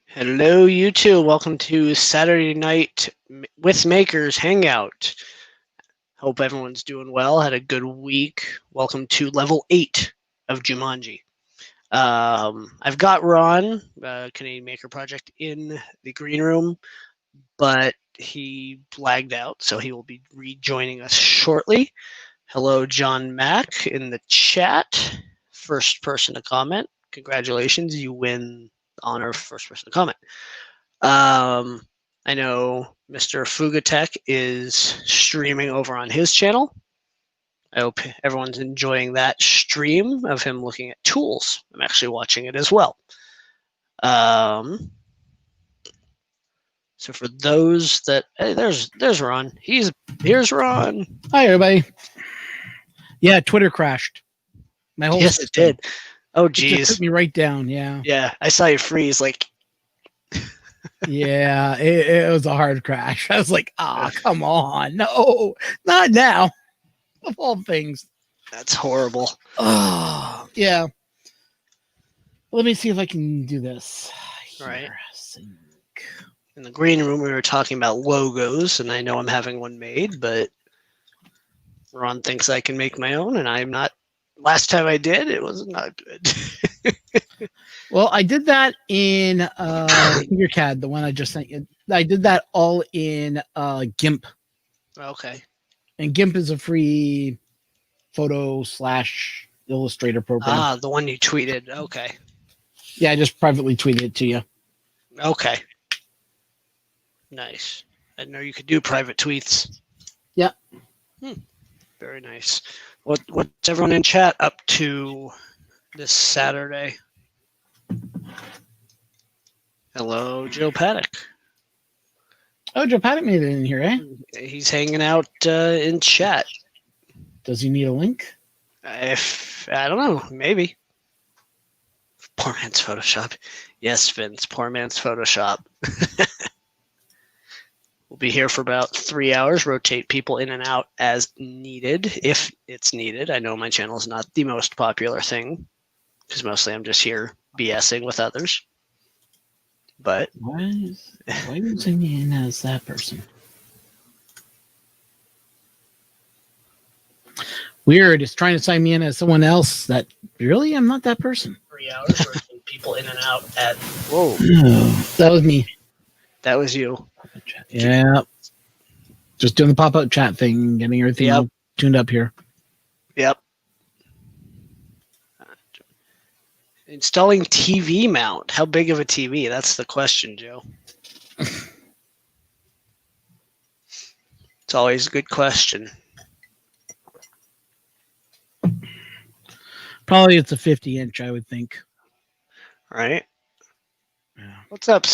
Hello, you two. Welcome to Saturday Night with Makers Hangout. Hope everyone's doing well. Had a good week. Welcome to level 8 of Jumanji. I've got Ron, Canadian Maker Project, in the green room, but he lagged out, so he will be rejoining us shortly. Hello, John Mack in the chat. First person to comment. Congratulations, you win honor of first person to comment. I know Mr. Fugatech is streaming over on his channel. I hope everyone's enjoying that stream of him looking at tools. I'm actually watching it as well. So for those that, hey, there's Ron. Here's Ron. Hi, everybody. Yeah, Twitter crashed. My whole system. It did. Oh, geez. It took me right down. Yeah. Yeah, I saw you freeze. Like. Yeah, it was a hard crash. I was like, come on, no, not now. Of all things. That's horrible. Oh, yeah. Let me see if I can do this. All right. In the green room, we were talking about logos, and I know I'm having one made, but Ron thinks I can make my own, and I'm not. Last time I did, it was not good. Well, I did that in FigureCAD, the one I just sent you. I did that all in GIMP. Okay. And GIMP is a free photo/Illustrator program. Ah, the one you tweeted. Okay. Yeah, I just privately tweeted it to you. Okay. Nice. I know you could do private tweets. Yeah. Very nice. What's everyone in chat up to this Saturday? Hello, Joe Paddock. Oh, Joe Paddock made it in here, eh? He's hanging out in chat. Does he need a link? I don't know, maybe. Poor man's Photoshop. Yes, Vince, poor man's Photoshop. We'll be here for about 3 hours, rotate people in and out as needed, if it's needed. I know my channel is not the most popular thing, because mostly I'm just here BSing with others. But why are you using me in as that person? Weird. It's trying to sign me in as someone else that really I'm not that person. 3 hours, rotate people in and out at. Whoa. That was me. That was you. Yeah. Just doing the pop-up chat thing, getting everything all tuned up here. Yep. Installing TV mount. How big of a TV? That's the question, Joe. It's always a good question. Probably it's a 50-inch, I would think. Right? Yeah. What's up?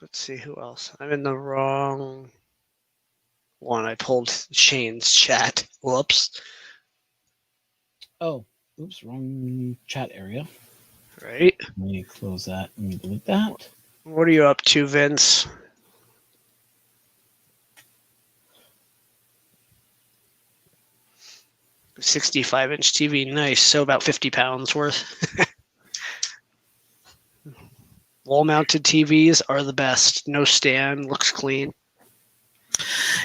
Let's see who else. I'm in the wrong one. I pulled Shane's chat. Whoops. Oh, oops, wrong chat area. Right. Let me close that. Let me delete that. What are you up to, Vince? A 65-inch TV. Nice. So about 50 pounds worth. Wall-mounted TVs are the best. No stand. Looks clean.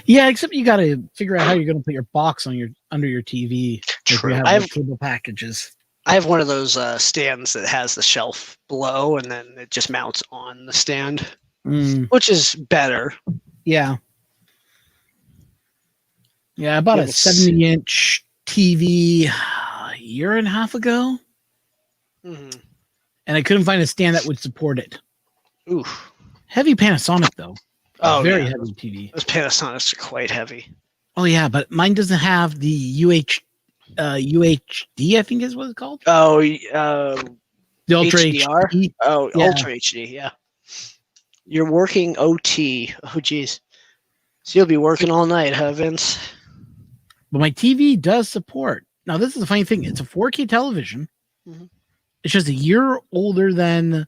Yeah, except you got to figure out how you're going to put your box on under your TV. True. I have cable packages. I have one of those stands that has the shelf below, and then it just mounts on the stand, which is better. Yeah. Yeah, I bought a 70-inch TV a year and a half ago. Mm-hmm. And I couldn't find a stand that would support it. Oof. Heavy Panasonic, though. Oh, very heavy TV. Those Panasonics are quite heavy. Oh, yeah, but mine doesn't have the UHD, I think is what it's called. Oh, the Ultra HDR? HD. Oh, yeah. Ultra HD, yeah. You're working OT. Oh, geez. So you'll be working all night, huh, Vince? But my TV does support. Now, this is the funny thing. It's a 4K television. Mm-hmm. It's just a year older than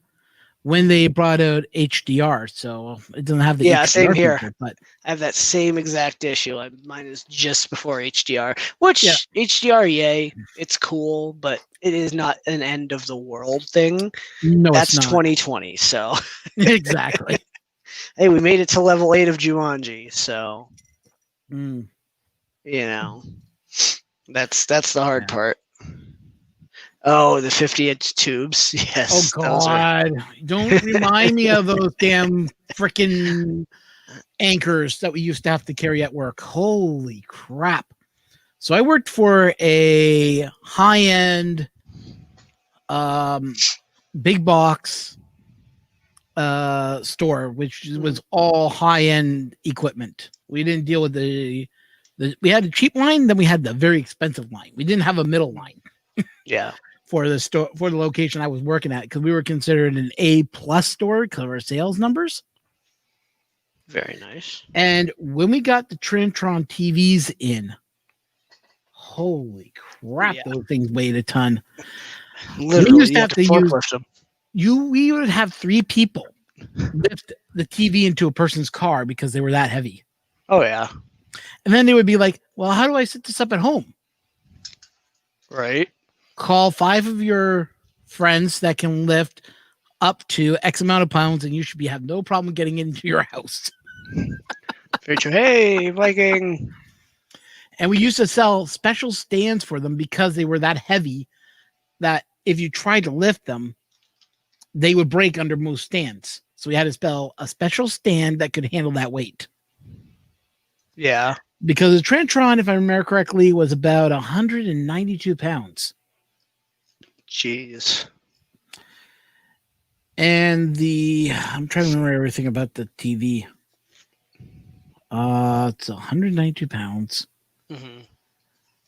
when they brought out HDR. So it doesn't have the Yeah, same HDR here. feature, but I have that same exact issue. Mine is just before HDR, yeah, which HDR, yay, it's cool, but it is not an end of the world thing. no, it's That's not. 2020. So, Exactly. hey, we made it to level 8 of Jumanji. So, Mm, you know, that's the hard yeah. part. Oh, the 50-inch tubes. Oh Yes, those are. God! Don't remind me of those damn freaking anchors that we used to have to carry at work. Holy crap! So I worked for a high-end, big box store, which was all high-end equipment. We didn't deal with we had a cheap line, then we had the very expensive line. We didn't have a middle line. Yeah. For the store, for the location I was working at, because we were considered an A+ store because of our sales numbers. Very nice. And when we got the Trintron TVs in, holy crap, Yeah. those things weighed a ton. Literally, We used you to have have to to use forklift them. we would have 3 people lift the TV into a person's car because they were that heavy. Oh yeah. And then they would be like, well, how do I set this up at home? Right. Call 5 of your friends that can lift up to X amount of pounds, and you should have no problem getting into your house. Very true. Hey, Viking. And we used to sell special stands for them because they were that heavy that if you tried to lift them, they would break under most stands. So we had to spell a special stand that could handle that weight. Yeah. Because the Trentron, if I remember correctly, was about 192 pounds. Jeez. And I'm trying to remember everything about the TV. It's 192 pounds. Mm-hmm.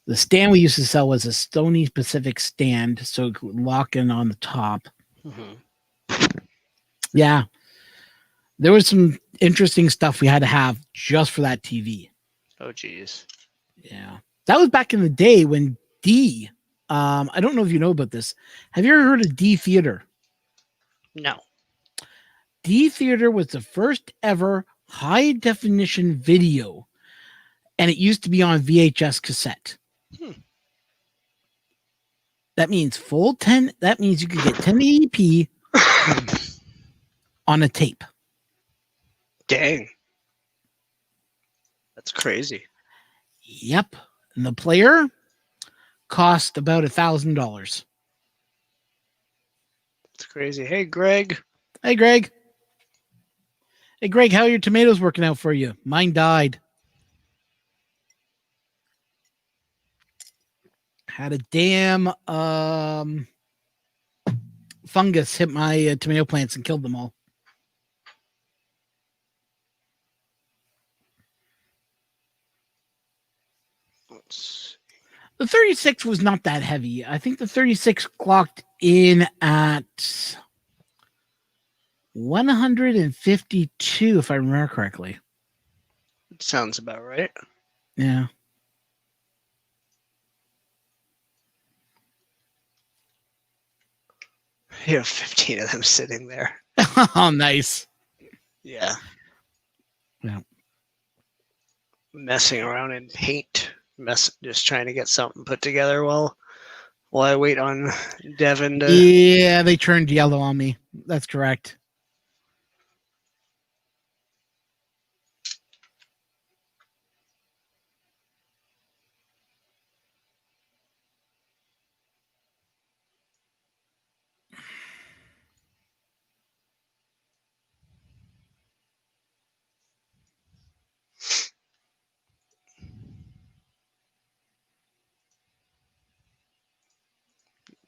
The stand we used to sell was a Stony Pacific stand, so it could lock in on the top. Mm-hmm. Yeah. There was some interesting stuff we had to have just for that TV. Oh, jeez. Yeah. That was back in the day when D, I don't know if you know about this. Have you ever heard of D Theater? No. D Theater was the first ever high definition video, and it used to be on VHS cassette. That means full 10. That means you could get 1080p on a tape. Dang. That's crazy. Yep. And the player cost about $1,000. That's crazy. Hey, Greg. Hey, Greg. Hey, Greg, how are your tomatoes working out for you? Mine died. Had a damn fungus hit my tomato plants and killed them all. The 36 was not that heavy. I think the 36 clocked in at 152, if I remember correctly. Sounds about right. Yeah. You have 15 of them sitting there. Oh, nice. Yeah. Yeah. Messing around in paint. Just trying to get something put together while I wait on Devin to. Yeah, they turned yellow on me. That's correct.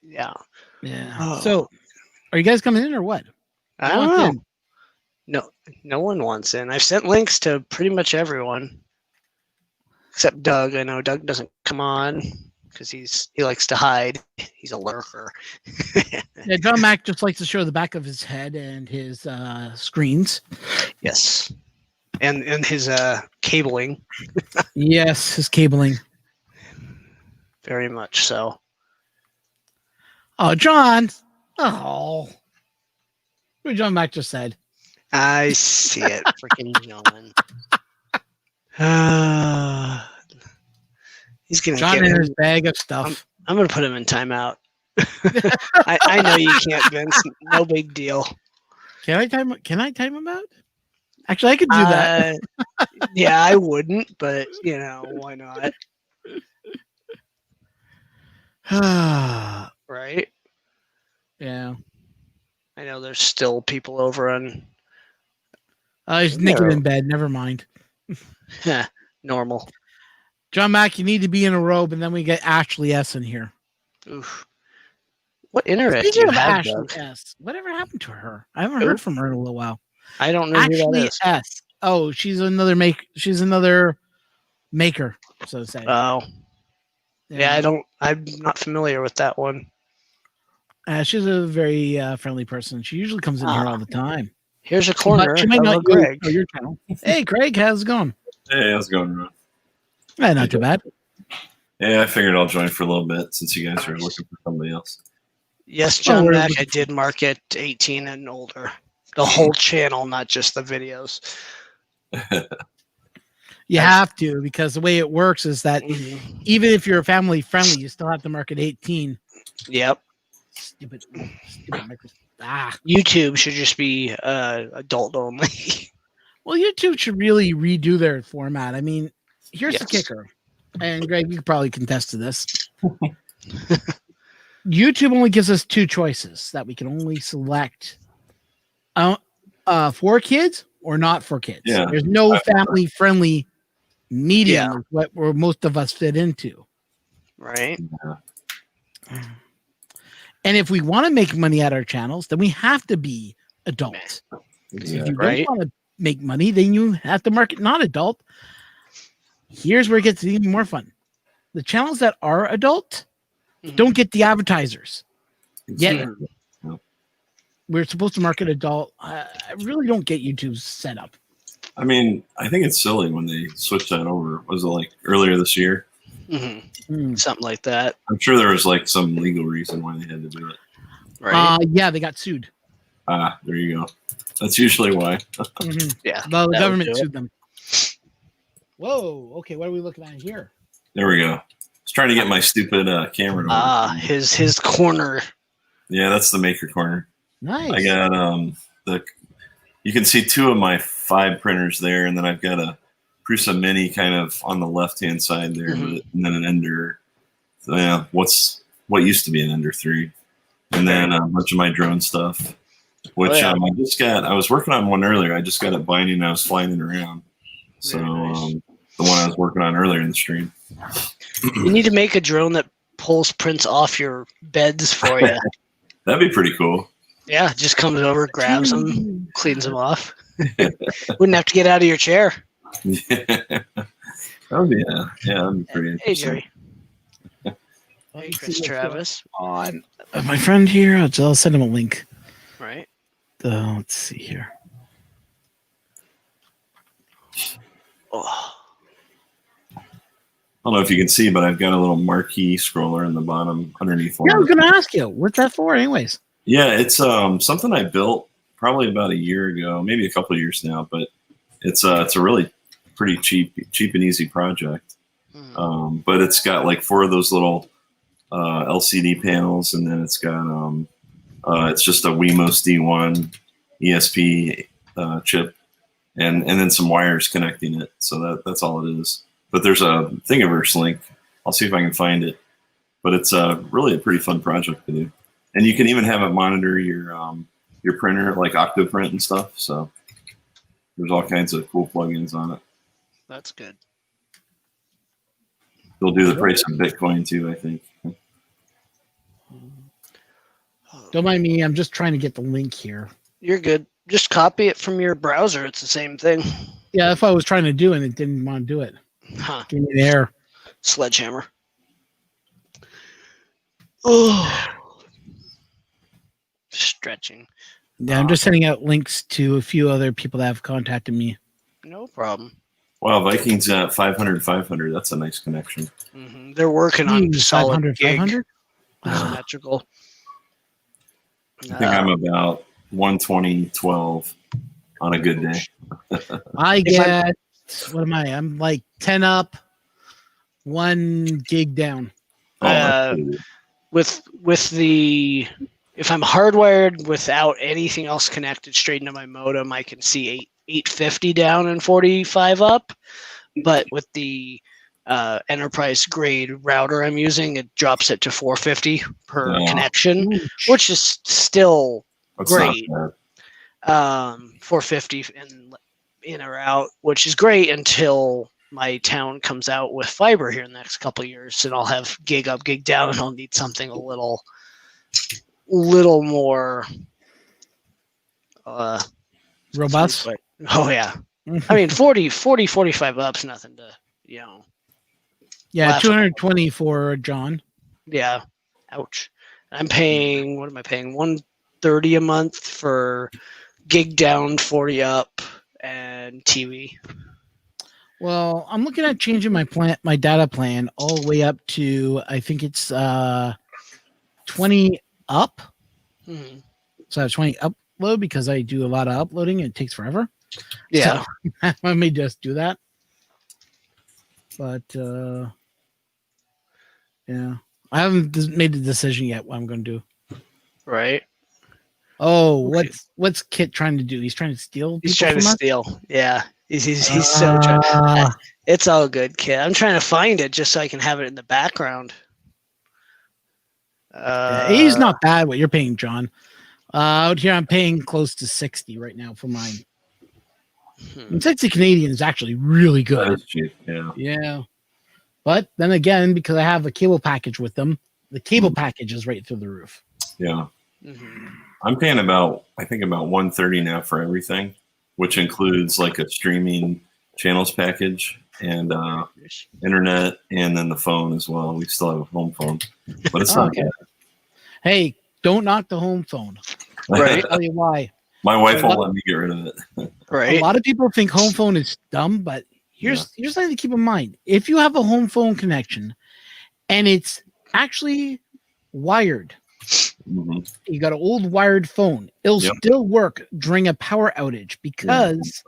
Yeah. Yeah. Oh. So, are you guys coming in or what? I don't know. No one wants in. I've sent links to pretty much everyone except Doug. I know Doug doesn't come on because he likes to hide. He's a lurker. Yeah, John Mack just likes to show the back of his head and his screens. Yes, and his cabling. Yes, his cabling. Very much so. Oh, John. Oh. What John Mac just said. I see it, freaking John. He's gonna John get in him. his bag of stuff. I'm gonna put him in timeout. I know you can't, Vince. No big deal. Can I time him out? Actually, I could do that. Yeah, I wouldn't, but why not? Right? Yeah. I know there's still people over on He's naked in bed. Never mind. normal. John Mack, you need to be in a robe, and then we get Ashley S in here. Oof. What internet Speaking do you of have, Ashley Doug? S, whatever happened to her? I haven't heard from her in a little while. I don't know who that Ashley is. S. Oh, she's another maker, so to say. Oh. Yeah, I'm not familiar with that one. She's a very friendly person. She usually comes in here all the time. Here's a corner. She might of not Greg. know your channel. Hey, Craig, how's it going? Hey, how's it going, Ron? Not too bad. Yeah, I figured I'll join for a little bit since you guys are looking for somebody else. Yes, John Mack, I did mark it 18 and older. The whole channel, not just the videos. You have to, because the way it works is that even if you're family friendly, you still have to mark it 18. Yep. Stupid YouTube should just be adult only. Well, YouTube should really redo their format. I mean, here's the kicker, and Greg, you could probably contest to this. YouTube only gives us two choices that we can only select for kids or not for kids. Yeah. There's no family friendly medium where most of us fit into. Right. Yeah. And if we want to make money at our channels, then we have to be adult. Exactly. If you don't want to make money, then you have to market not adult. Here's where it gets even more fun. The channels that are adult don't get the advertisers. Yet we're supposed to market adult. I really don't get YouTube's setup. I mean, I think it's silly when they switched that over. Was it like earlier this year? Something like that. I'm sure there was like some legal reason why they had to do it. Right. Yeah, they got sued. There you go. That's usually why. Yeah. Well, the government sued them. Whoa. Okay, what are we looking at here? There we go. I was trying to get my stupid camera. His corner. Yeah, that's the maker corner. Nice. I got you can see two of my 5 printers there, and then I've got a Prusa Mini kind of on the left-hand side there, and then an Ender. So, yeah, what used to be an Ender 3, and then a bunch of my drone stuff, which I was working on one earlier. I just got it binding, and I was flying it around. So the one I was working on earlier in the stream. You need to make a drone that pulls prints off your beds for you. That'd be pretty cool. Yeah, just comes over, grabs them, cleans them off. Wouldn't have to get out of your chair. Yeah, that'd be pretty interesting. Hey, Jerry. Hey, Chris Travis. On my friend here, I'll send him a link. Right. Let's see here. Oh. I don't know if you can see, but I've got a little marquee scroller in the bottom underneath. Yeah, I was going to ask you, what's that for, anyways? Yeah, it's something I built probably about a year ago, maybe a couple of years now, but it's a really pretty cheap and easy project. But it's got like 4 of those little LCD panels, and then it's got it's just a Wemos D1 ESP chip, and then some wires connecting it. So that's all it is. But there's a Thingiverse link. I'll see if I can find it. But it's really a pretty fun project to do. And you can even have it monitor your printer, like Octoprint and stuff. So there's all kinds of cool plugins on it. That's good. They'll do the price of Bitcoin too, I think. Don't mind me. I'm just trying to get the link here. You're good. Just copy it from your browser. It's the same thing. Yeah, that's what I was trying to do, and it didn't want to do it. Huh. Give me the air. Sledgehammer. Oh. Stretching. Yeah, I'm just sending out links to a few other people that have contacted me. No problem. Wow, Vikings at 500. That's a nice connection. They're working on solid 500. symmetrical. I think I'm about 120/12 on a good day. I get, what am I? I'm like 10 up, 1 gig down. Uh, with the if I'm hardwired without anything else connected straight into my modem, I can see 850 down and 45 up. But with the enterprise grade router I'm using, it drops it to 450 per connection, which is still great. 450 in or out, which is great until my town comes out with fiber here in the next couple of years, and I'll have gig up, gig down, and I'll need something a little more robust. Oh yeah. I mean, 40, 45 up's nothing to, Yeah, 220 for John. Yeah. Ouch. I'm paying, what am I paying? 130 a month for gig down, 40 up, and TV. Well, I'm looking at changing my data plan all the way up to, I think it's 20 up. Mm-hmm. So I have 20 upload because I do a lot of uploading and it takes forever. Yeah. So I may just do that. But yeah, I haven't made the decision yet what I'm going to do. Right. Oh, okay. What's Kit trying to do? He's trying to steal. He's trying to steal. Yeah. He's so trying. It's all good, Kit. I'm trying to find it just so I can have it in the background. He's not bad what you're paying, John. Out here, I'm paying close to 60 right now for mine. And 60 Canadian is actually really good. That is cheap, yeah. Yeah. But then again, because I have a cable package with them, the cable package is right through the roof. Yeah. Mm-hmm. I'm paying about 130 now for everything, which includes like a streaming channels package and internet, and then the phone as well. We still have a home phone, but it's not bad. Hey, don't knock the home phone. Right? I'll tell you why. My wife won't let me get rid of it. Right. A lot of people think home phone is dumb, but here's something to keep in mind. If you have a home phone connection and it's actually wired, you got an old wired phone, it'll still work during a power outage because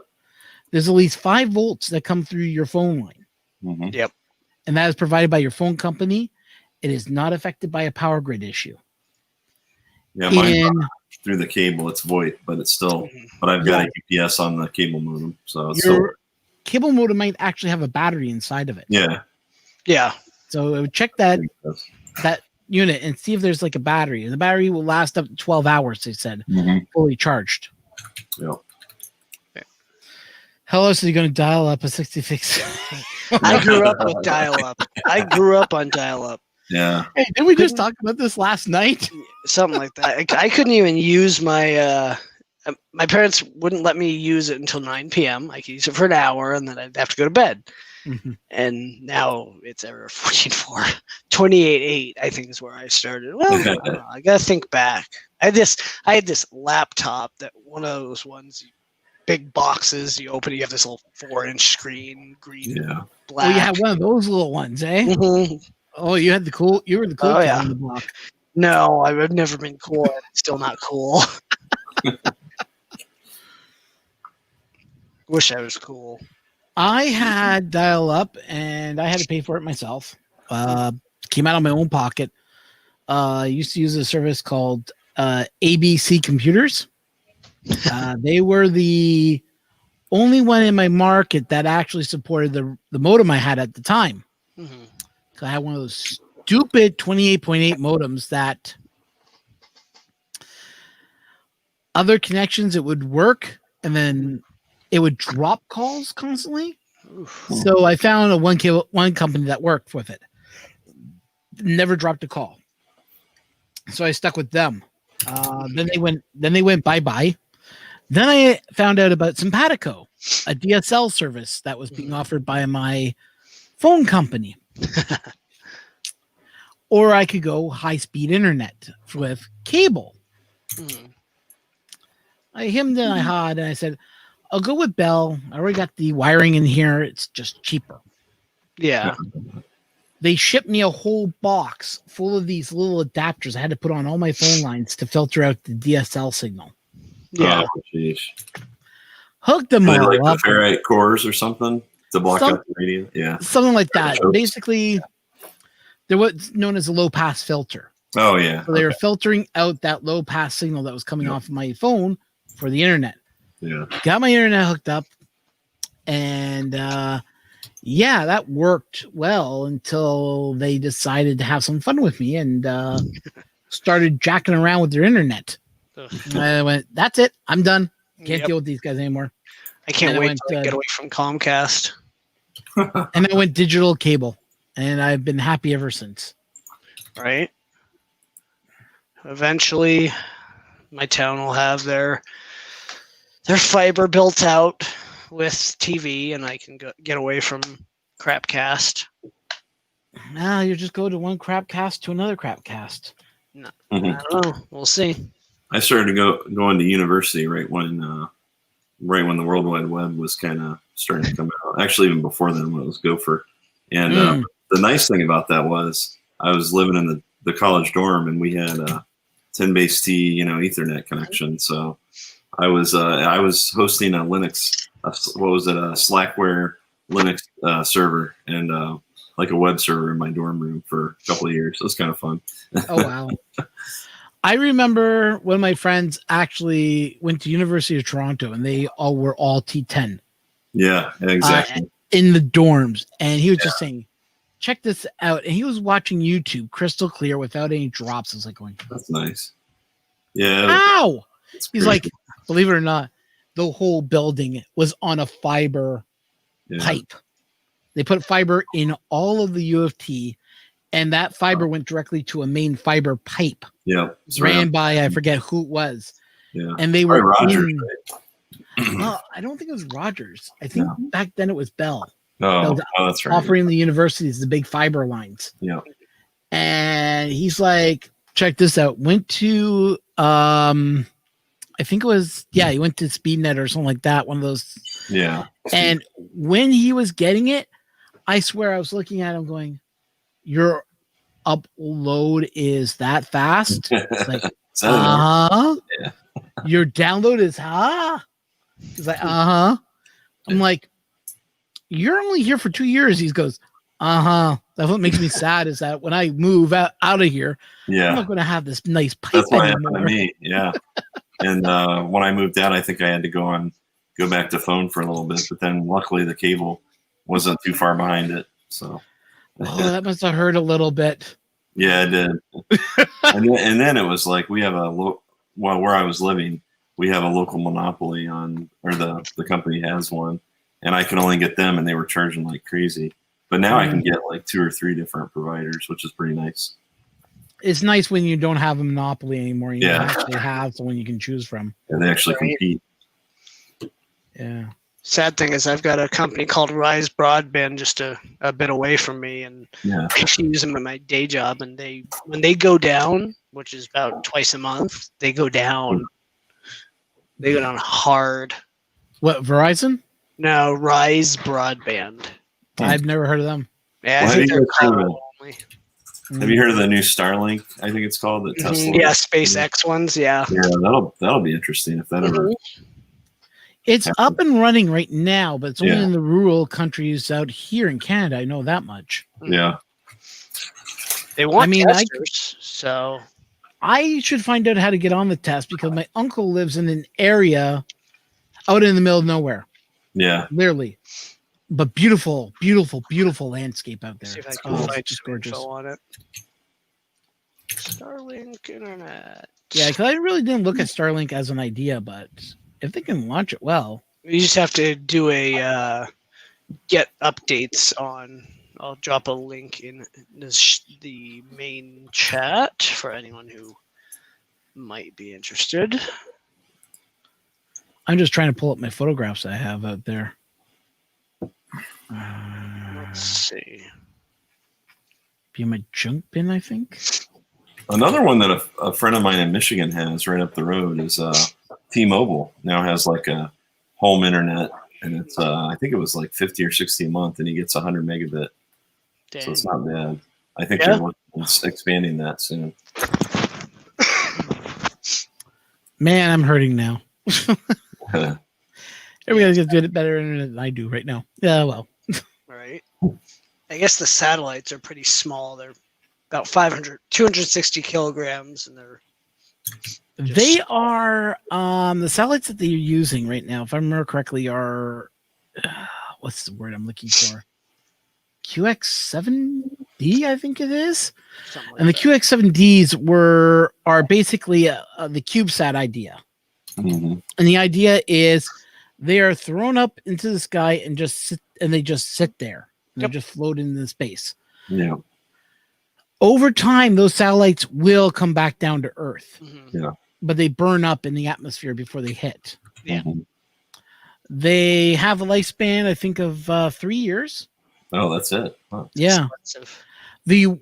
there's at least 5 volts that come through your phone line. Mm-hmm. Yep. And that is provided by your phone company. It is not affected by a power grid issue. Yeah, mine through the cable, it's VoIP, but it's still. But I've got a UPS on the cable modem, so it's still. Cable modem might actually have a battery inside of it. Yeah. Yeah. So I would check that unit and see if there's like a battery. And the battery will last up to 12 hours, they said, fully charged. Yeah. How else are you going to dial up a 66? I grew up with dial-up. I grew up on dial-up. Yeah. Hey, didn't we just talk about this last night? Something like that. I couldn't even use my my parents wouldn't let me use it until 9 p.m. I could use it for an hour, and then I'd have to go to bed. Mm-hmm. And now it's ever 14.4. 28.8, I think, is where I started. Well, I got to think back. I had this laptop that one of those ones, big boxes, you open it, you have this little 4-inch screen, green, black. Oh, you had one of those little ones, eh? Mm-hmm. Oh, you were the cool kid on the block. No, I've never been cool. I'm still not cool. Wish I was cool. I had dial up and I had to pay for it myself. Came out of my own pocket. I used to use a service called ABC Computers. They were the only one in my market that actually supported the modem I had at the time. Mm-hmm. I had one of those stupid 28.8 modems that other connections, it would work and then it would drop calls constantly. Oof. So I found one company that worked with it. Never dropped a call. So I stuck with them. Then they went bye-bye. Then I found out about Simpatico, a DSL service that was being offered by my phone company. Or I could go high-speed internet with cable. I hemmed and I hawed, and I said, I'll go with Bell. I already got the wiring in here. It's just cheaper. Yeah. They shipped me a whole box full of these little adapters I had to put on all my phone lines to filter out the DSL signal. Yeah. Oh, jeez. Hooked them They all like up. the ferrite cores or something to block Some- out the radio. Yeah. Something like that. Chokes. Basically, they're what's known as a low pass filter. Oh yeah. So they were filtering out that low pass signal that was coming Yep. off of my phone for the internet. Yeah. Got my internet hooked up, and yeah, that worked well until they decided to have some fun with me and started jacking around with their internet. And I went, that's it. I'm done. Can't Yep. deal with these guys anymore. I can't And I wait went, to get away from Comcast. And I went digital cable, and I've been happy ever since. Right. Eventually, my town will have their fiber built out with TV, and I can get away from Crapcast. Now you just go to one crapcast to another crapcast. I Mhm. don't know. We'll see. I started going to university right when the World Wide Web was kind of starting to come out. Actually, even before then, when it was Gopher. And the nice thing about that was I was living in the college dorm, and we had a 10 base T, Ethernet connection. So I was hosting a Linux, a Slackware Linux server, and like a web server in my dorm room for a couple of years. It was kind of fun. Oh wow. I remember when my friends actually went to University of Toronto, and they all were all T10 Yeah, exactly. in the dorms, and he was just saying, check this out, and he was watching YouTube crystal clear without any drops. I was like going, That's nice. Yeah. ow. it's He's pretty like, believe it or not, the whole building was on a fiber cool. Yeah. pipe. They put fiber in all of the U of T, and that fiber went directly to a main fiber pipe. Yeah. It's Ran around. by, I forget who it was. Yeah. And they Probably were Rogers, in, right? well, I don't think it was Rogers. I think No. back then it was Bell. Oh, that's right. Offering the universities the big fiber lines. Yeah. And he's like, check this out. Went to I think it was, he went to SpeedNet or something like that, one of those. Yeah. And when he was getting it, I swear I was looking at him going, your upload is that fast? It's like, Is that enough? yeah. Your download is He's like, I'm like, you're only here for 2 years. He goes, That's what makes me sad, is that when I move out of here, Yeah. I'm not going to have this nice pipe That's what anymore. happened to me. Yeah. And when I moved out, I think I had to go back to phone for a little bit, but then luckily the cable wasn't too far behind it. So Oh, that must have hurt a little bit. yeah, it did. and then it was like we have where I was living, we have a local monopoly on, or the company has one, and I can only get them, and they were charging like crazy. But now I can get like 2 or 3 different providers, which is pretty nice. It's nice when you don't have a monopoly anymore. You Yeah. actually have someone you can choose from. And they actually Right. compete. Yeah. Sad thing is I've got a company called Rise Broadband just a bit away from me, and Yeah. I actually use them in my day job, and when they go down, which is about twice a month, they go down. They go down hard. What, Verizon? No, Rise Broadband. I've never heard of them. Yeah, Well, I think have they're you heard of Colorado only. Have you heard of the new Starlink? I think it's called the Tesla. Yeah, SpaceX ones. Yeah. Yeah, that'll be interesting if that ever. It's Yeah. up and running right now, but it's only Yeah. in the rural countries out here in Canada. I know that much. Yeah. They want I mean, testers, so I should find out how to get on the test because my uncle lives in an area out in the middle of nowhere, Yeah. literally. But beautiful, beautiful, beautiful landscape out there. see if I It's can cool. find It's just some gorgeous. info on it. Starlink Internet. Yeah, because I really didn't look at Starlink as an idea, but if they can launch it well, You just have to do a get updates on. I'll drop a link in the main chat for anyone who might be interested. I'm just trying to pull up my photographs I have out there. Let's see. Be in my junk bin, I think. Another one that a friend of mine in Michigan has right up the road is T-Mobile. Now has like a home internet, and it's I think it was like 50 or 60 a month, and he gets 100 megabit. Dang. So it's not bad. I think Yeah. they're looking at expanding that soon. Man, I'm hurting now. Everybody's got good, better internet than I do right now. Yeah, well. Right. I guess the satellites are pretty small. They're about 260 kilograms, and they're They are the satellites that they're using right now, if I remember correctly, are what's the word I'm looking for? QX7D, I think it is. something like And the that. QX7Ds are basically the CubeSat idea. Mhm. And the idea is they are thrown up into the sky and they just sit there. And Yep. They just float into space. Yeah. Over time, those satellites will come back down to Earth, Mhm. but they burn up in the atmosphere before they hit. Yeah. Mhm. They have a lifespan, I think, of 3 years. Oh, that's it. Huh. Yeah. Expensive. The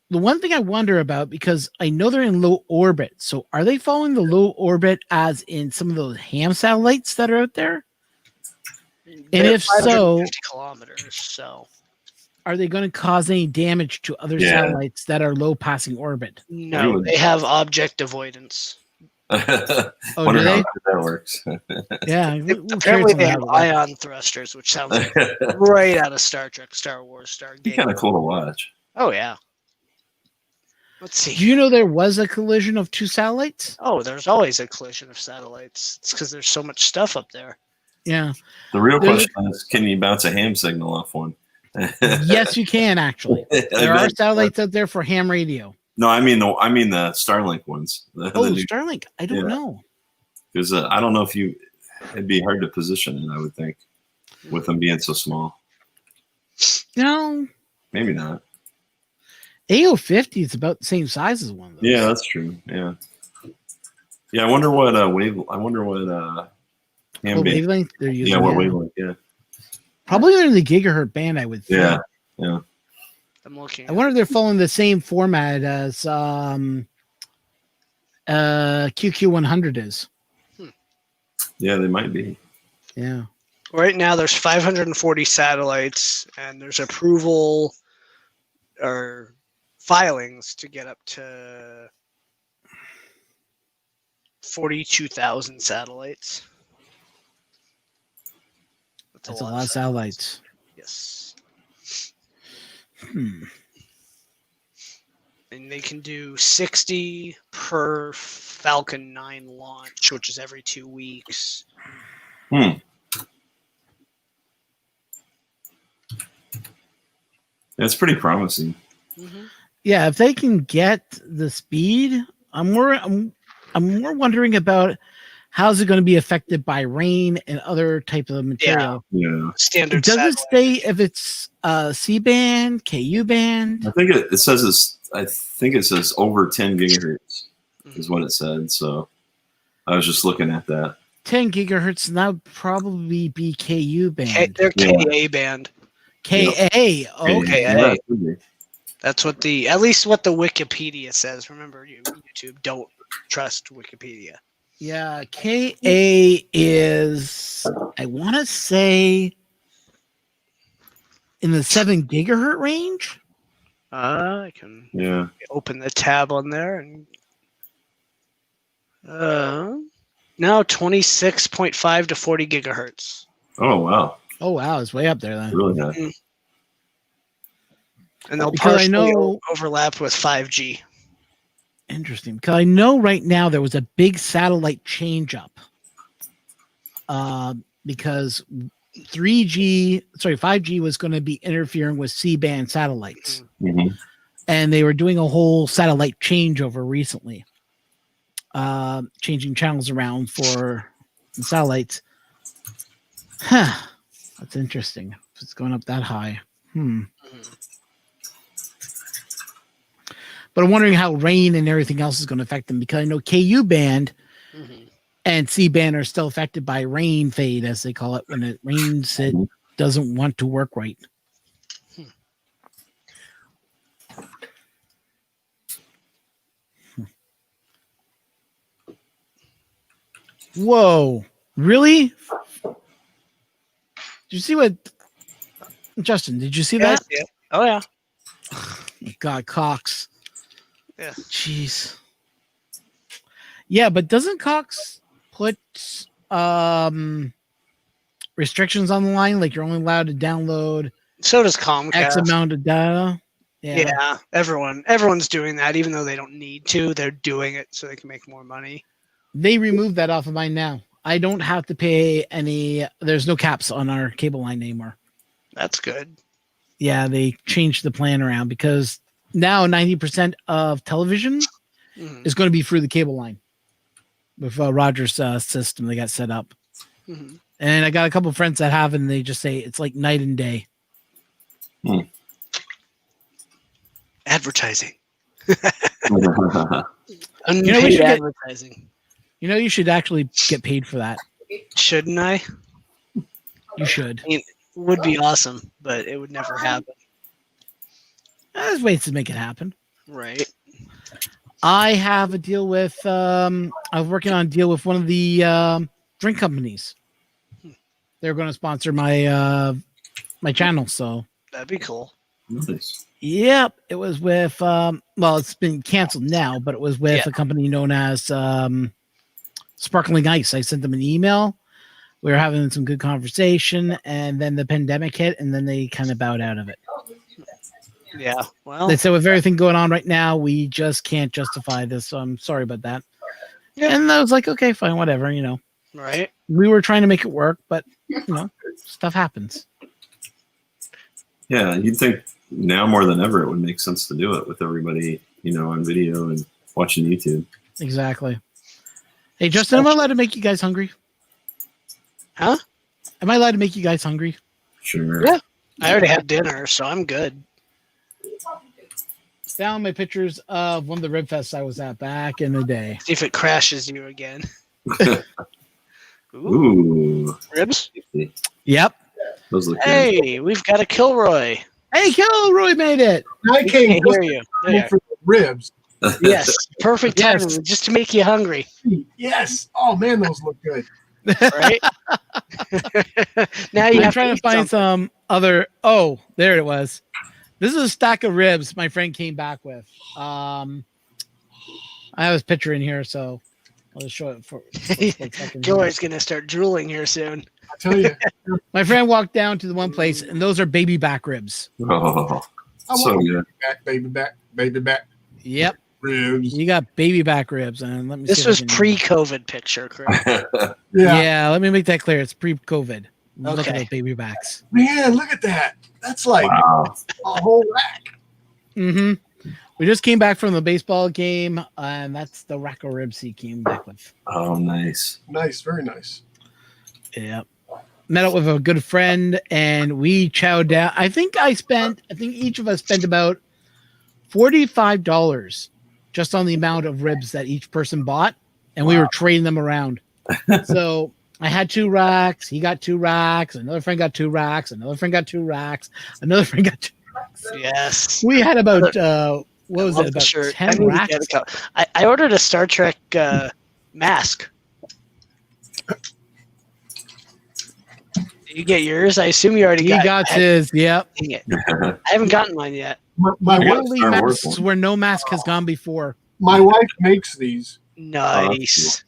one thing I wonder about, because I know they're in low orbit, so are they following the low orbit as in some of those ham satellites that are out there? They're if so- 550 kilometers. So Are they going to cause any damage to other Yeah. satellites that are low passing orbit? no, they have object avoidance. Oh, Wonder do how they? good that works. Yeah. Apparently, they have ion thrusters, which sounds like right out of Star Trek, Star Wars, Be Stargate. kind of cool to watch. Oh yeah. Let's see. Do you know there was a collision of two satellites? Oh, there's always a collision of satellites. It's because there's so much stuff up there. Yeah. The real There's- question is, can you bounce a ham signal off one? Yes, you can actually. There are satellites out there for ham radio. No, I mean the Starlink ones. Oh, Starlink. I don't Yeah. know. Because I don't know if it'd be hard to position it. I would think with them being so small. No. Maybe not. AO50 is about the same size as one of those. Yeah, that's true. Yeah. Yeah, I wonder what ham What band. wavelength they're using. Yeah, what wavelength? Yeah. Probably in the gigahertz band, I would think. Yeah. Yeah. I'm looking. I wonder if they're following the same format as QQ100 is. Yeah, they might be. Yeah. Right now, there's 540 satellites, and there's approval or filings to get up to 42,000 satellites. That's a lot of satellites. Yes. Hmm. And they can do 60 per Falcon 9 launch, which is every 2 weeks. That's pretty promising. Mm-hmm. Yeah, if they can get the speed, I'm more wondering about how's it going to be affected by rain and other type of material. Yeah. Standard. Does it satellite. say if it's C band, KU band? I think it says I think it says over 10 gigahertz is what it said. So I was just looking at that. 10 gigahertz, and that would probably be KU band. They're Yeah. KA band. KA. Okay. Yeah, it could be. That's what at least what the Wikipedia says. Remember, YouTube, don't trust Wikipedia. Yeah, KA is, I want to say, in the 7 gigahertz range. I can Yeah. open the tab on there and now 26.5 to 40 gigahertz. Oh wow. Oh wow, it's way up there then. Really high. And they'll Because I partially know- overlap with 5G. Interesting, because I know right now there was a big satellite change up. Because 5G was going to be interfering with C-band satellites. Mm-hmm. And they were doing a whole satellite changeover recently. Changing channels around for the satellites. Huh. That's interesting. If it's going up that high. But I'm wondering how rain and everything else is going to affect them, because I know KU band and C band are still affected by rain fade, as they call it. When it rains, it doesn't want to work right. Whoa. Really? Did you see what Justin, did you see that? Yeah. Oh yeah. God, Cox. Yeah. Jeez. Yeah, but doesn't Cox put restrictions on the line, like you're only allowed to download So does Comcast. X amount of data. Yeah, everyone's doing that, even though they don't need to. They're doing it so they can make more money. They removed that off of mine now. I don't have to pay any. There's no caps on our cable line anymore. That's good. Yeah, they changed the plan around because now 90% of television is going to be through the cable line with Rogers' system they got set up. Mm-hmm. And I got a couple of friends that have, and they just say it's like night and day. Advertising. Unpaid advertising. You should actually get paid for that. Shouldn't I? You should. I mean, it would be awesome, but it would never happen. There's ways to make it happen. Right. I have a deal with. I was working on a deal with one of the drink companies. They're going to sponsor my my channel, so that'd be cool. Nice. Yep, it was with. Well, it's been canceled now, but it was with a company known as Sparkling Ice. I sent them an email. We were having some good conversation, and then the pandemic hit, and then they kind of bowed out of it. Yeah, well, they said with everything going on right now, we just can't justify this. So I'm sorry about that. Yeah. And I was like, okay, fine, whatever, Right. We were trying to make it work, but stuff happens. Yeah, you'd think now more than ever it would make sense to do it with everybody, on video and watching YouTube. Exactly. Hey, Justin, am I allowed to make you guys hungry? Huh? Am I allowed to make you guys hungry? Sure. Yeah. I already had dinner, so I'm good. Down my pictures of one of the rib fests I was at back in the day. See if it crashes you again. Ooh. Ribs? Yep. Those look good. We've got a Kilroy. Hey, Kilroy made it. I can't hear you. For the ribs. Yes. Perfect timing just to make you hungry. Yes. Oh, man, those look good. Right? Now you're trying to find some other. Oh, there it was. This is a stack of ribs my friend came back with. I have his picture in here, so I'll just show it for Kilroy's going to start drooling here soon. I tell you. My friend walked down to the one place, and those are baby back ribs. Oh, so good. Baby back. Yep. Ribs. You got baby back ribs. And let me this was pre-COVID picture, correct? Yeah, let me make that clear. It's pre-COVID. Okay. Look at those baby backs. Man, look at that. That's like a whole rack. Mm-hmm. We just came back from the baseball game, and that's the rack of ribs he came back with. Oh, nice. Nice, very nice. Yeah. Met up with a good friend, and we chowed down. I think each of us spent about $45 just on the amount of ribs that each person bought, and we were trading them around. So I had 2 racks. He got 2 racks. Another friend got 2 racks. Another friend got 2 racks. Another friend got 2 racks. Yes. We had about what was it? About 10 racks. I ordered a Star Trek mask. Did you get yours? I assume you already got. He got his. Yep. Dang it. I haven't gotten mine yet. My only masks where no mask has gone before. My wife makes these. Nice.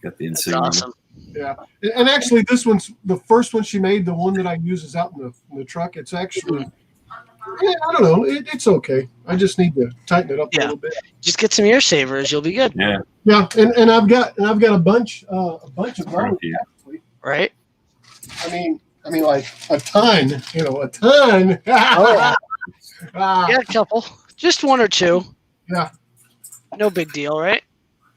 Got the insignia. Awesome. Yeah, and actually, this one's the first one she made. The one that I use is out in the truck. It's actually, I don't know. It's okay. I just need to tighten it up a little bit. Just get some ear savers. You'll be good. Yeah. Yeah, and I've got a bunch of those, actually. Right. I mean, like a ton. A ton. Oh, yeah, a couple. Just 1 or 2. Yeah. No big deal, right?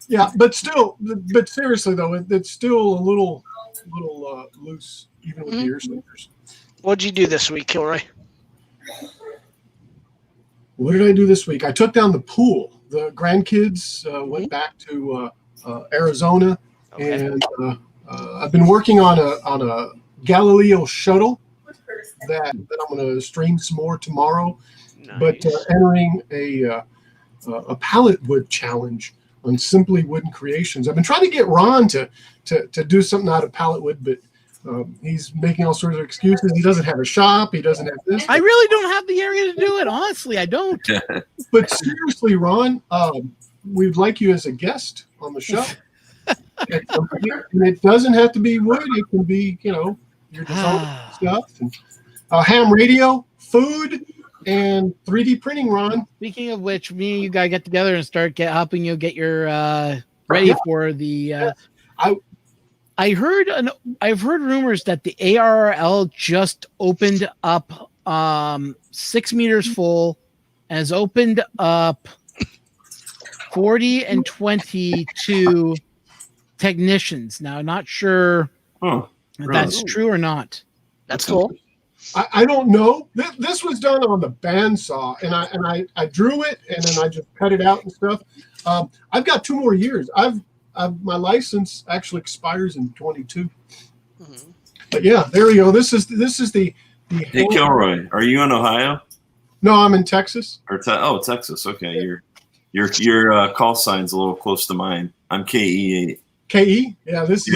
Yeah, but seriously though, it's still a little loose, even with the ear sleepers. What'd you do this week, Kilroy? What did I do this week? I took down the pool. The grandkids went back to Arizona, and I've been working on a Galileo shuttle that I'm going to stream some more tomorrow. Nice. But entering a pallet wood challenge on Simply Wooden Creations. I've been trying to get Ron to do something out of pallet wood, but he's making all sorts of excuses. He doesn't have a shop. He doesn't have this. I really don't have the area to do it. Honestly, I don't. But seriously, Ron, we'd like you as a guest on the show. And it doesn't have to be wood. It can be, your design stuff. And, ham radio, food, and 3D printing, Ron. Speaking of which, me and you gotta get together and start helping you get your ready for the. I've heard rumors that the ARRL just opened up 6 meters full, and has opened up 40 and 22 technicians. Now, not sure if that's true or not. That's cool. I don't know. This was done on the bandsaw, and I drew it, and then I just cut it out and stuff. I've got 2 more years. My license actually expires in 22. Mm-hmm. But yeah, there we go. This is the. Hey, Kilroy, are you in Ohio? No, I'm in Texas. Texas. Okay, your call sign's a little close to mine. I'm KE8. KE? Yeah, this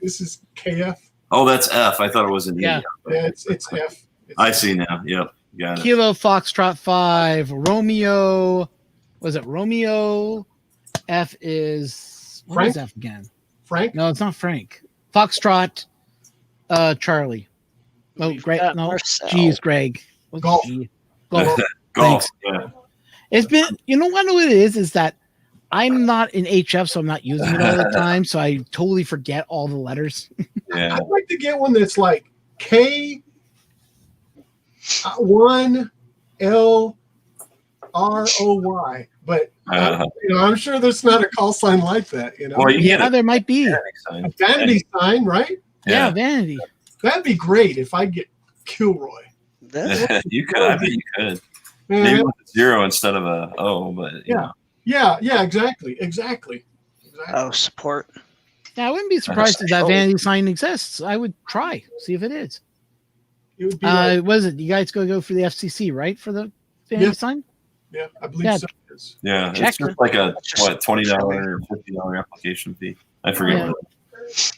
is KF. Oh, that's F. I thought it was an E. Yeah, it's F. I see now. Yep, got it. Kilo Foxtrot 5, Romeo. Was it Romeo? F is what Frank? is F again? Frank? No, it's not Frank. Foxtrot, Charlie. Oh, Greg. No, geez, Greg. What's Golf. G? Golf. Golf. Yeah. It's been. You know what it is? Is that I'm not in HF, so I'm not using it all the time. So I totally forget all the letters. Yeah. I'd like to get one that's like K1LROY, but I'm sure there's not a call sign like that. Well, there might be a vanity sign, right? Yeah, vanity. That'd be great if I get Kilroy. You could. I bet you could. Maybe with a 0 instead of a O, but Yeah, exactly. Oh, support. Yeah, I wouldn't be surprised if that vanity sign exists. I would try, see if it is. It would be like, what is it? You guys go for the FCC, right? For the vanity sign? Yeah, I believe so. Yeah, it's just like a $20 or $50 application fee. I forget what it is.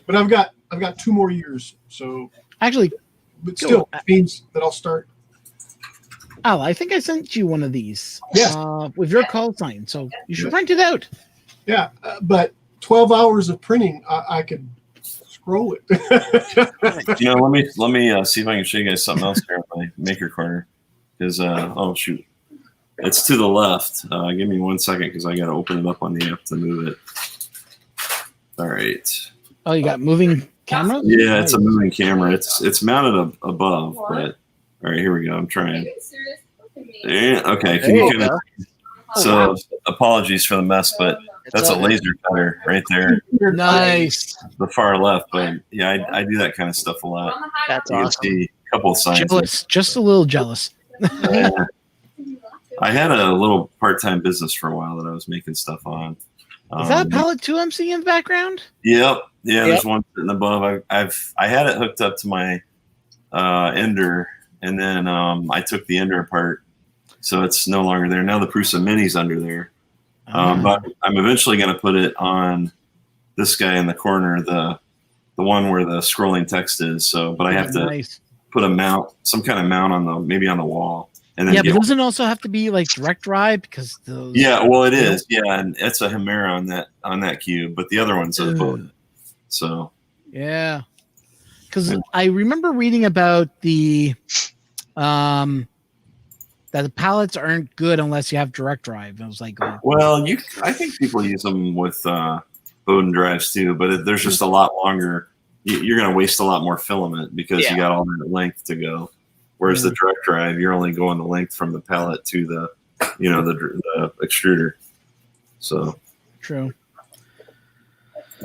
But I've got 2 more years, so actually, but still it means that I'll start. Oh, I think I sent you one of these. Yeah. With your call sign, so you should print it out. Yeah, but 12 hours of printing, I could scroll it. Let me see if I can show you guys something else here in my maker corner. Because oh shoot, it's to the left. Give me 1 second because I got to open it up on the app to move it. All right. Oh, you got moving camera? Yeah, it's a moving camera. It's mounted above, but all right, here we go. I'm trying. Yeah, okay, can you kind of? So apologies for the mess, but that's a laser cutter right there. Nice. The far left, but yeah, I do that kind of stuff a lot. That's you awesome. can see a couple of signs. Jealous, just a little jealous. I had a little part-time business for a while that I was making stuff on. Is that a pallet too I'm seeing in the background? Yep. Yeah, there's one sitting above. I had it hooked up to my Ender, and then I took the Ender apart, so it's no longer there. Now the Prusa Mini's under there. But I'm eventually going to put it on this guy in the corner, the one where the scrolling text is. So, but I have to put a mount, some kind of mount on maybe on the wall. And then but doesn't it also have to be like direct drive because those? Yeah, well, it is. Yeah, and it's a Hemera on that cube, but the other one's a boat. So. Yeah, because I remember reading about the that the pallets aren't good unless you have direct drive. I was like, well, I think people use them with Bowden drives too, but there's just a lot longer. You're going to waste a lot more filament because you got all that length to go. Whereas the direct drive, you're only going the length from the pallet to the extruder. So true.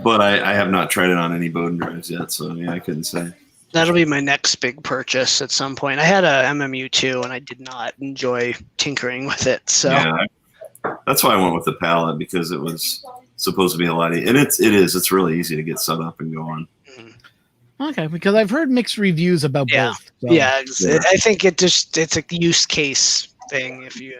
But I have not tried it on any Bowden drives yet, so I couldn't say. That'll be my next big purchase at some point. I had a MMU2 and I did not enjoy tinkering with it. So that's why I went with the pallet, because it was supposed to be a lot easier. And it's really easy to get set up and go on. Okay, because I've heard mixed reviews about both. So. Yeah, I think it's a use case thing. If you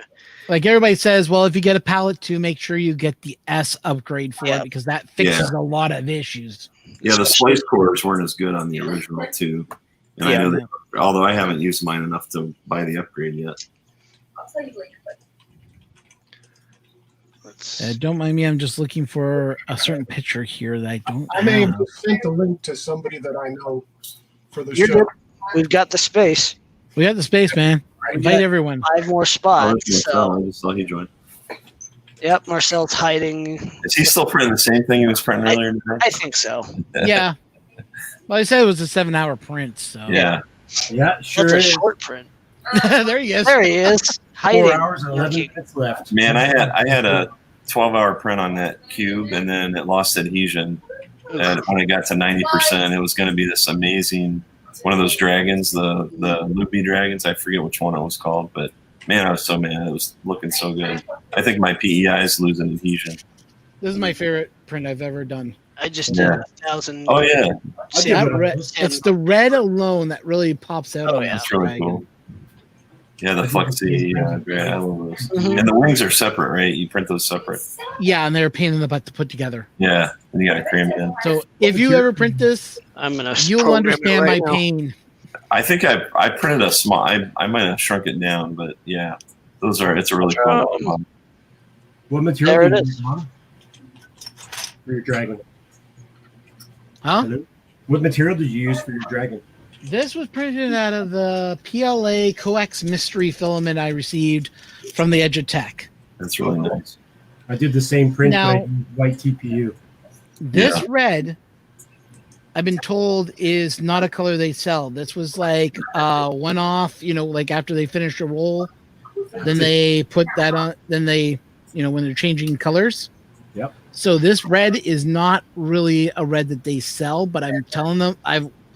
like, everybody says, well, if you get a pallet 2, make sure you get the S upgrade for it because that fixes a lot of issues. Yeah, the splice cores weren't as good on the original 2, and I know although I haven't used mine enough to buy the upgrade yet. Let's Don't mind me. I'm just looking for a certain picture here that I don't. I may have have. sent the link to somebody that I know for the You're show. good. We've got the space. We got the space, man. Invite everyone. 5 more Oh, spots. that's Marcel. I just saw he joined. Yep, Marcel's hiding. Is he still printing the same thing he was printing earlier today? I think so. Yeah. Well, I said it was a 7-hour print, so Yeah. Yeah, sure That's a is. short print. there he is. There he is. Hiding. 4 hours and 11 Lurking. minutes left. Man, I had a 12-hour print on that cube, and then it lost adhesion. And when it got to 90%, it was going to be this amazing one of those dragons, the loopy dragons. I forget which one it was called, but man, I was so mad. It was looking so good. I think my PEI is losing adhesion. This is my favorite print I've ever done. I just did 1,000. Oh yeah, That red, it's the red alone that really pops out. Oh, on yeah. this that's really dragon. cool. Yeah, the flexi. Yeah, I love those. Mhm. And the wings are separate, right? You print those separate. Yeah, and they're a pain in the butt to put together. Yeah, and you got to cram it in. So if you ever print this, I'm gonna. you'll program it understand right my now. pain. I think I printed a small. I might have shrunk it down, but yeah, those are. It's a really cool one. What There material it do you is. use, Mom? For your dragon? Huh? Hello? What material did you use for your dragon? This was printed out of the PLA coax mystery filament I received from the Edge of Tech. That's really nice. I did the same print, but I Now- used white TPU. This red, I've been told, is not a color they sell. This was like one off, like after they finished a roll, then they put that on, then they, when they're changing colors. Yep. So this red is not really a red that they sell, but I'm telling them,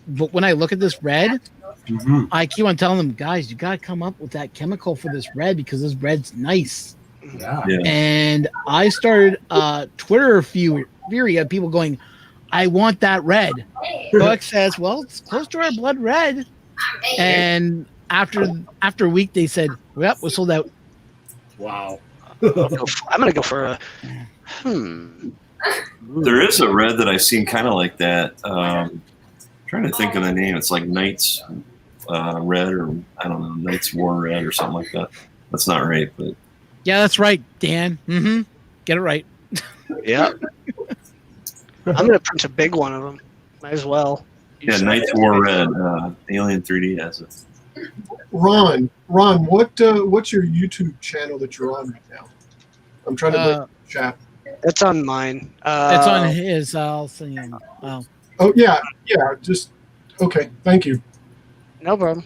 but when I look at this red, Mm-hmm. I keep on telling them, guys, you got to come up with that chemical for this red because this red's nice. Yeah. Yeah. And I started Twitter fury of people going, I want that red. Coax says, well, it's close to our blood red. And after a week, they said, yep, we're sold out. Wow. I'm gonna go for a. There is a red that I've seen kind of like that. Trying to think of the name. It's like Knights Red, or I don't know, Knights War Red or something like that. That's not right, but Yeah, that's right, Dan. Mm-hmm. Get it right. Yeah. I'm gonna print a big one of them. Might as well. yeah, Knights War Red. Alien 3D has it. Ron, what's your YouTube channel that you're on right now? I'm trying to bring the chat. It's on mine. It's on his. I'll send you. Oh yeah, just okay. Thank you. No problem.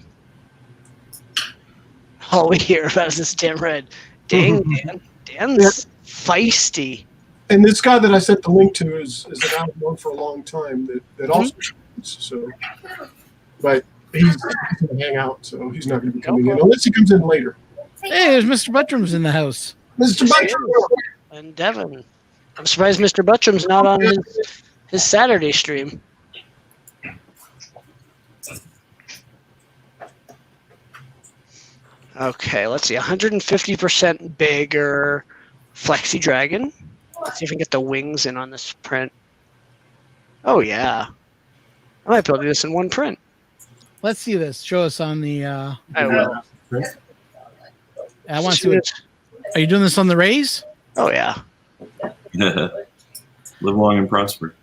All we hear about is this damn red. Dang, Dan. Dan's feisty. And this guy that I sent the link to is an out known for a long time that also shoots, so, but he's going to hang out, so he's not going to be coming in unless he comes in later. Hey, there's Mr. Buttram's in the house. Mr. Buttram. And Devin. I'm surprised Mr. Buttram's not on his Saturday stream. Okay, let's see. 150% bigger Flexi Dragon. Let's see if we can get the wings in on this print. Oh, yeah. I might be able to do this in one print. Let's see this. Show us on the. I will. Print? I want to see what. Are you doing this on the raise? Oh, yeah. Live long and prosper.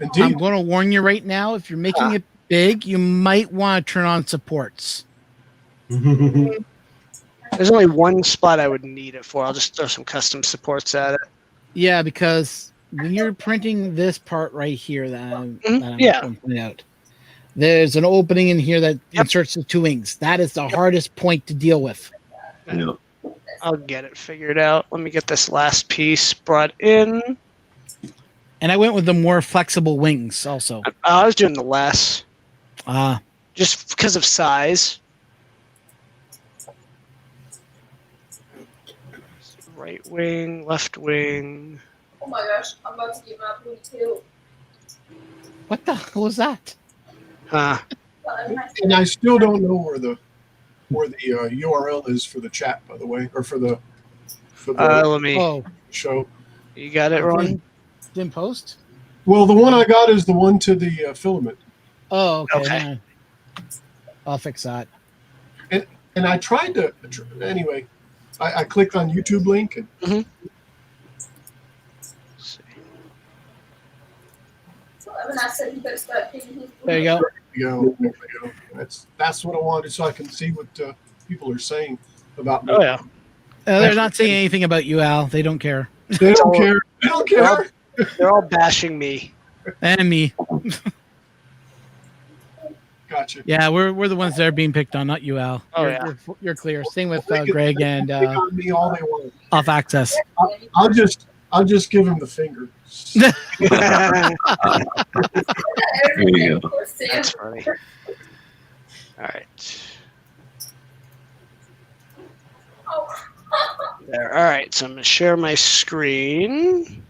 I'm Indeed. going to warn you right now. If you're making it big, you might want to turn on supports. There's only one spot I would need it for. I'll just throw some custom supports at it. Yeah, because when you're printing this part right here that I'm yeah. going to point out, there's an opening in here that Yep. inserts the 2 wings. That is the hardest point to deal with. Yeah. I'll get it figured out. Let me get this last piece brought in. And I went with the more flexible wings also. I was doing the less, Ah, just because of size. Right wing, left wing. Oh my gosh, I'm about to get my pony too. what the hell was that? And I still don't know where the URL is for the chat, by the way, or for the Let me. Oh, show. You got it, Ron? didn't post? Well, the one I got is the one to the filament, Oh, okay. Okay. hang on. I'll fix that. and I tried to anyway. I clicked on YouTube link, and 11. I said he better start picking his There you go. There we go. That's what I wanted, so I can see what people are saying about me. Oh yeah. They're not saying anything about you, Al. They don't care. They don't care. They don't care. They're all bashing me. And me. Gotcha. Yeah, we're the ones that are being picked on, not you, Al. Oh, You're clear. Same with Greg and Pick on me all they want. Off Access. I'll just give him the finger. There you go. That's funny. All right. There. All right. So I'm gonna share my screen.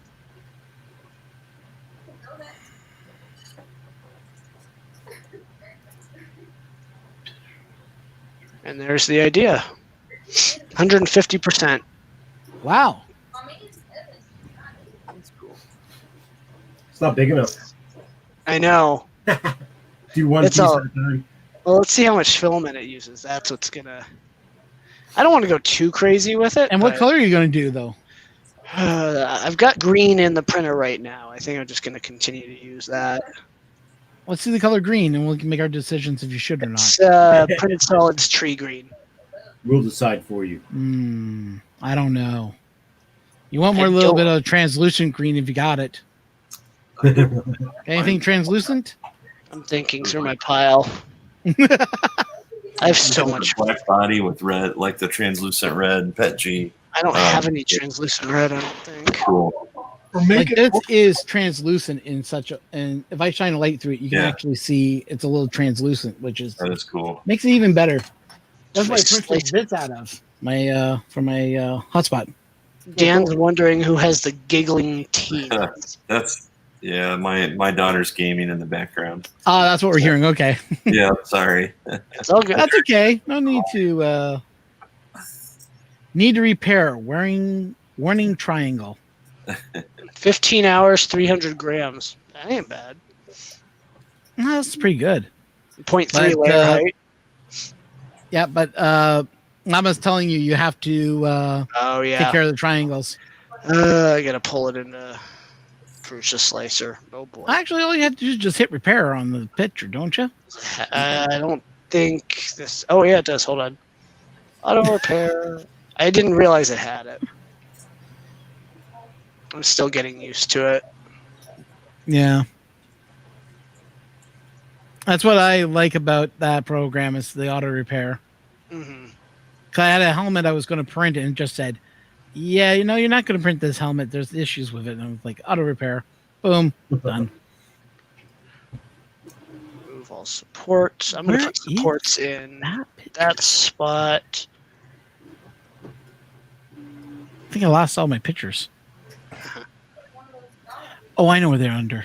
And there's the idea. 150%. Wow. It's not big enough. I know. Do one It's piece all- at a time. Well, let's see how much filament it uses. That's what's gonna. I don't want to go too crazy with it. And what but, color are you going to do, though? I've got green in the printer right now. I think I'm just going to continue to use that. Let's see the color green, and we can make our decisions if you should or not. It's printed solids tree green. We'll decide for you. I don't know. You want more I little don't- bit of translucent green if you got it. Anything translucent? I'm thinking through my pile. I have so much. Black body with red, like the translucent red Pet G. I don't have any translucent red. I don't think. Cool. Or make Like it this is translucent in such a, and if I shine a light through it, you can Yeah. actually see it's a little translucent, which is That is cool. makes it even better. That's My what I printed slate- bits out of my for my hotspot. Dan's wondering who has the giggling teeth. That's my daughter's gaming in the background. Oh, that's what we're hearing. Okay, Yeah, sorry. It's all good. that's okay. No need to repair. Warning triangle. 15 hours, 300 grams. That ain't bad. No, that's pretty good. 0.3 But, layer height. Yeah, but Mama's telling you have to Oh take yeah. care of the triangles. I gotta pull it into Prusa Slicer. Oh boy. Actually, all you have to do is just hit repair on the picture, don't you? I don't think this. Oh yeah, it does. Hold on. Auto repair. I didn't realize it had it. I'm still getting used to it. Yeah. That's what I like about that program is the auto repair. Hmm. 'Cause I had a helmet I was going to print and it just said, yeah, you know, you're not going to print this helmet. There's issues with it. And I was like, auto repair. Boom. Done. Move all supports. I'm gonna Where put supports in That picture. that spot. I think I lost all my pictures. Oh, I know where they're under.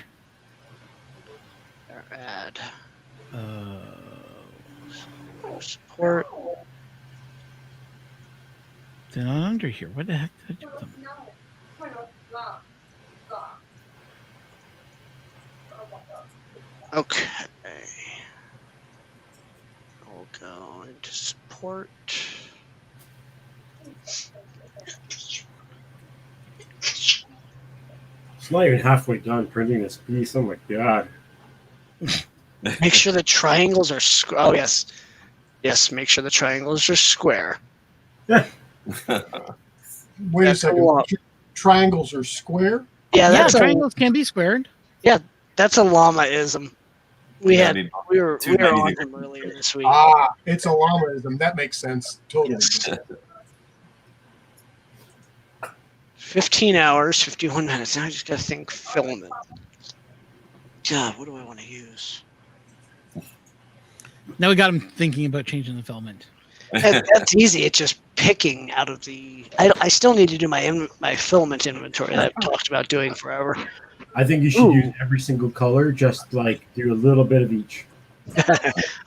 Add Uh, support. they're not under here. What the heck did I do with them? Okay. We'll go into support. It's not even halfway done printing this piece. Oh my god. Make sure the triangles are oh yes. Yes, make sure the triangles are square. wait a That's a second. lot. Triangles are square. Yeah, Yeah, that's triangles can be squared. that's a llama-ism. We Yeah, had I mean, we were on 290 him earlier this week. It's a llamaism. That makes sense. Totally. Yes. 15 hours, 51 minutes. Now I just gotta think filament. God, what do I want to use? Now we got him thinking about changing the filament. That's easy. It's just picking out of the. I still need to do my filament inventory that I've talked about doing forever. I think you should Ooh. use every single color, just like do a little bit of each.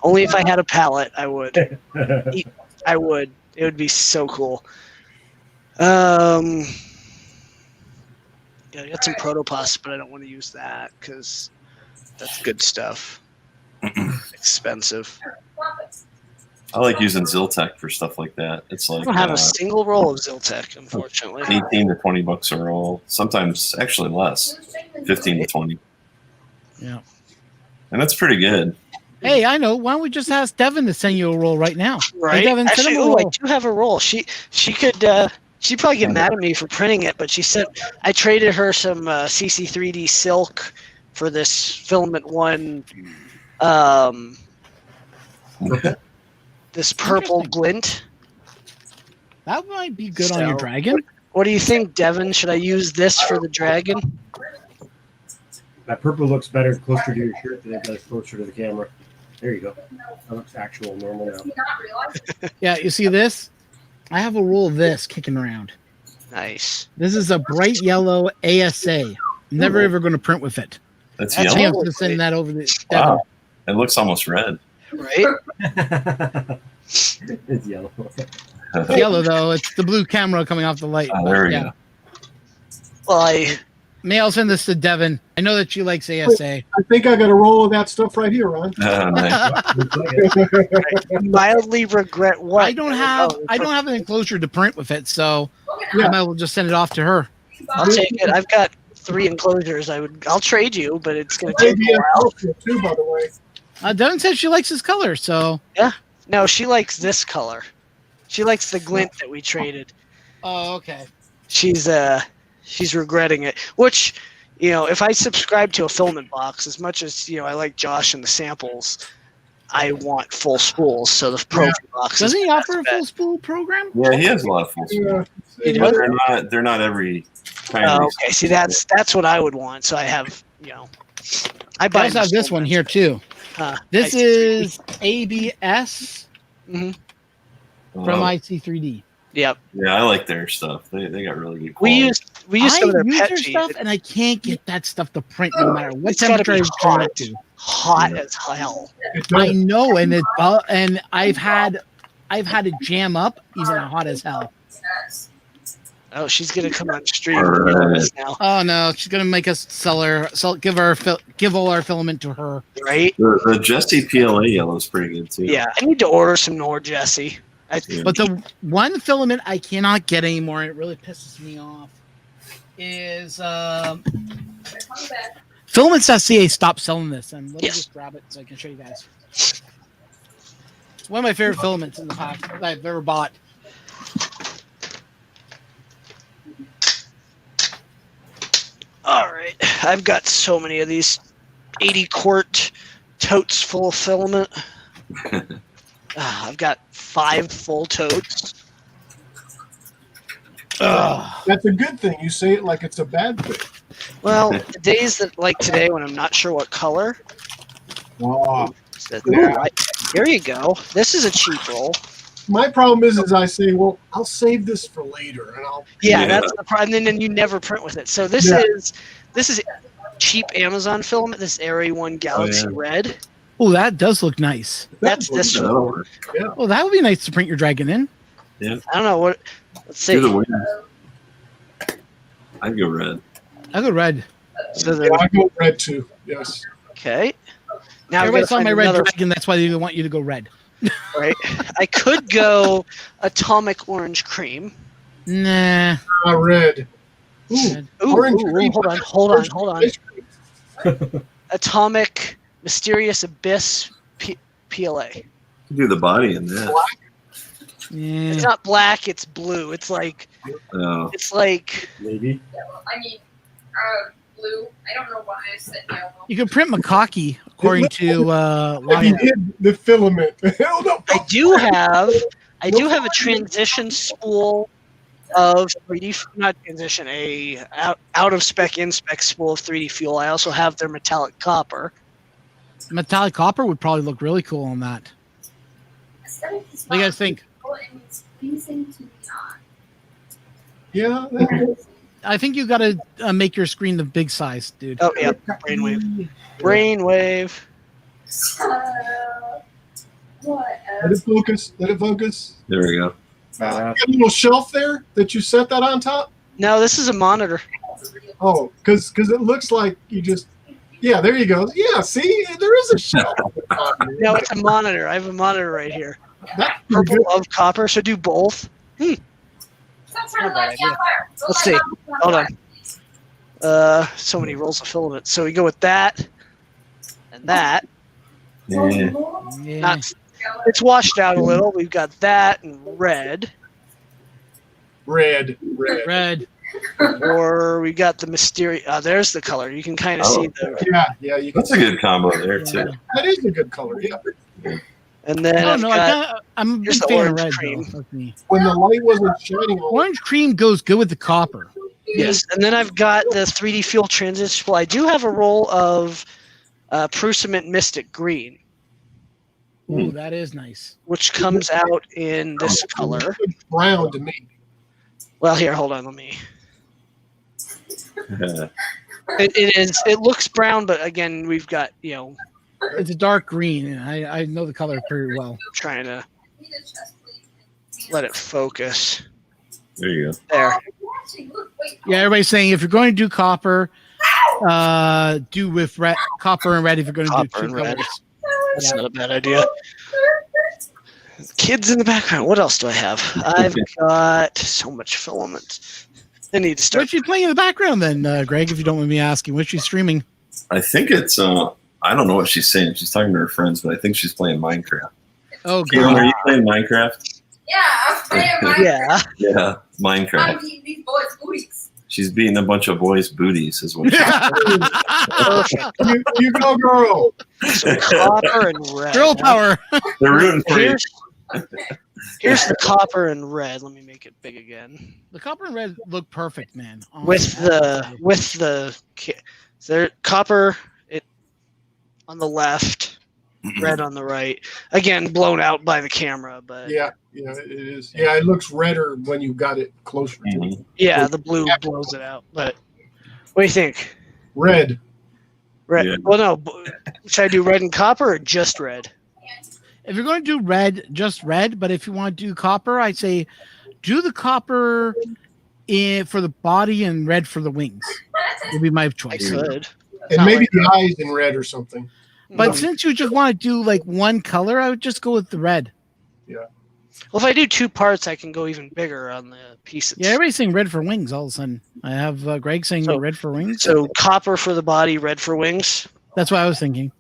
Only if I had a palette, I would. I would. It would be so cool. Yeah, I got some protoplast, but I don't want to use that because that's good stuff. Expensive. I like using Ziltech for stuff like that. It's I like don't have a single roll of Ziltech, unfortunately. 18 to 20 bucks a roll. Sometimes actually less, 15 to 20. Yeah. And that's pretty good. Hey, I know. Why don't we just ask Devin to send you a roll right now? Right? Hey, Devin, send Actually, him a I roll. do have a roll. She could she'd probably get mad at me for printing it, but she said I traded her some CC3D silk for this filament one, this purple Interesting. glint. That might be good on your So, dragon. What do you think, Devin? Should I use this for the dragon? That purple looks better closer to your shirt than it does closer to the camera. There you go. That looks actual normal now. Does he not realize? Yeah, you see this? I have a roll of this kicking around. Nice. This is a bright yellow ASA. Never ever going to print with it. That's That's I think yellow. I'm going to send that over to Devin. Wow. It looks almost red. Right? It's yellow. It's yellow though. It's the blue camera coming off the light. Oh, there we Yeah. go. Well, May I'll send this to Devin. I know that she likes ASA. I think I got a roll of that stuff right here, Ron. Nice. I mildly regret what? I don't have Oh, I don't have an enclosure to print with it, so Yeah. I might as well just send it off to her. I'll take it. I've got 3 enclosures. I'll trade you, but it's going to take Maybe a while. a too, by the way. Devin says she likes his color, so. No, she likes this color. She likes the glint that we traded. Oh, okay. She's regretting it. Which, if I subscribe to a filament box, as much as I like Josh and the samples, I want full spools. So the Pro box. Doesn't is he my offer a best bet. full spool program? Yeah, he has a lot of full speed. Yeah. You do? But they're not every time. Oh, okay. See, that's what I would want. So I have, I I buy also have this one here too. This is ABS Mhm. from Oh, IC3D. Yep. yeah, I like their stuff. They got really good We quality. used some of their use pet their cheese. stuff, and I can't get that stuff to print no matter what It's gotta temperature be I turn hot. it to. Hot as hell. It I does. know, and I've had it jam up even hot as hell. Oh, she's gonna come on stream All and right. us now, Oh no, she's gonna make us give all our filament to her. right? The Jesse PLA yellow is pretty good too. Yeah, I need to order some more, Jesse. Yeah. But the one filament I cannot get anymore, and it really pisses me off, is Filaments.ca stopped selling this, and let me Yes. just grab it so I can show you guys. It's one of my favorite filaments in the pack that I've ever bought. All right, I've got so many of these 80 quart totes full of filament. I've got 5 full totes. That's a good thing. You say it like it's a bad thing. Well, the days that like today when I'm not sure what color. Oh. Here you go. This is a cheap roll. My problem is I say, well, I'll save this for later, and I'll. Yeah, Yeah. that's the problem. And then you never print with it. So this Yeah. is cheap Amazon filament. This Area 1 Galaxy Oh, yeah. Red. Oh, that does look nice. That's this one. That'll work. Oh, that would be nice to print your dragon in. I don't know what. Let's see. Do the wings. I'd go red. I go red. So Yeah, I go red too. Yes. okay. Now Everybody I've saw got my red another. dragon. That's why they want you to go red. Right. I could go atomic orange cream. Nah. Red. Ooh, Red. Ooh, Orange ooh, ooh, cream. hold on. Ice cream. Atomic mysterious abyss PLA. Do the body in that. Yeah. It's not black. It's blue. It's like Oh, Maybe. I mean, blue. I don't know why I said yellow. You can print macaque according to Like Lana. he did the filament. Oh, no. I do have a transition spool of 3D, not transition, out of spec in spec spool of 3D fuel. I also have their metallic copper. Metallic copper would probably look really cool on that. What do you guys think? And it's pleasing to the eye. Yeah. I think you got to make your screen the big size, dude. Oh yeah, brainwave. Brainwave. What Let it focus. Let it focus. there we go. Badass. Got a little shelf there that you set that on top. No, this is a monitor. Oh, because it looks like you just. Yeah, there you go. Yeah, see, there is a shelf. No, it's a monitor. I have a monitor right here. That's Purple good. love copper, so do both. Stop trying to light the on fire. Go Let's light see. it on Hold fire. on. So many rolls of filament. So we go with that. And that, Yeah. Yeah. not, it's washed out a little. We've got that and red. Red. Red. Or we got the mysterious. There's the color. You can kind of Oh, see the. Yeah, you can That's a good combo there too. That is a good color. Yeah. And then Oh I've no, got, I'm a big here's the fan of orange red. cream. Though. That's me. When the light wasn't shining on Orange cream goes good with the copper. yes, and then I've got the 3D fuel transition. Well, I do have a roll of Prusament Mystic Green, Ooh, that is nice. which comes out in this color. it's brown to me. Well, here, hold on. Let me. It is. It looks brown, but again, we've got It's a dark green, and I know the color pretty well. trying to let it focus. There you go. There. Yeah, everybody's saying if you're going to do copper, do with red, copper and red. If you're going to do Copper two and red. colors, That's Yeah. not a bad idea. Kids in the background. What else do I have? I've got so much filament. I need to start. what's she playing in the background then, Greg? If you don't mind me asking, what's she streaming? I think it's I don't know what she's saying. She's talking to her friends, but I think she's playing Minecraft. Oh, Caitlin, are God. you playing Minecraft? Yeah, I'm playing my. Yeah. Yeah, Minecraft. I'm eating these boys' booties. She's beating a bunch of boys' booties, is what she's Perfect. You go, girl. So copper and red. Girl power. They're rooting for you. Here's the copper and red. Let me make it big again. The copper and red look perfect, man. With the there copper it on the left, red on the right. Again, blown out by the camera, but Yeah, it is. Yeah, it looks redder when you got it closer to it. Mhm. yeah, the blue blows it out. But what do you think? Red. Red. Yeah. Well, no. Should I do red and copper or just red? If you're going to do red, just red. But if you want to do copper, I'd say do the copper for the body and red for the wings. Would be my I choice. could. And maybe the eyes in red or something. But since you just want to do like one color, I would just go with the red. Well, if I do two parts, I can go even bigger on the pieces. Yeah, everybody's saying red for wings all of a sudden. I have Greg saying So- red for wings. So copper for the body, red for wings. That's what I was thinking.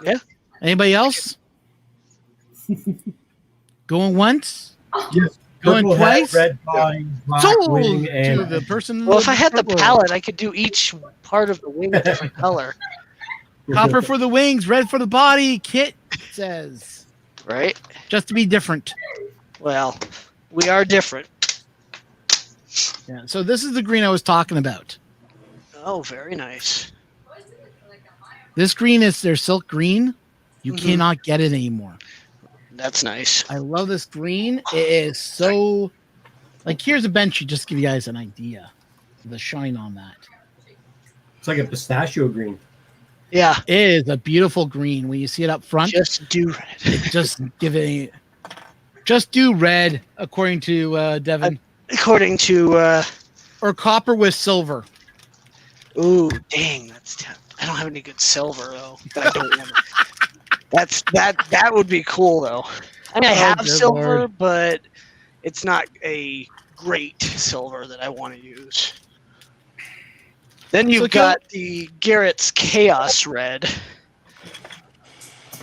Yeah. Anybody else? Going once? Yes. Going Purple hat, twice? red body, black Sold wing, to and the person. Well, if I had the purple. palette, I could do each part of the wing a different color, Copper for the wings, red for the body. Kit says right? just to be different. Well, we are different. Yeah. So this is the green I was talking about. Oh, very nice. This green is their silk green. You Mhm. cannot get it anymore. That's nice. I love this green. It is so like here's a bench just to give you guys an idea of the shine on that. it's like a pistachio green. Yeah, It is a beautiful green. When you see it up front, just do red. just give it just do red according to Devin. According to, Or copper with silver. ooh, dang, I don't have any good silver though. I don't have it. That would be cool though. I mean, I Oh, have good silver, Lord. but it's not a great silver that I want to use. Then you've So, got the Garrett's Chaos Red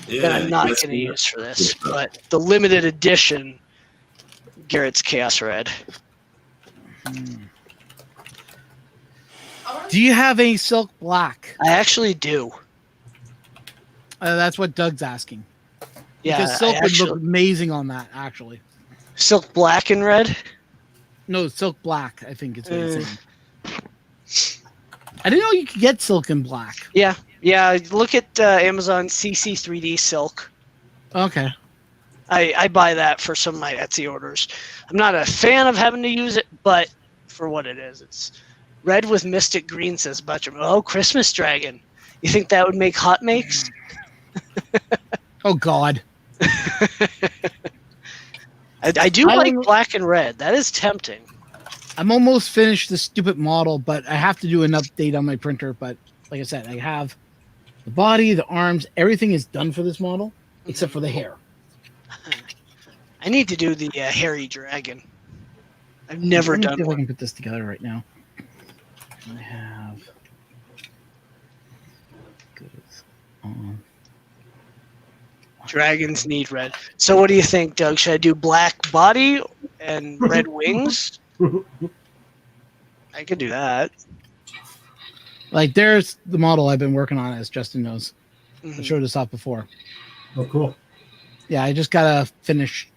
that I'm not that's going to good. use for this, Yeah. but the limited edition Garrett's Chaos Red. Do you have a silk black? I actually do. That's what Doug's asking. Yeah, Because silk I would actually, look amazing on that, actually. silk black and red. No, silk black, I think it's what he's saying. I didn't know you could get silk in black. Yeah. Look at Amazon CC3D Silk. Okay. I buy that for some of my Etsy orders. I'm not a fan of having to use it, but for what it is, it's red with mystic green, says Butcher. Oh, Christmas Dragon. You think that would make hot makes? Oh, God. I do I like don't- black and red. That is tempting. I'm almost finished this stupid model, but I have to do an update on my printer. But like I said, I have the body, the arms, everything is done for this model, except for the hair. I need to do the hairy dragon. I've never Let me done see if I one. can put this together right now. I have. Dragons need red. So what do you think, Doug? Should I do black body and red wings? I could do that. Like, there's the model I've been working on, as Justin knows. I Mhm. showed this off before. Oh, cool. Yeah, I just gotta finish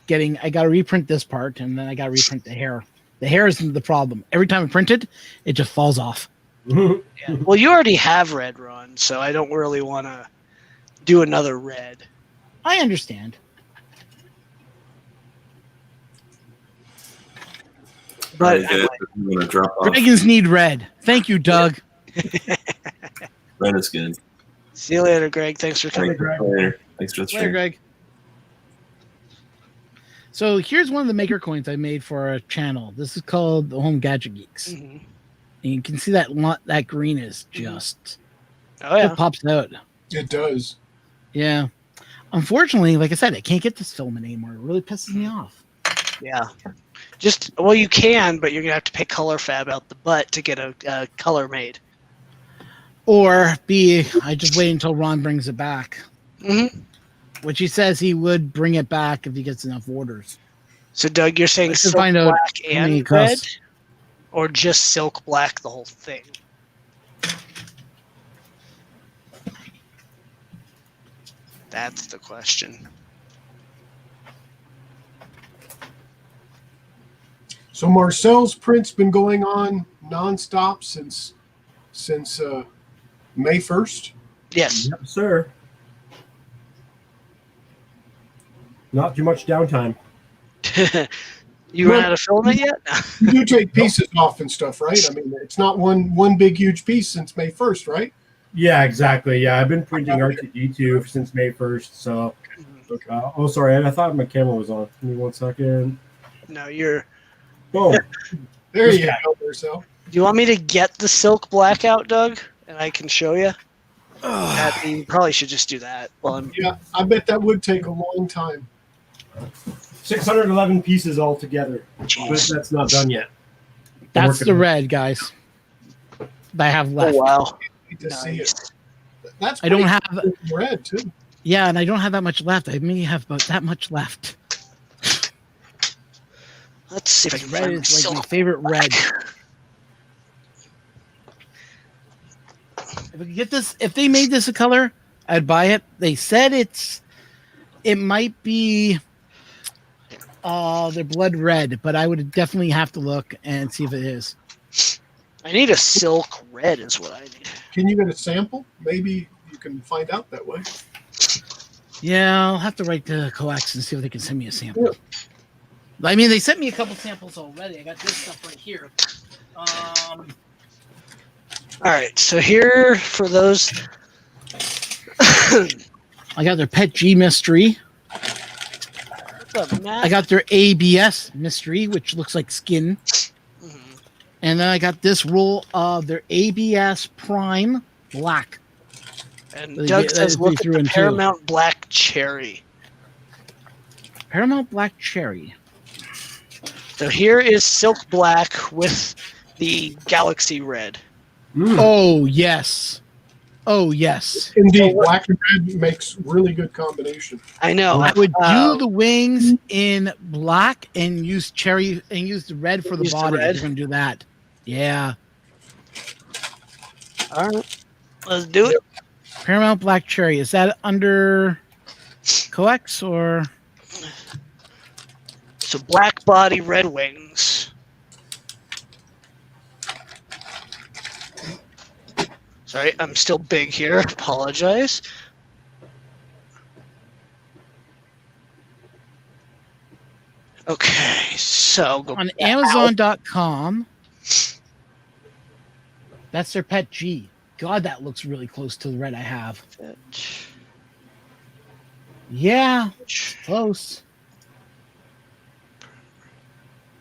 getting. I gotta reprint this part, and then I gotta reprint the hair. The hair isn't the problem. Every time I print it, it just falls off. Yeah. Well, you already have red, Ron, so I don't really want to do another red. I understand. But Alright, guys, I'm gonna drop off. Dragons need red. Thank you, Doug. Red is good. see you later, Greg. Thanks for coming. Later. Thanks for the Later, stream. Greg. So here's one of the maker coins I made for our channel. This is called the Home Gadget Geeks. Mhm. And you can see that green is just Oh yeah. it pops out. It does. Yeah. Unfortunately, like I said, I can't get this filament anymore. It really pisses me off. Yeah. Well, you can, but you're gonna have to pay color fab out the butt to get a color made. Or B, I just wait until Ron brings it back. Mm-hmm. Which he says he would bring it back if he gets enough orders. So, Doug, you're saying I should silk find out black how many and it red, costs. or just silk black the whole thing? That's the question. So Marcel's print's been going on nonstop since May 1st. Yes. Yep, sir. Not too much downtime. You run out of filament yet? You do take pieces off and stuff, right? I mean, it's not one big huge piece since May 1st, right? Yeah, exactly. Yeah, I've been printing R2D2 since May 1st. So, oh, sorry. I thought my camera was on. Give me 1 second. No, you're. Boom. There you Yeah. go, Marcel. Do you want me to get the silk black out, Doug? And I can show you? You probably should just do that. Well, I'm. Yeah, I bet that would take a long time. 611 pieces altogether. But Jeez. that's not done yet. That's working the on it. red, guys. That I have left. Oh, wow. Need to see Nice. it. That's I don't pretty have. cool red too. Yeah, and I don't have that much left. I may have about that much left. Let's see if I can Red find is like my silk. favorite red. If we could get this, if they made this a color, I'd buy it. They said it might be their blood red, but I would definitely have to look and see if it is. I need a silk red, is what I need. Can you get a sample? Maybe you can find out that way. Yeah, I'll have to write to Coax and see if they can send me a sample. I mean, they sent me a couple samples already. I got this stuff right here. All right, so here for those. I got their Pet G mystery. What's up, Matt? I got their ABS mystery, which looks like skin. Mhm. And then I got this roll of their ABS Prime Black. And They Doug get- says, they look at threw the in two. Paramount Black Cherry. Paramount Black Cherry. So here is silk black with the Galaxy Red. Oh, yes. Oh, yes. Indeed, black and red makes really good combination. I know. I would Uh, do the wings in black and use cherry and use the red for the Use the body. red? If you're going to do that. Yeah. All right, let's do it. Paramount Black Cherry. Is that under Coax or? So black body, red wings. Sorry, I'm still big here. Apologize. Okay, so go On back. Amazon.com. That's their Pet G. God, that looks really close to the red I have. Yeah, close.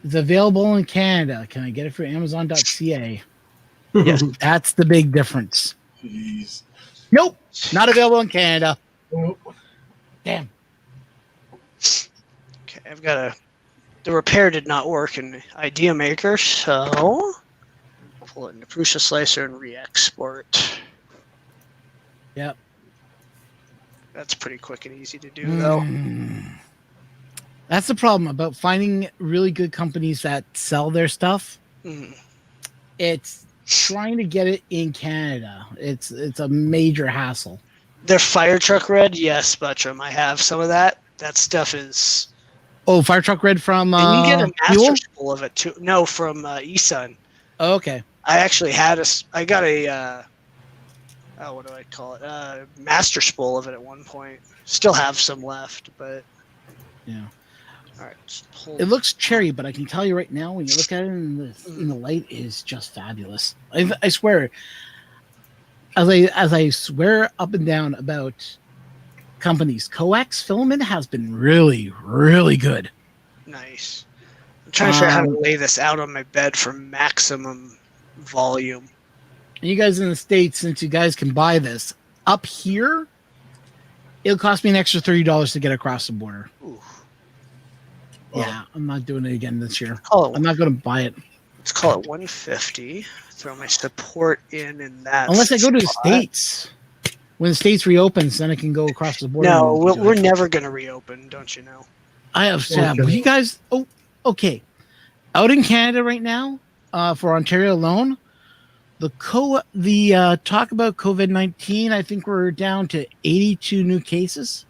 It's available in Canada. Can I get it for Amazon.ca? Yes. That's the big difference. Jeez. Nope, not available in Canada. Oh, Damn. Okay, I've got a. The repair did not work in Idea Maker, so pull it into Prusa Slicer and re-export. Yep. That's pretty quick and easy to do, though. That's the problem about finding really good companies that sell their stuff. Mm. It's trying to get it in Canada. It's a major hassle. Their fire truck red, yes, Buttram. I have some of that. That stuff is. Oh, fire truck red from And you get a Fuel? master spool of it too. No, from eSun. Oh, okay. I actually had I got a. What do I call it? Master spool of it at one point. Still have some left, but. Yeah. All right. It looks cherry, but I can tell you right now, when you look at it in the light, it is just fabulous. I swear. As I swear up and down about companies, coax filament has been really, really good. Nice. I'm trying to figure out how to lay this out on my bed for maximum volume. And you guys in the States, since you guys can buy this, up here, it'll cost me an extra $30 to get across the border. Ooh. Yeah, I'm not doing it again this year. Oh, I'm not going to buy it. let's call it 150. Throw my support in that. Unless I go to the spot. States. When the States reopens, then I can go across the border. No, we're never going to reopen, don't you know? I have you guys. Oh, okay. Out in Canada right now, for Ontario alone, the talk about COVID-19, I think we're down to 82 new cases.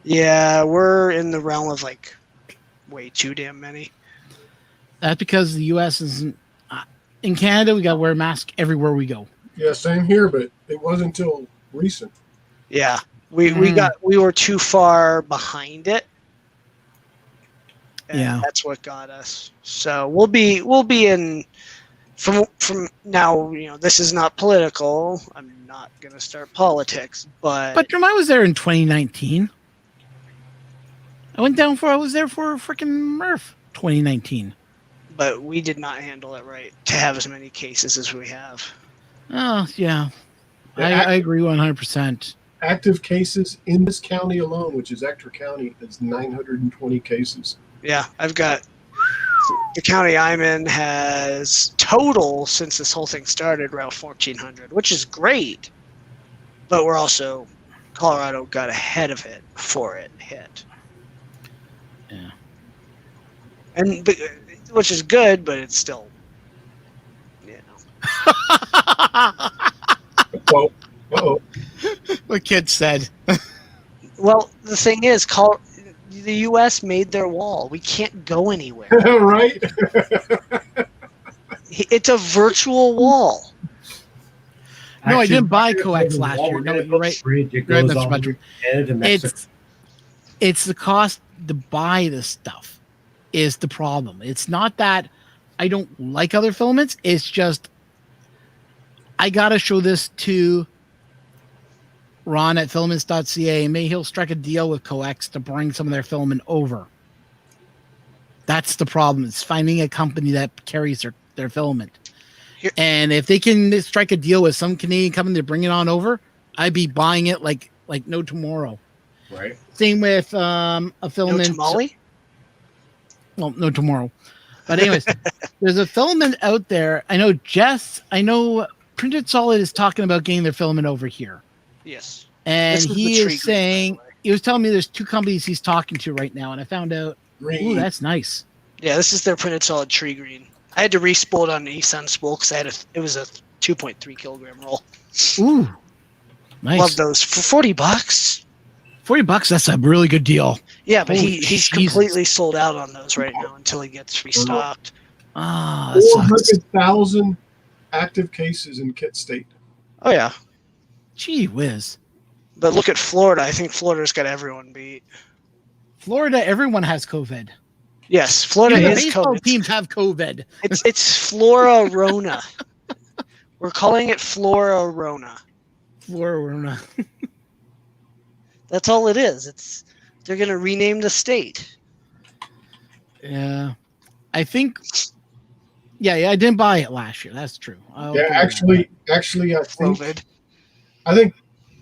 Yeah, we're in the realm of like way too damn many. That's because the U.S. isn't. In Canada, we got to wear a mask everywhere we go. Yeah, same here, but it wasn't until recent. Yeah, we were too far behind it. And Yeah, that's what got us. So we'll be in from now. You know, this is not political. I'm not gonna start politics, but I was there in 2019. I was there for freaking Murph 2019. but we did not handle it right to have as many cases as we have. Oh yeah, I agree 100%. Active cases in this county alone, which is Ector County, is 920 cases. Yeah, I've got the county I'm in has total since this whole thing started around 1,400, which is great. But we're also Colorado got ahead of it before it hit. Yeah, and which is good, but it's still, you know. Well, uh-oh. what kid said. Well, the thing is, the U.S. made their wall. We can't go anywhere. Right? It's a virtual wall. No, I didn't buy Actually, coax the last wall year. we're No, gonna you're build right. straight, It Right, goes that's all much- the way to Canada to Mexico. It's the cost to buy this stuff is the problem. It's not that I don't like other filaments. It's just I gotta show this to Ron at filaments.ca, and maybe he'll strike a deal with coax to bring some of their filament over. That's the problem. It's finding a company that carries their filament. Here- And if they can strike a deal with some Canadian company to bring it on over, I'd be buying it like no tomorrow. Right. Same with a No filament. tamale? Well, no tomorrow. But anyways, there's a filament out there. I know Printed Solid is talking about getting their filament over here. Yes. And This is he the tree green, by is the saying, way. he was telling me there's two companies he's talking to right now. And I found out, Green. ooh, that's nice. Yeah, this is their printed solid tree green. I had to re-spool it on an eSun spool because it was a 2.3 kilogram roll. Ooh, nice. Love those for $40. $40, that's a really good deal. Yeah, but Holy he's Jesus. completely sold out on those right now until he gets restocked. Ah, that sucks. 400,000 active cases in Kit State. Oh yeah, Gee whiz. but look at Florida. I think Florida's got everyone beat. Florida, everyone has COVID. Yes, Florida Even the is baseball COVID. teams have COVID. It's Flora-Rona. We're calling it Flora-Rona. Florida. That's all it is. They're gonna rename the state. Yeah. I think. Yeah, I didn't buy it last year. That's true. Yeah, actually, I think COVID.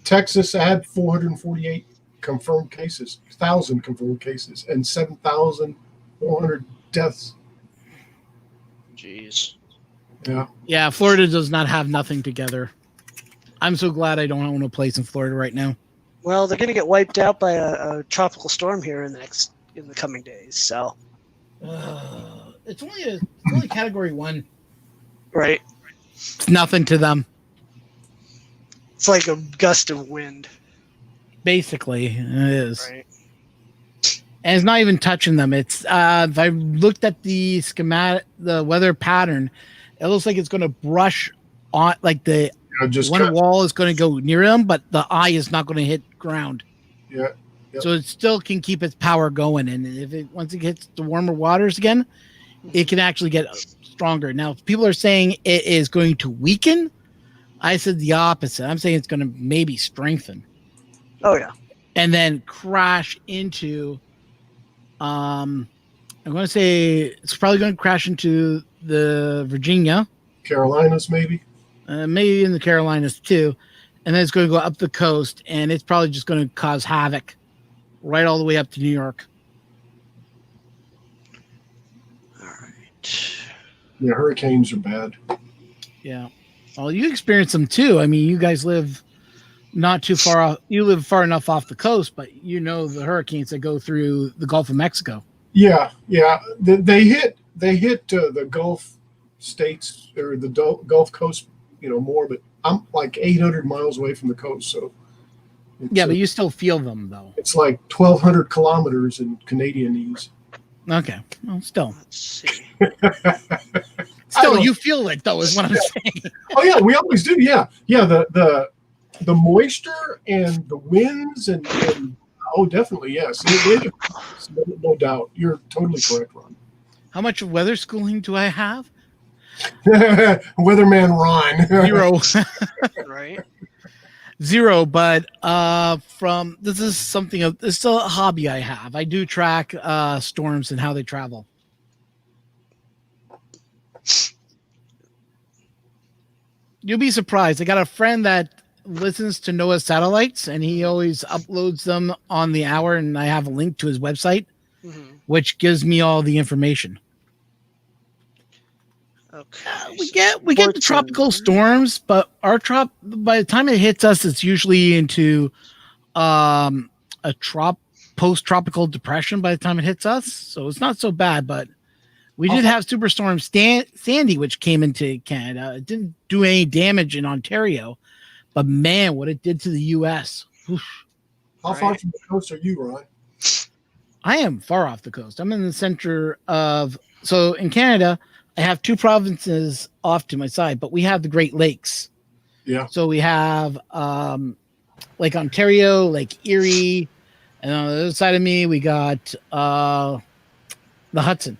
Texas had 448 confirmed cases, 1,000 confirmed cases, and 7,400 deaths. Jeez. Yeah. Yeah, Florida does not have nothing together. I'm so glad I don't own a place in Florida right now. Well, they're going to get wiped out by a tropical storm here in the coming days. So, It's only category 1. right, It's nothing to them. it's like a gust of wind. Basically, it is. Right. And it's not even touching them. It's if I looked at the schematic, the weather pattern, it looks like it's going to brush on, like the Just one wall is going to go near them, but the eye is not going to hit ground. Yeah. Yep. So it still can keep its power going, and once it hits the warmer waters again, it can actually get stronger. Now, people are saying it is going to weaken. I said the opposite. I'm saying it's going to maybe strengthen. Oh yeah. And then crash into. I'm going to say it's probably going to crash into the Virginia, Carolinas, maybe. maybe in the Carolinas too, and then it's going to go up the coast, and it's probably just going to cause havoc right all the way up to New York. All right. Yeah, hurricanes are bad. Yeah. Well, you experience them too. I mean, you guys live not too far off. You live far enough off the coast, but you know the hurricanes that go through the Gulf of Mexico. Yeah. They hit the Gulf states or the Gulf Coast, more. But I'm like 800 miles away from the coast, so Yeah, but you still feel them though. it's like 1,200 kilometers in Canadianese. Okay. Well, still, Let's see. you feel it though, is what I'm saying. Oh yeah, we always do. Yeah. The moisture and the winds and oh, definitely yes. No doubt. You're totally correct, Ron. How much weather schooling do I have? Weatherman Ron. 0. Right. 0, but this is something it's still a hobby I have. I do track storms and how they travel. You'll be surprised. I got a friend that listens to NOAA satellites, and he always uploads them on the hour, and I have a link to his website, which gives me all the information. Okay. We get the tropical storms, but by the time it hits us, it's usually into a post-tropical depression by the time it hits us. So it's not so bad, but we did have Superstorm Sandy, which came into Canada. It didn't do any damage in Ontario, but man, what it did to the U.S. Oof. How far from the coast are you, Ron? I am far off the coast. I'm in the center so in Canada, I have 2 provinces off to my side, but we have the Great Lakes. Yeah. So we have Lake Ontario, Lake Erie, and on the other side of me, we got the Hudson.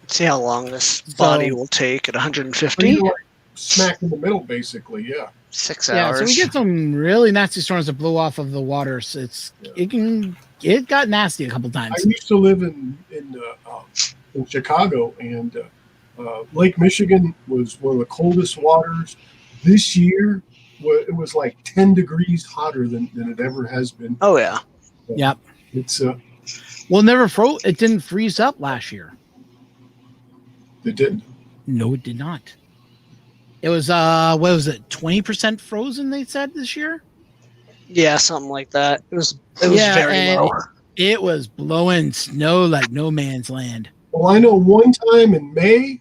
See how long this body will take at 150. You're like smack in the middle, basically. Yeah. 6 Yeah, hours. so we get some really nasty storms that blow off of the water. So it got nasty a couple I times. used to live in Chicago, and Lake Michigan was one of the coldest waters. This year, it was like 10 degrees hotter than it ever has been. Oh yeah. Yep. It's Well, it didn't freeze up last year. it didn't. No, it did not. It was what was it? 20% frozen, they said this year. Yeah, something like that. It was very low. It was blowing snow like no man's land. Well, I know one time in May,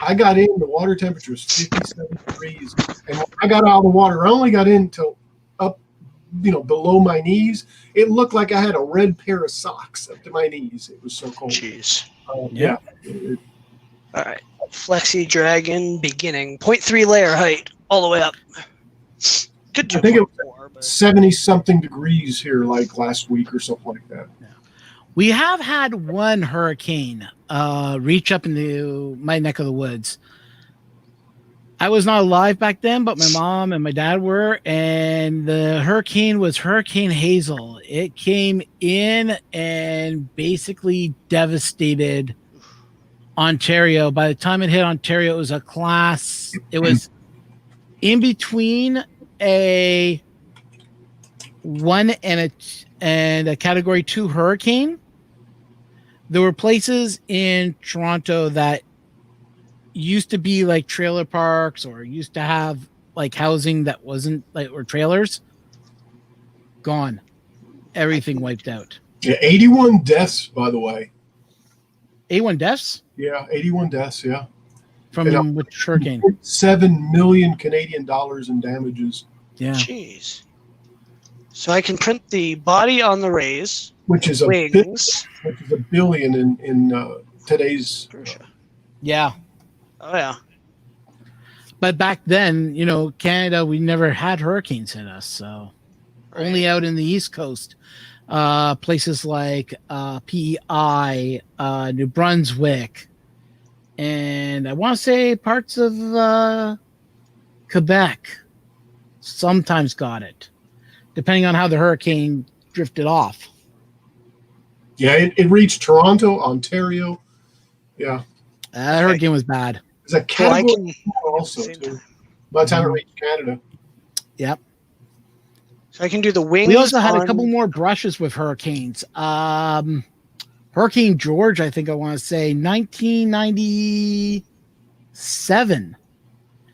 I got in, the water temperature was 57 degrees. And when I got out of the water, I only got in till up, below my knees. It looked like I had a red pair of socks up to my knees. It was so cold. Jeez. Yeah. All right. Flexi Dragon beginning 0.3 layer height all the way up. Could do I think it was more, but 70-something degrees here like last week or something like that. We have had one hurricane reach up into my neck of the woods. I was not alive back then, but my mom and my dad were, and the hurricane was Hurricane Hazel. It came in and basically devastated Ontario. By the time it hit Ontario, it was it was in between a 1 and a Category 2 hurricane. There were places in Toronto that used to be like trailer parks or used to have like housing that wasn't like or trailers, gone. Everything wiped out. Yeah, 81 deaths, by the way. A1 deaths Yeah, 81 deaths. Yeah, from And, which hurricane? 7 million Canadian dollars in damages, Yeah. Jeez. So I can print the body on the rays, which is wings. a billion in today's. Yeah. Oh yeah. But back then, you know, Canada, we never had hurricanes hit us, so only out in the East Coast, places like PEI, New Brunswick, and I want to say parts of Quebec sometimes got it, depending on how the hurricane drifted off. Yeah, it reached Toronto, Ontario. Yeah, That hurricane was bad. it's a category also same too. time. By the time it reached Canada. Yep. So I can do the wings. We also had a on- couple more brushes with hurricanes. Hurricane George, I think I want to say 1997.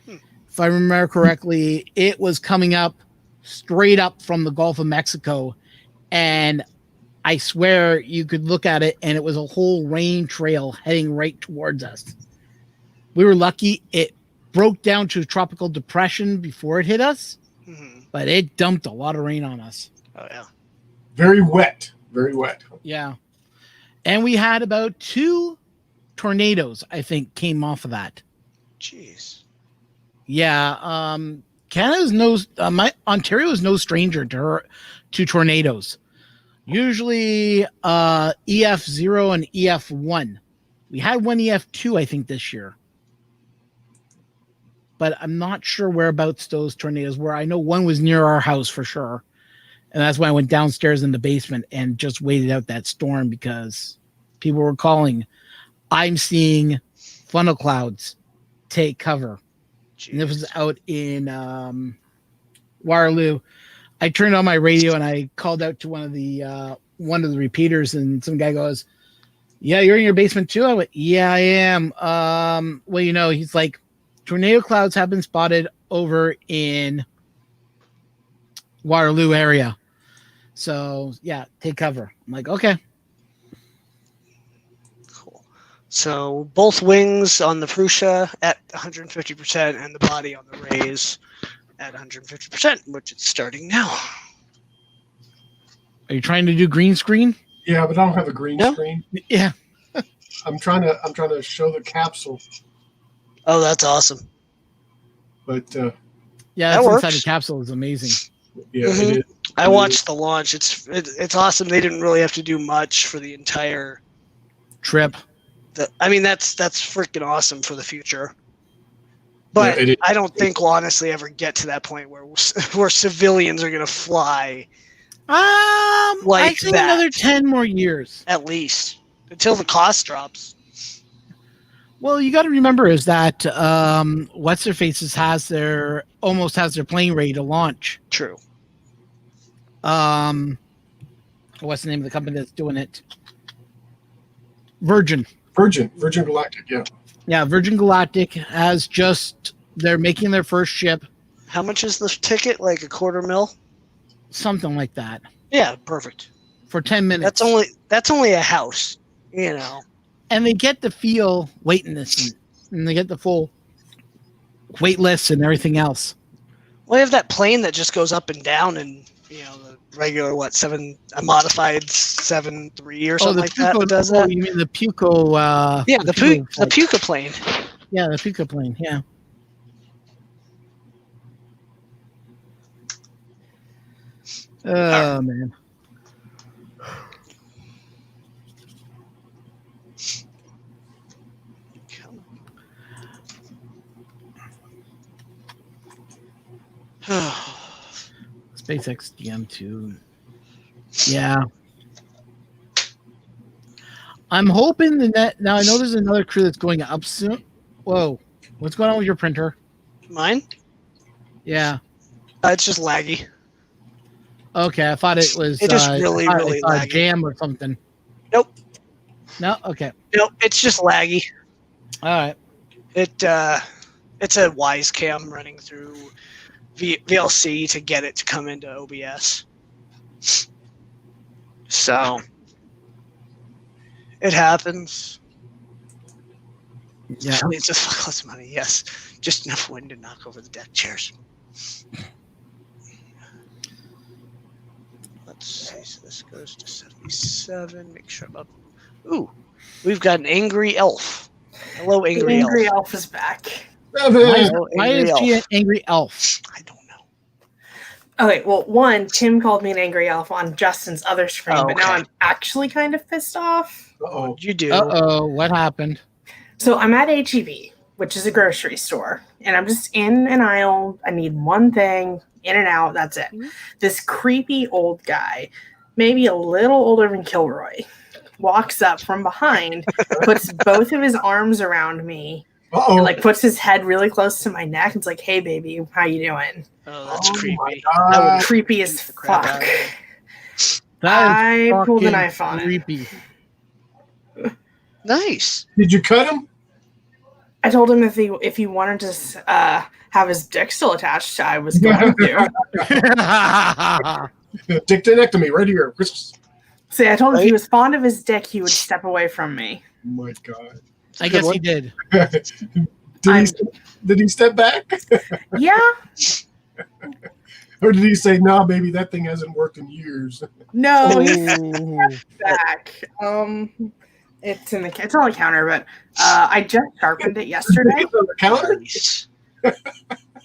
If I remember correctly, it was coming up straight up from the Gulf of Mexico. And I swear you could look at it and it was a whole rain trail heading right towards us. We were lucky it broke down to a tropical depression before it hit us, but it dumped a lot of rain on us. Oh yeah. Very wet. Very wet. Yeah. And we had about 2 tornadoes, I think, came off of that. Jeez. Yeah. Canada's Ontario is no stranger to tornadoes. Usually EF0 and EF1. We had one EF2, I think, this year. But I'm not sure whereabouts those tornadoes were. I know one was near our house for sure. And that's when I went downstairs in the basement and just waited out that storm because people were calling. I'm seeing funnel clouds. Take cover. Jeez. And it was out in Waterloo. I turned on my radio and I called out to one of the repeaters, and some guy goes, "Yeah, you're in your basement too?" I went, "Yeah, I am." Well, you know, he's like, tornado clouds have been spotted over in Waterloo area. So yeah, take cover. I'm like, okay. Cool. So both wings on the Prusa at 150% and the body on the rays at 150%, which it's starting now. Are you trying to do green screen? Yeah, but I don't have a green No? screen. Yeah. I'm trying to show the capsule, Oh, that's awesome. but Yeah, That that's inside works. the capsule is amazing. yeah, Mhm. it is. I watched the launch. It's awesome. They didn't really have to do much for the entire. Trip. I mean, that's freaking awesome for the future. But Yeah, it is. I don't think we'll honestly ever get to that point where civilians are going to fly I Like think that. another 10 more years. at least until the cost drops. Well, you got to remember is that What's Their Faces almost has their plane ready to launch. True. What's the name of the company that's doing it? Virgin Galactic. Yeah, Yeah, Virgin Galactic they're making their first ship, How much is the ticket? Like $250,000? something like that, Yeah, perfect. for 10 minutes. That's only a house, you know. And they get to feel weightless, and they get the full weightless and everything else. Well, you have that plane that just goes up and down, and you know the regular a modified 7.3 or something like that does that. You mean the Puco? Yeah, the Puka plane. Yeah, the Puco plane. Yeah. Oh man. SpaceX DM2. Yeah. I'm hoping now I know there's another crew that's going up soon. Whoa. What's going on with your printer? Mine? Yeah. It's just laggy. Okay, I thought it was It just really a laggy. jam or something. Nope. No? Okay. Nope, it's just laggy. All right. It It's a Wise Cam running through VLC to get it to come into OBS. So it happens. Yeah. It's just fuck lots of money. Yes, just enough wind to knock over the deck chairs. Let's see. So this goes to 77. Make sure I'm up. Ooh, we've got an angry elf. Hello, The angry angry elf. elf is back. Hello, Why angry is she an elf. angry elf? I don't know. Okay, well, one, Tim called me an angry elf on Justin's other screen, Oh, but now okay. I'm actually kind of pissed off. What Uh-oh. did you do? Uh-oh, what happened? So I'm at HEB, which is a grocery store, and I'm just in an aisle. I need one thing, in and out, that's it. Mhm. This creepy old guy, maybe a little older than Kilroy, walks up from behind, puts both of his arms around me, Uh-oh. and like puts his head really close to my neck. It's like, "Hey, baby, how you doing?" Oh, that's Oh my creepy. God. That would Creepy as beat the crap out fuck. of me. That is I pulled a fucking knife on him. creepy. Nice. Did you cut him? I told him if he wanted to have his dick still attached, I was going to. Dictonectomy right here. See, I told him if Right? he was fond of his dick, he would step away from me. Oh my God. I guess he did. Did he step back? Yeah, Or did he say, "No, baby, that thing hasn't worked in years"? no, he's Oh. back. It's on the counter, but I just sharpened it yesterday. It's on the counter? Nice.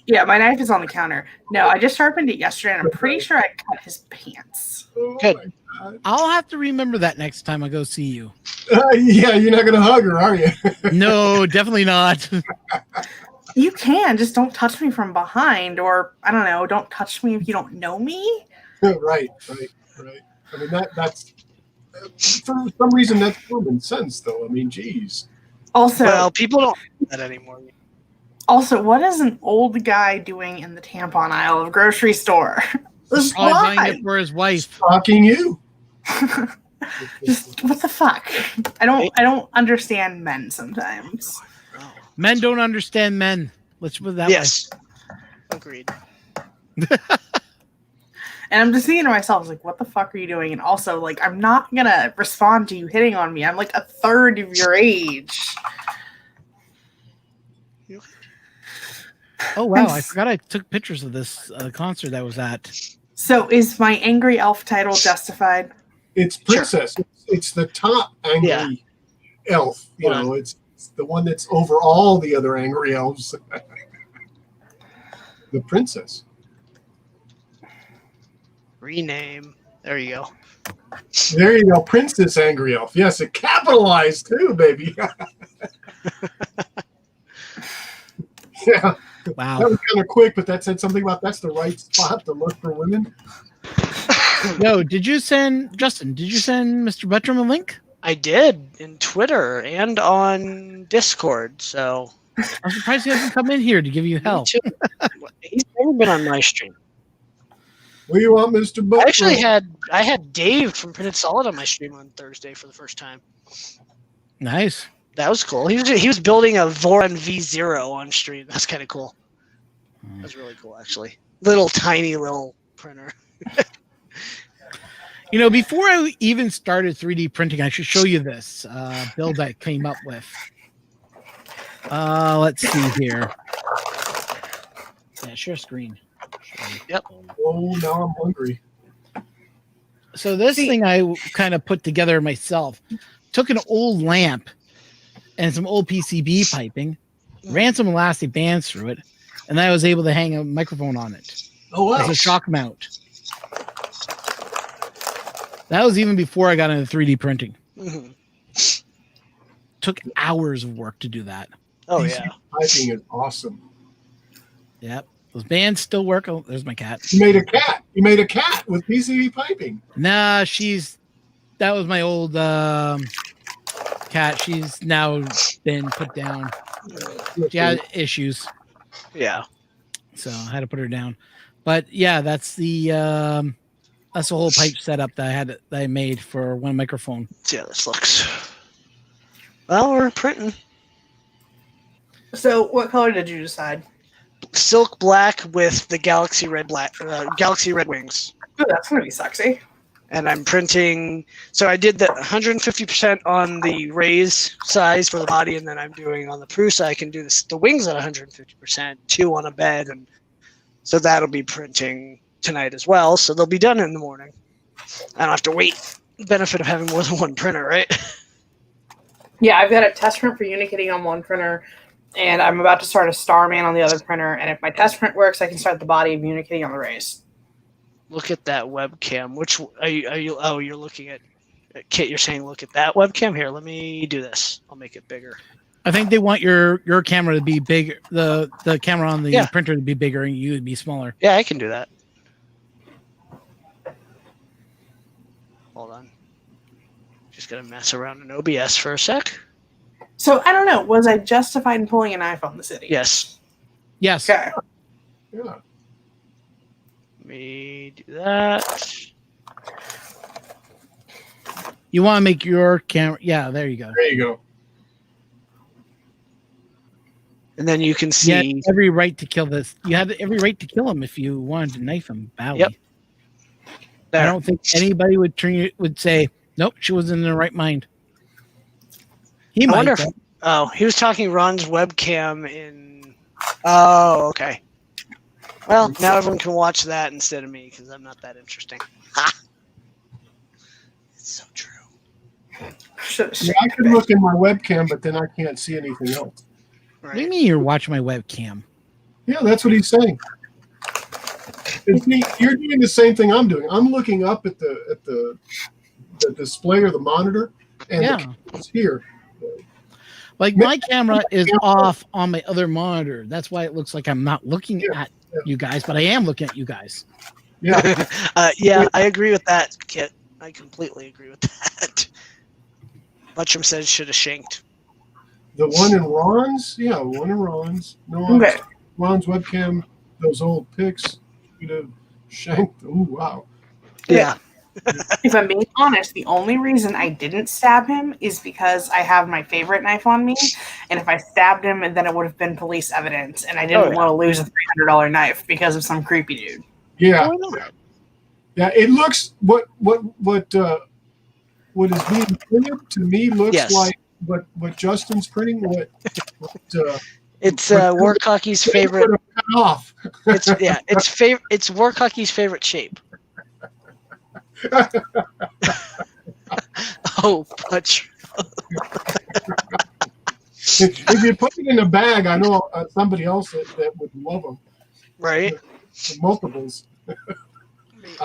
Yeah, my knife is on the counter. No, I just sharpened it yesterday, and I'm pretty sure I cut his pants. Oh Good. my God. I'll have to remember that next time I go see you. Yeah, you're not gonna hug her, are you? No, definitely not. You can just don't touch me from behind, or I don't know, don't touch me if you don't know me. right. I mean, that's for some reason that's common sense, though. I mean, geez. Also, Well, people don't do that anymore. what is an old guy doing in the tampon aisle of a grocery store? Probably buying it for his wife. Stalking you. Just what the fuck? I don't understand men sometimes. Oh. Men don't understand men. Let's put it that Yes. Agreed. And I'm just thinking to myself, I was like, what the fuck are you doing? And also, like, I'm not gonna respond to you hitting on me. I'm like a third of your age. way. Oh wow, I forgot I took pictures of this concert I was at. So is my angry elf title justified? It's princess. It's the top angry Yeah. elf. You Hold know, it's the one that's over all the other angry elves. The princess. Rename. There you go. There you go, Princess Angry Elf. Yes, it capitalized too, baby. Yeah, Wow. that was kind of quick, but that said something about that's the right spot to look for women. No, did you send Justin? Did you send Mr. Buttram a link? I did in Twitter and on Discord. So I'm surprised he hasn't come in here to give you me help. too. He's never been on my stream. What do you want, Mr. Buck? I actually had Dave from Printed Solid on my stream on Thursday for the first time. Nice. That was cool. He was building a Voron V0 on stream. That's kind of cool. That was really cool, actually. Tiny little printer. You know, before I even started 3D printing, I should show you this build I came up with. Let's see here. Yeah, share screen. Oh, now I'm hungry. So this thing I kind of put together myself. Took an old lamp and some old PCB piping, ran some elastic bands through it, and then I was able to hang a microphone on it Oh, wow. as a shock mount. That was even before I got into 3D printing. Mhm. Took hours of work to do that. Oh, PC yeah. Piping is awesome. Yep. Those bands still work. Oh, there's my cat. You made a cat. You made a cat with PCB piping. Nah, that was my old cat. She's now been put down. She had issues, Yeah. so I had to put her down. But yeah, that's the whole pipe setup that I made for one microphone. Let's see how this looks. Well, we're printing. So, what color did you decide? Silk black with the Galaxy Red wings. Ooh, that's gonna be sexy. And I'm printing. So I did the 150% on the raise size for the body, and then I'm doing on the Prusa. I can do the wings at 150%, 2 on a bed, and so that'll be printing tonight as well. So they'll be done in the morning. I don't have to wait. Benefit of having more than one printer, right? Yeah, I've got a test print for Unikitty on one printer, and I'm about to start a Starman on the other printer. And if my test print works, I can start the body of Unikitty on the raise. Look at that webcam. Which are you? Oh, you're looking at Kit. You're saying look at that webcam. Here, let me do this. I'll make it bigger. I think they want your camera to be big. The camera on the Yeah. printer to be bigger and you to be smaller. Yeah, I can do that. Hold on. Just gonna mess around in OBS for a sec. So, I don't know. Was I justified in pulling a knife on the city? Yes. Yes. Okay. Yeah. Let me do that. You want to make your camera. Yeah, there you go. There you go. And then you can You had see. every right to kill this. You had every right to kill him if you wanted to knife him badly. Yep. There. I don't think anybody would say, nope, she was in the right mind. He I might. wonder if. though. Oh, he was talking Ron's webcam in. Oh, okay. Well, now everyone can watch that instead of me because I'm not that interesting. Ha! It's so true. Yeah, I can look in my webcam, but then I can't see anything else. What do you Right. mean you're watching my webcam? Yeah, that's what he's saying. You're doing the same thing I'm doing. I'm looking up at the display or the monitor, and the Yeah. camera's here. Like my camera is off on my other monitor. That's why it looks like I'm not looking at you guys, but I am looking at you guys. Yeah, Yeah, I agree with that, Kit. I completely agree with that. Butchum says should have shanked. the one in Ron's. Yeah, one in Ron's. No, Okay. Ron's webcam. Those old pics. You'd have shanked. Oh wow. Yeah. If I'm being honest, the only reason I didn't stab him is because I have my favorite knife on me, and if I stabbed him, then it would have been police evidence, and I didn't yeah. want to lose a $300 knife because of some creepy dude. Yeah, Why not? yeah. It looks what is being printed to me looks Yes. like what Justin's printing. It's Warcocky's favorite. Cut off. It's It's Warcocky's favorite shape. Oh, Butch. If you put it in a bag, I know somebody else that would love them. Right? The multiples. I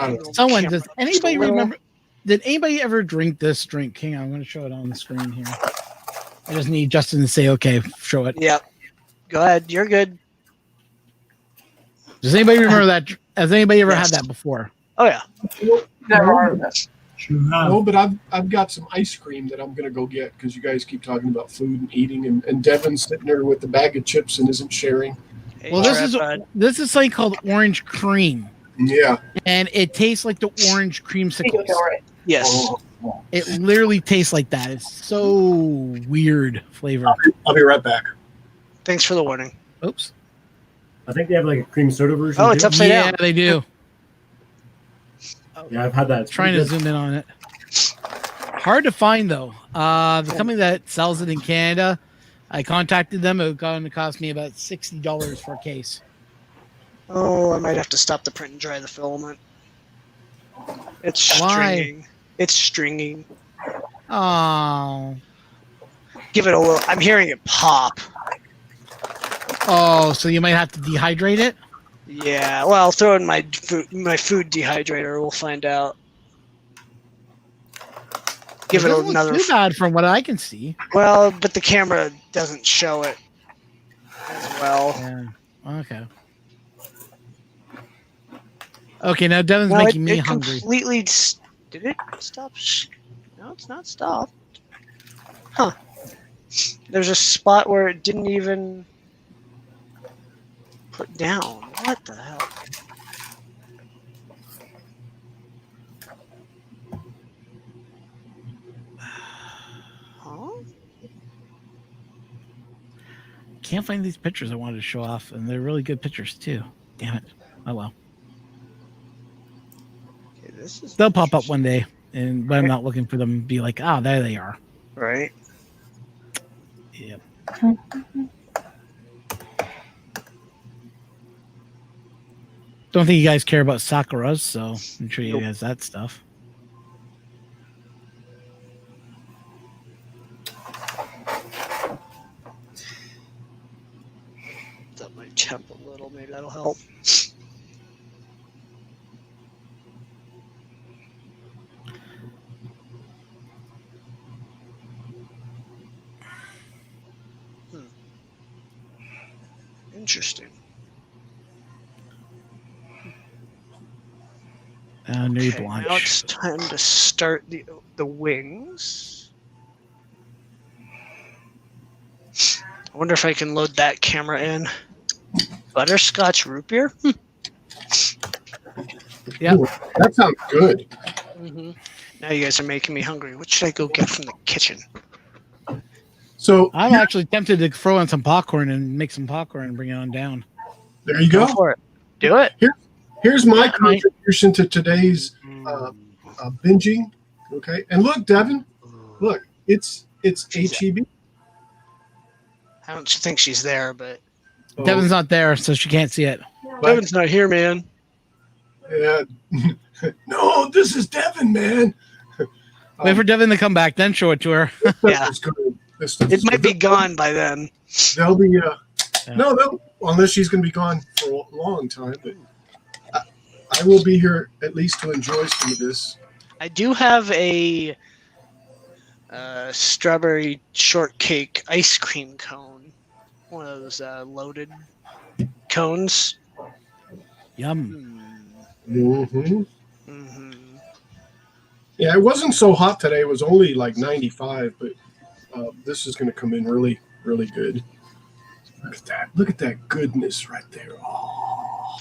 don't know. Someone, Camera does anybody just a little. remember? Did anybody ever drink this drink? Hang on, I'm going to show it on the screen here. I just need Justin to say, okay, show it. Yep. Go ahead. You're good. Does anybody remember that? Has anybody ever Yes. had that before? Oh yeah. Never heard of it. No, but I've got some ice cream that I'm gonna go get because you guys keep talking about food and eating, and Devin's sitting there with the bag of chips and isn't sharing. Hey, Well, Trap, this is something called orange cream, Yeah. and it tastes like the orange creamsicles. yes. Oh, It literally tastes like that. It's so weird flavor. I'll be right back. Thanks for the warning. Oops. I think they have like a cream soda version. Oh, it's too. upside Yeah, down. they do. Yeah, I've had that. It's Trying to pretty good. zoom in on it. Hard to find though. The company that sells it in Canada, I contacted them. It was going to cost me about $60 for a case. Oh, I might have to stop the print and dry the filament. It's Why? stringing. It's stringing. Oh, Give it a little. I'm hearing it pop. oh, so you might have to dehydrate it. Yeah. Well, I'll throw in my food dehydrator. We'll find out. Give it doesn't look another. too bad from what I can see. Well, but the camera doesn't show it as well. Yeah. Okay. Okay, now Devin's No, making me it hungry. completely. Did it stop? No, it's not stopped. Huh. There's a spot where it didn't even put down. What the hell? Huh? can't find these pictures I wanted to show off, and they're really good pictures too. Damn it. Oh well. Okay, this is They'll pop up one day, and but I'm not looking for them to be like, ah, there they are. right. Yep. Don't think you guys care about Sakura's, so I'm sure you guys that stuff. Up my temp a little, maybe that'll help. Interesting. New Okay, Blanche. now it's time to start the wings. I wonder if I can load that camera in. Butterscotch root beer? Yeah. Ooh, that sounds good. Mm-hmm. Now you guys are making me hungry. What should I go get from the kitchen? So I'm actually tempted to throw in some popcorn and make some popcorn and bring it on down. there you go. for it. Do it. Here's my Yeah, right. contribution to today's binging. Okay, and look, Devin, look, it's HEB. I don't think she's there, but Oh, Devin's not there, so she can't see it. Devin's not here, man. yeah. No, this is Devin, man. Wait for Devin to come back, then show it to her. This stuff Yeah. is good. This stuff It is might good. be gone by then. They'll be no, they'll, unless she's going to be gone for a long time. But I will be here at least to enjoy some of this. I do have a strawberry shortcake ice cream cone. One of those loaded cones. Yum. Mm-hmm. Mm-hmm. Yeah, it wasn't so hot today. It was only like 95, but this is going to come in really, really good. Look at that. Look at that goodness right there. Oh.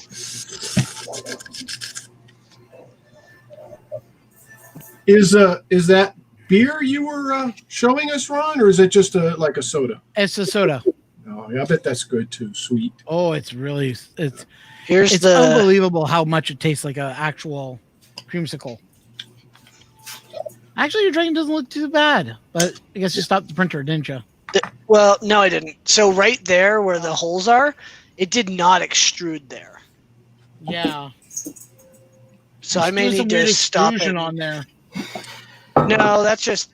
Is that beer you were showing us, Ron, or is it just like a soda? It's a soda. Oh, yeah, I bet that's good too. Sweet. Oh, it's really it's Here's unbelievable how much it tastes like an actual creamsicle. Actually, your dragon doesn't look too bad, but I guess you stopped the printer, didn't you? Well, no, I didn't. So right there where the holes are, it did not extrude there. Yeah. So I may There's some need to weird stop it. extrusion on there. No, that's just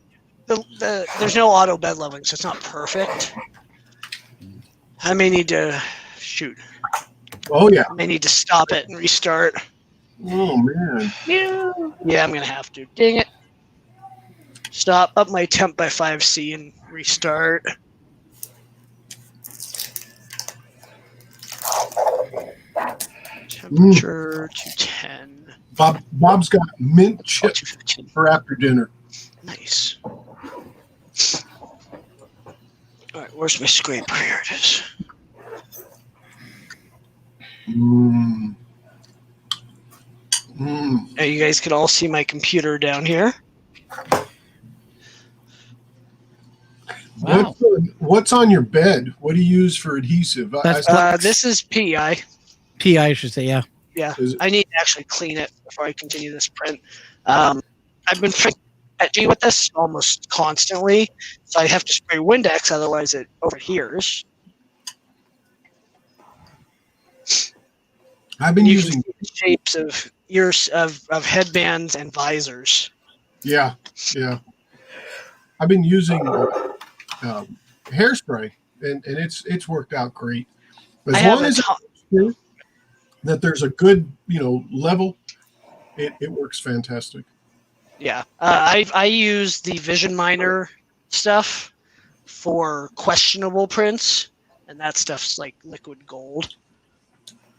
there's no auto bed leveling, so it's not perfect. I may need to shoot. Oh yeah. I may need to stop it and restart. Oh man. Yeah, I'm gonna have to. Dang it. Stop, up my temp by 5C and restart. Temperature 210. Bob's got mint Oh, chips 215. for after dinner. Nice. Alright, where's my scraper? Here it is. Mm. Mm. Now you guys can all see my computer down here. Wow. What's on your bed? What do you use for adhesive? This is PI. PI, I should say, yeah. Yeah, Is it- I need to actually clean it before I continue this print. I've been etching with this almost constantly, so I have to spray Windex, otherwise it overhears. I've been You can using. see the shapes of ears of headbands and visors. Yeah. I've been using hairspray, and it's worked out great. As I have long a as ton- that there's a good level, it works fantastic. Yeah, I use the Vision Miner stuff for questionable prints, and that stuff's like liquid gold.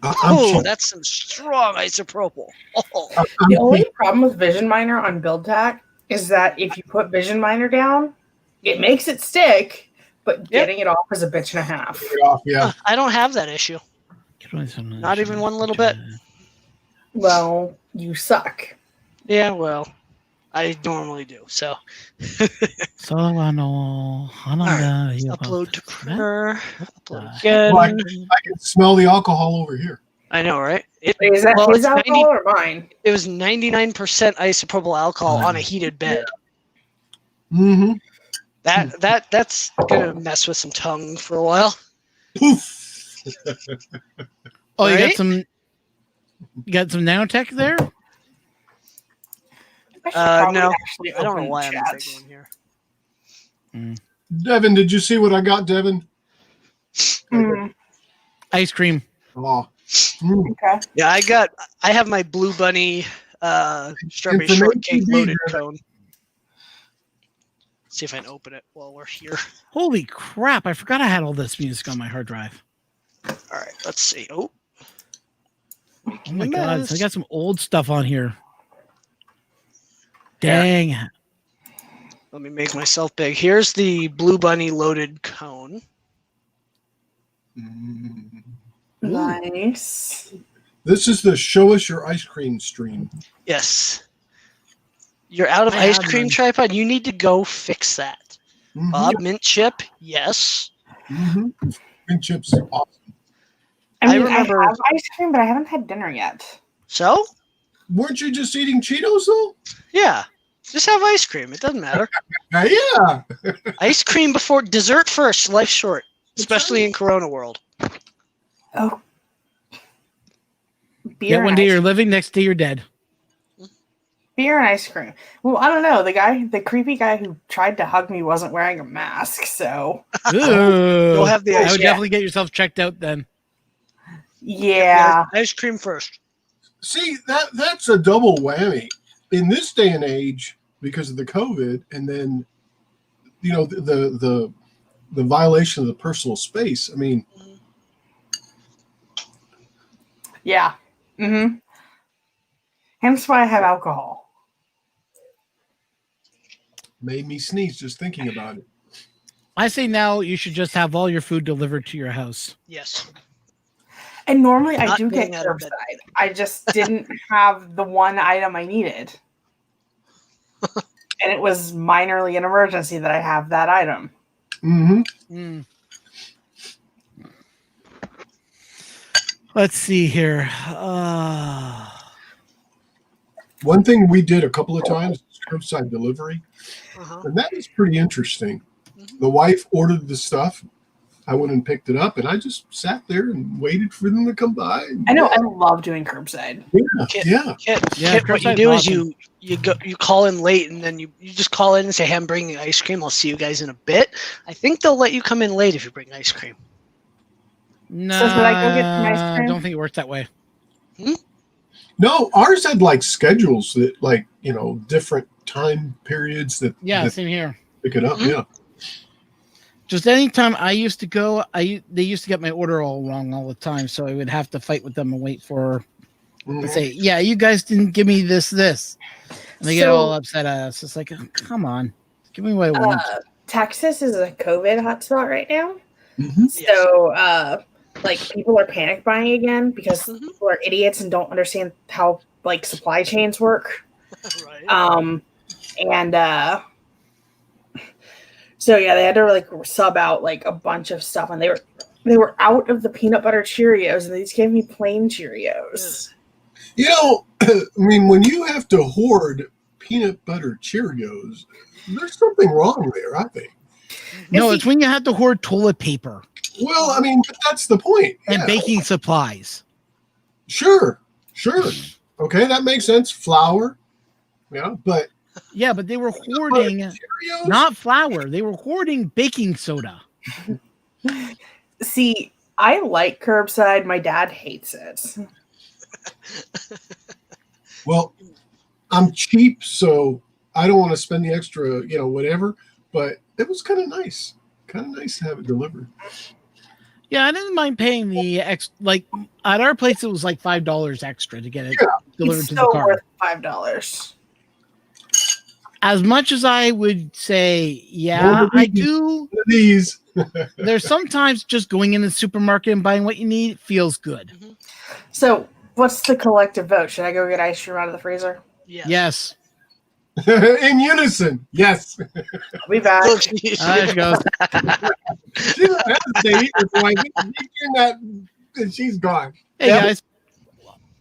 I'm Oh, cheap. that's some strong isopropyl. Oh. I'm The only cheap. problem with Vision Miner on BuildTak is that if you put Vision Miner down, it makes it stick, but getting it off is a bitch and a half. Yeah. I don't have that issue. Not even one little bit. Well, you suck. Yeah, well, I normally do. So, Solano, Hananda, let's here, upload to what printer. the Upload heck? again. Well, I can smell the alcohol over here. I know, right? Wait, is that well, his it's 90 alcohol or mine? It was 99% isopropyl alcohol on a heated bed. Mm-hmm. That's gonna mess with some tongue for a while. Poof. Oh, you Right? got some nanotech there? I should probably No. actually I don't know open why I'm chat. big one here. Devin, did you see what I got, Devin? Ice cream. Oh. Mm. Okay. Yeah, I have my Blue Bunny strawberry Information shortcake loaded being cone. See if I can open it while we're here. Holy crap! I forgot I had all this music on my hard drive. All right, let's see. Oh my god! So I got some old stuff on here. Yeah. Dang. Let me make myself big. Here's the Blue Bunny loaded cone. Mm. Nice. This is the show us your ice cream stream. Yes. You're out of I ice have cream none. tripod. You need to go fix that. Mm-hmm. Bob Mint Chip, yes. Mm-hmm. Green chips, awesome. I mean, remember- I have ice cream, but I haven't had dinner yet. So, Weren't you just eating Cheetos though? yeah, just have ice cream. It doesn't matter. Yeah. Ice cream before dessert first. Life's short, especially in Corona world. Oh. Beer Yeah, and one day ice you're living, next day you're dead. Beer and ice cream. Well, I don't know. The creepy guy who tried to hug me wasn't wearing a mask, so Ooh. have the I ice would cream. definitely get yourself checked out then. yeah. Ice cream first. See, that's a double whammy in this day and age because of the COVID, and then the violation of the personal space. I mean, Yeah. Mm-hmm. Hence why I have alcohol. made me sneeze just thinking about it. I say now you should just have all your food delivered to your house. Yes. And normally I Not do get getting out of bed. curbside. I just didn't have the one item I needed. And it was minorly an emergency that I have that item. Mm-hmm. Let's see here. One thing we did a couple of times is curbside delivery, Uh-huh. and that was pretty interesting. Mhm. The wife ordered the stuff. I went and picked it up, and I just sat there and waited for them to come by. I know I love doing curbside. Yeah. Kit, Yeah, what you curbside's do is awesome. you call in late, and then you just call in and say, "Hey, I'm bringing ice cream. I'll see you guys in a bit." I think they'll let you come in late if you bring ice cream. No, So should I go get some ice cream? I don't think it works that way. No, ours had like schedules that, like, different time periods that Yeah, that same here. pick it up. Mhm. Yeah. Just anytime I used to go, they used to get my order all wrong all the time, so I would have to fight with them and wait for and Mhm. say, "Yeah, you guys didn't give me this," and they get So- all upset at us. It's like, come on, give me what I want. Texas is a COVID hotspot right now. Mhm. So like people are panic buying again because Mhm. people are idiots and don't understand how like supply chains work. Right. So yeah, they had to like sub out like a bunch of stuff, and they were out of the peanut butter Cheerios, and they just gave me plain Cheerios. I mean, when you have to hoard peanut butter Cheerios, there's something wrong there, I think. No, see- it's when you have to hoard toilet paper Well, I mean, but that's the point. and Yeah. baking supplies. Sure. Okay, that makes sense. Flour. Yeah, but Yeah, but they were hoarding Cheerios? not flour; they were hoarding baking soda. See, I like curbside. My dad hates it. Well, I'm cheap, so I don't want to spend the extra, whatever. But it was kind of nice. Kind of nice to have it delivered. Yeah, I didn't mind paying the like at our place. It was like $5 extra to get it delivered It's to the still car. worth $5. As much as I would say, yeah, Well, I do. These. There's sometimes just going in the supermarket and buying what you need feels good. So, what's the collective vote? Should I go get ice cream out of the freezer? Yeah. Yes. In unison. Yes. I'll be back. Look, There she goes. She doesn't hesitate. It's like, that, and she's gone. Hey Yep. guys,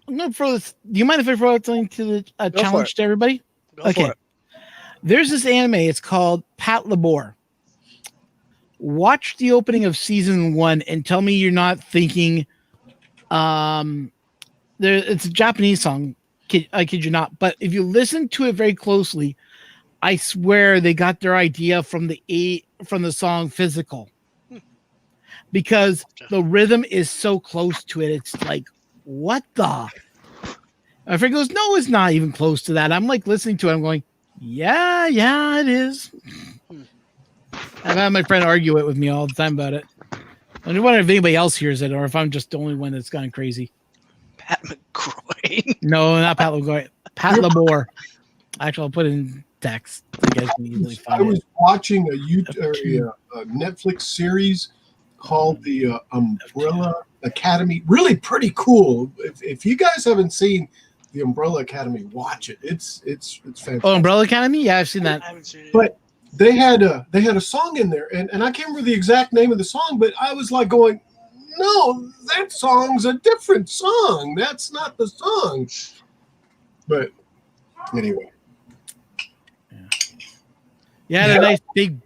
I'm gonna throw this. Do you mind if I throw out something to the Go for challenge it. to everybody? Go Okay. for it. There's this anime. It's called Pat Labor. Watch the opening of season 1 and tell me you're not thinking. It's a Japanese song. I kid you not. But if you listen to it very closely, I swear they got their idea from the song "Physical," because the rhythm is so close to it. It's like, what the? My friend goes, no, it's not even close to that. I'm like listening to it. I'm going, yeah, it is. I've had my friend argue it with me all the time about it. I wonder if anybody else hears it or if I'm just the only one that's gone crazy. Pat McCroy. No, not Pat Labor. Pat Labor. Actually, I'll put it in text. You guys can easily I find was it. watching a Netflix series called the Umbrella Academy. Really pretty cool. If you guys haven't seen the Umbrella Academy, watch it. It's fantastic. Oh, Umbrella Academy? Yeah, I've seen that. I haven't seen it. But they had a song in there, and I can't remember the exact name of the song, but I was like going, no, that song's a different song. That's not the song. But anyway. You had a nice big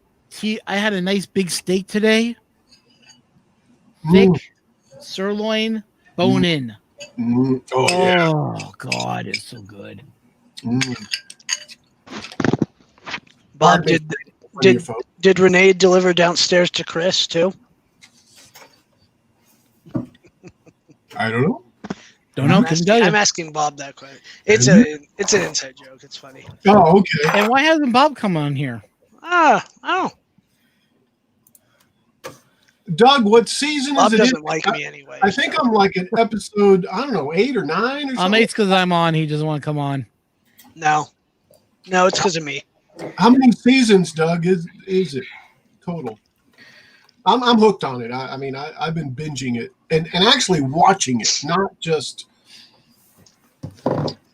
I had a nice big steak today. Thick sirloin, bone in. Oh, yeah. Oh God, it's so good. Bob, Pardon me, folks. did Renee deliver downstairs to Chris too? I don't know. Don't know. Couldn't tell I'm you. asking Bob that question. It's an inside joke. It's funny. Oh, okay. And why hasn't Bob come on here? Oh, Doug, what season Bob is it? doesn't like me anyway. I think I'm like at episode, I don't know, 8 or 9 or something. It's because I'm on. He doesn't want to come on. No, it's because of me. How many seasons, Doug, is it total? I'm hooked on it. I mean, I've been binging it and actually watching it, not just.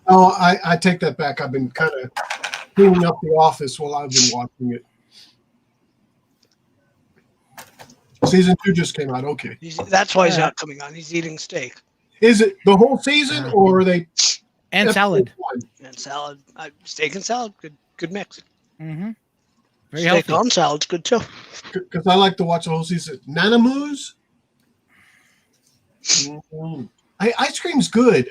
Oh, I take that back. I've been kind of cleaning up the office while I've been watching it. Season 2 just came out. Okay. That's why he's not coming on. He's eating steak Is it the whole season or are they And salad. and salad. Steak and salad. Good mix. Mm-hmm. Very Steak healthy. on salad's good too. Because I like to watch the whole season. Nanamoos? Ice cream's good.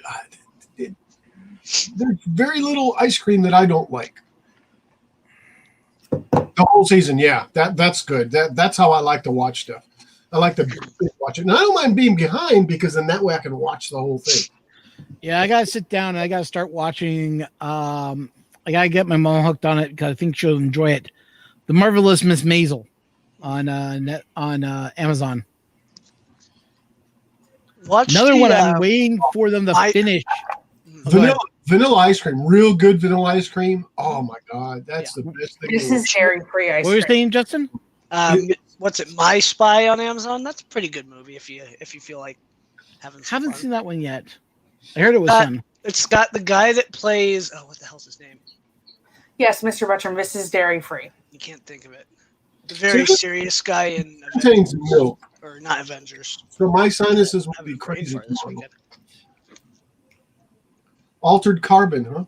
There's very little ice cream that I don't like. The whole season, yeah, that's good. That's how I like to watch stuff. I like to watch it. And I don't mind being behind because then that way I can watch the whole thing. Yeah, I gotta sit down and I gotta start watching. I gotta get my mom hooked on it because I think she'll enjoy it. The Marvelous Miss Maisel on Amazon. Watch Another the, one I'm waiting for them to finish. Vanilla ice cream, real good vanilla ice cream. Oh my God, that's the best thing. This is dairy-free ice What were you cream. saying, Justin? What's it? My Spy on Amazon. That's a pretty good movie if you feel like having some Haven't fun. seen that one yet. I heard it was fun. It's got the guy that plays. Oh, what the hell's his name? Yes, Mr. Butcher, this is dairy-free. You can't think of it. The very serious guy in Contains Avengers, milk. or not Avengers. So my sinuses would Having be a brain crazy fart this tomorrow. weekend. Altered Carbon, huh?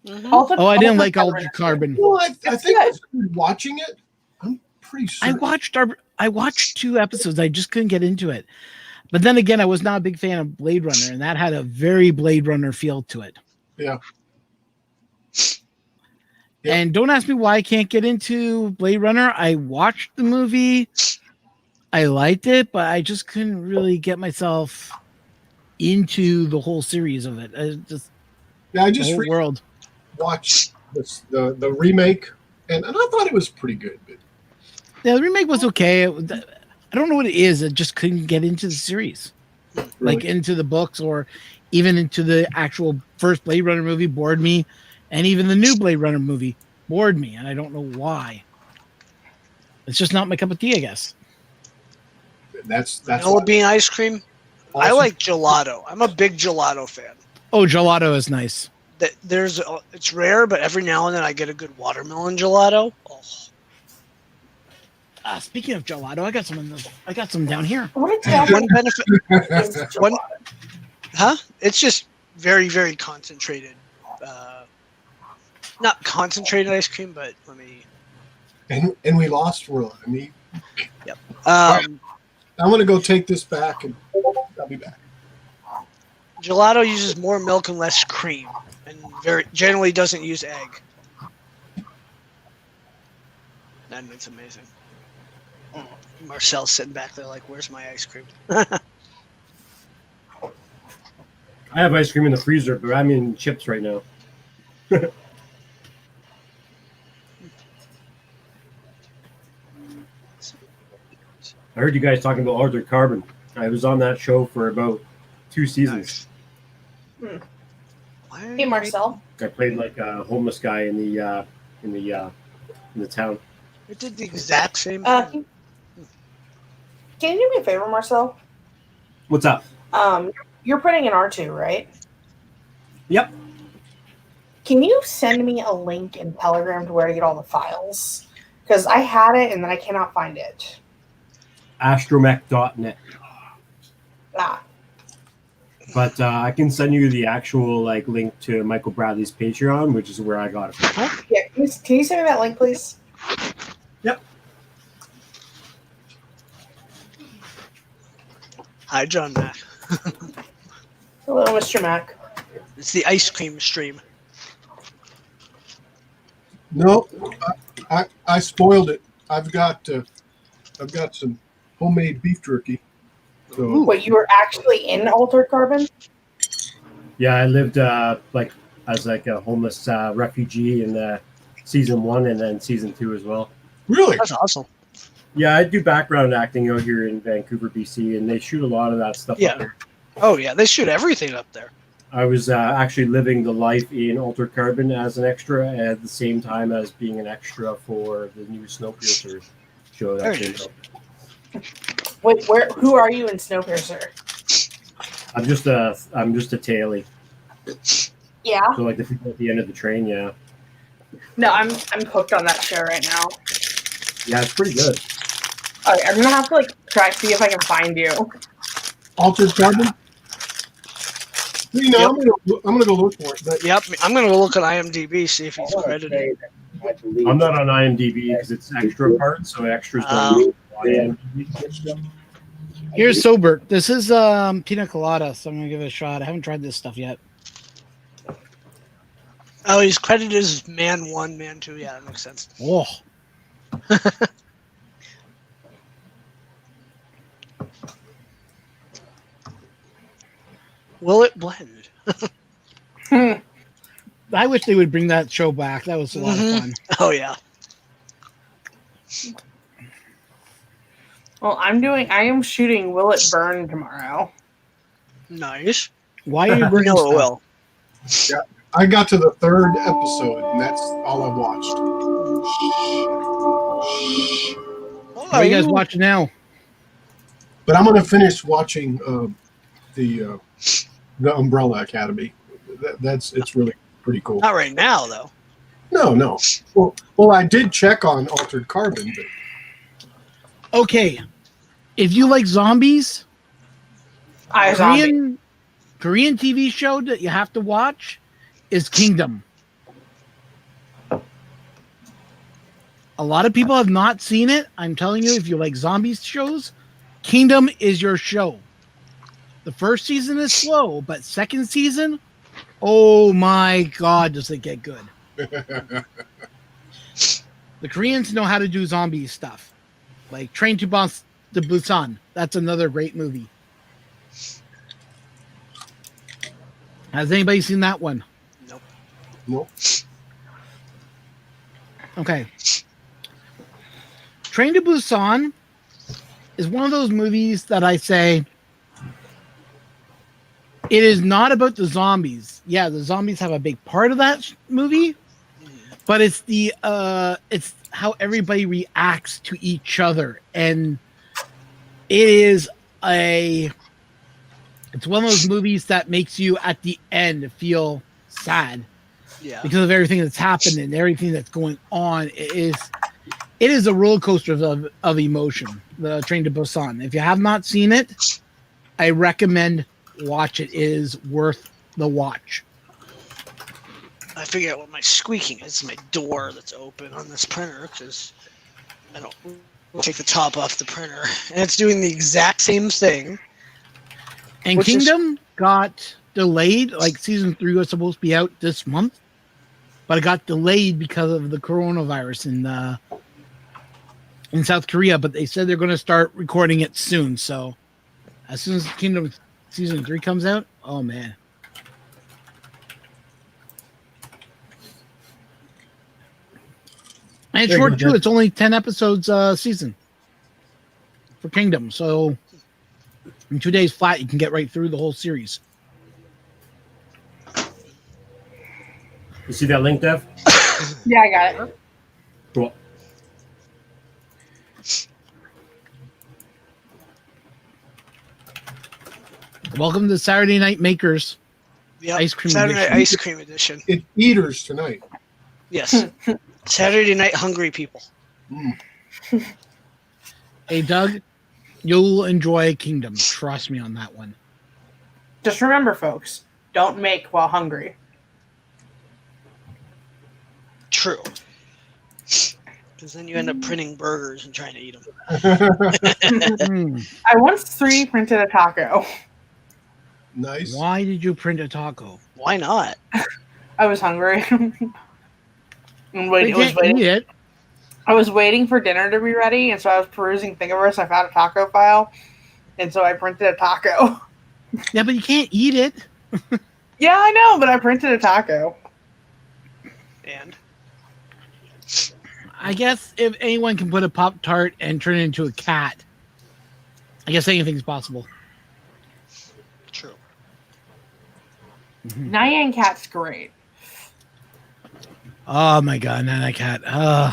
Mhm. Oh, I didn't like Altered Carbon. Well, I think good. I started watching it. I'm pretty sure. I watched 2 episodes. I just couldn't get into it. But then again, I was not a big fan of Blade Runner, and that had a very Blade Runner feel to it. Yeah. And don't ask me why I can't get into Blade Runner. I watched the movie. I liked it, but I just couldn't really get myself into the whole series of it. I just I the just whole world. watched the remake, and I thought it was pretty good. But Yeah, the remake was okay. I don't know what it is. I just couldn't get into the series, like into the books or even into the actual first Blade Runner movie. Bored me, and even the new Blade Runner movie bored me, and I don't know why. It's just not my cup of tea, I guess. that's Vanilla bean ice cream. I Awesome. like gelato. I'm a big gelato fan. Oh, gelato is nice. It's rare, but every now and then I get a good watermelon gelato. Oh, Speaking of gelato, I got some down here. What exactly one benefit, is one, gelato? huh? It's just very, very concentrated. Not concentrated ice cream, but let me. and we lost Ron. Um, I'm going to go take this back, and I'll be back. Gelato uses more milk and less cream, and very generally doesn't use egg. And it's amazing. Marcel's sitting back there like, "Where's my ice cream?" I have ice cream in the freezer, but I'm in chips right now. I heard you guys talking about Altered Carbon. I was on that show for about 2 seasons. Nice. Hey, Marcel. I played like a homeless guy in the town. It did the exact same Can thing. can you do me a favor, Marcel? What's up? You're putting in R2, right? Yep. Can you send me a link in Telegram to where to get all the files? Because I had it and then I cannot find it. Astromech.net. Ah, But I can send you the actual link to Michael Bradley's Patreon, which is where I got it from. yeah. Can you send me that link, please? Yep. Hi, John Mac. Hello, Mr. Mac. It's the ice cream stream. No, I spoiled it. I've got some homemade beef jerky. So Wait, you were actually in Altered Carbon? Yeah, I lived as a homeless refugee in season 1 and then season 2 as well. really, That's awesome. Yeah, I do background acting out here in Vancouver, BC, and they shoot a lot of that stuff Yeah. up there. Oh yeah, they shoot everything up there. I was actually living the life in Altered Carbon as an extra at the same time as being an extra for the new Snowpiercer show. Very That came nice. out. Wait, who are you in Snowpiercer? I'm just a tailie. Yeah. So like the people at the end of the train, yeah. No, I'm hooked on that show right now. Yeah, it's pretty good. All right, I'm gonna have to try to see if I can find you. Altered Carbon. You know, Yep. I'm gonna go look for it. But Yep, I'm gonna look at IMDb, see if he's Oh, credited. I'm not on IMDb because it's extra part, so extras don't on IMDb. Here's Sobert. This is pina colada, so I'm gonna give it a shot. I haven't tried this stuff yet. Oh, he's credited as man 1, man 2. Yeah, that makes sense. Oh, Will it blend? I wish they would bring that show back. That was a lot of fun. Oh yeah. Well, I am shooting Will It Burn tomorrow. Nice. Why are you I bringing know it will. I got to the 3rd episode, and that's all I've watched. What are you guys watching now? But I'm gonna finish watching the Umbrella Academy. It's really pretty cool. Not right now though. No. Well, I did check on Altered Carbon, but Okay, if you like zombies, Korean TV show that you have to watch is Kingdom. A lot of people have not seen it. I'm telling you, if you like zombies shows, Kingdom is your show. The first season is slow, but second season, oh my God, does it get good. The Koreans know how to do zombie stuff. Like Train to Busan. That's another great movie. Has anybody seen that one? Nope. no. Okay. Train to Busan is one of those movies that I say it is not about the zombies. Yeah, the zombies have a big part of that movie, but it's it's how everybody reacts to each other, and it's one of those movies that makes you at the end feel sad Yeah. because of everything that's happened and everything that's going on. It is a roller coaster of emotion. The Train to Busan. If you have not seen it, I recommend watch it. It is worth the watch. I figure out what my squeaking is. It's my door that's open on this printer because I don't take the top off the printer, and it's doing the exact same thing. And Which is- Kingdom got delayed. Like season 3 was supposed to be out this month, but it got delayed because of the coronavirus in South Korea. But they said they're going to start recording it soon. So as soon as Kingdom season 3 comes out, oh man. And it's Very short good, too. Jeff. It's only 10 episodes season for Kingdom. So in 2 days flat, you can get right through the whole series. You see that link, Dev? Yeah, I got it. Cool. Welcome to Saturday Night Makers. Yep. Ice cream Saturday Night edition. Ice Cream Edition. It's eaters tonight. Yes. Saturday Night Hungry People. Hey, Doug, you'll enjoy Kingdom. Trust me on that one. Just remember, folks, don't make while hungry. True. Because then you end up printing burgers and trying to eat them. Mm. I once 3D printed a taco. Nice. Why did you print a taco? Why not? I was hungry. You I can't eat it. was waiting for dinner to be ready, and so I was perusing Thingiverse. I found a taco file, and so I printed a taco. Yeah, but you can't eat it. Yeah, I know, but I printed a taco. And I guess if anyone can put a Pop-Tart and turn it into a cat, I guess anything's possible. true. Nyan Cat's great. Oh my god, Nana Cat. Yeah,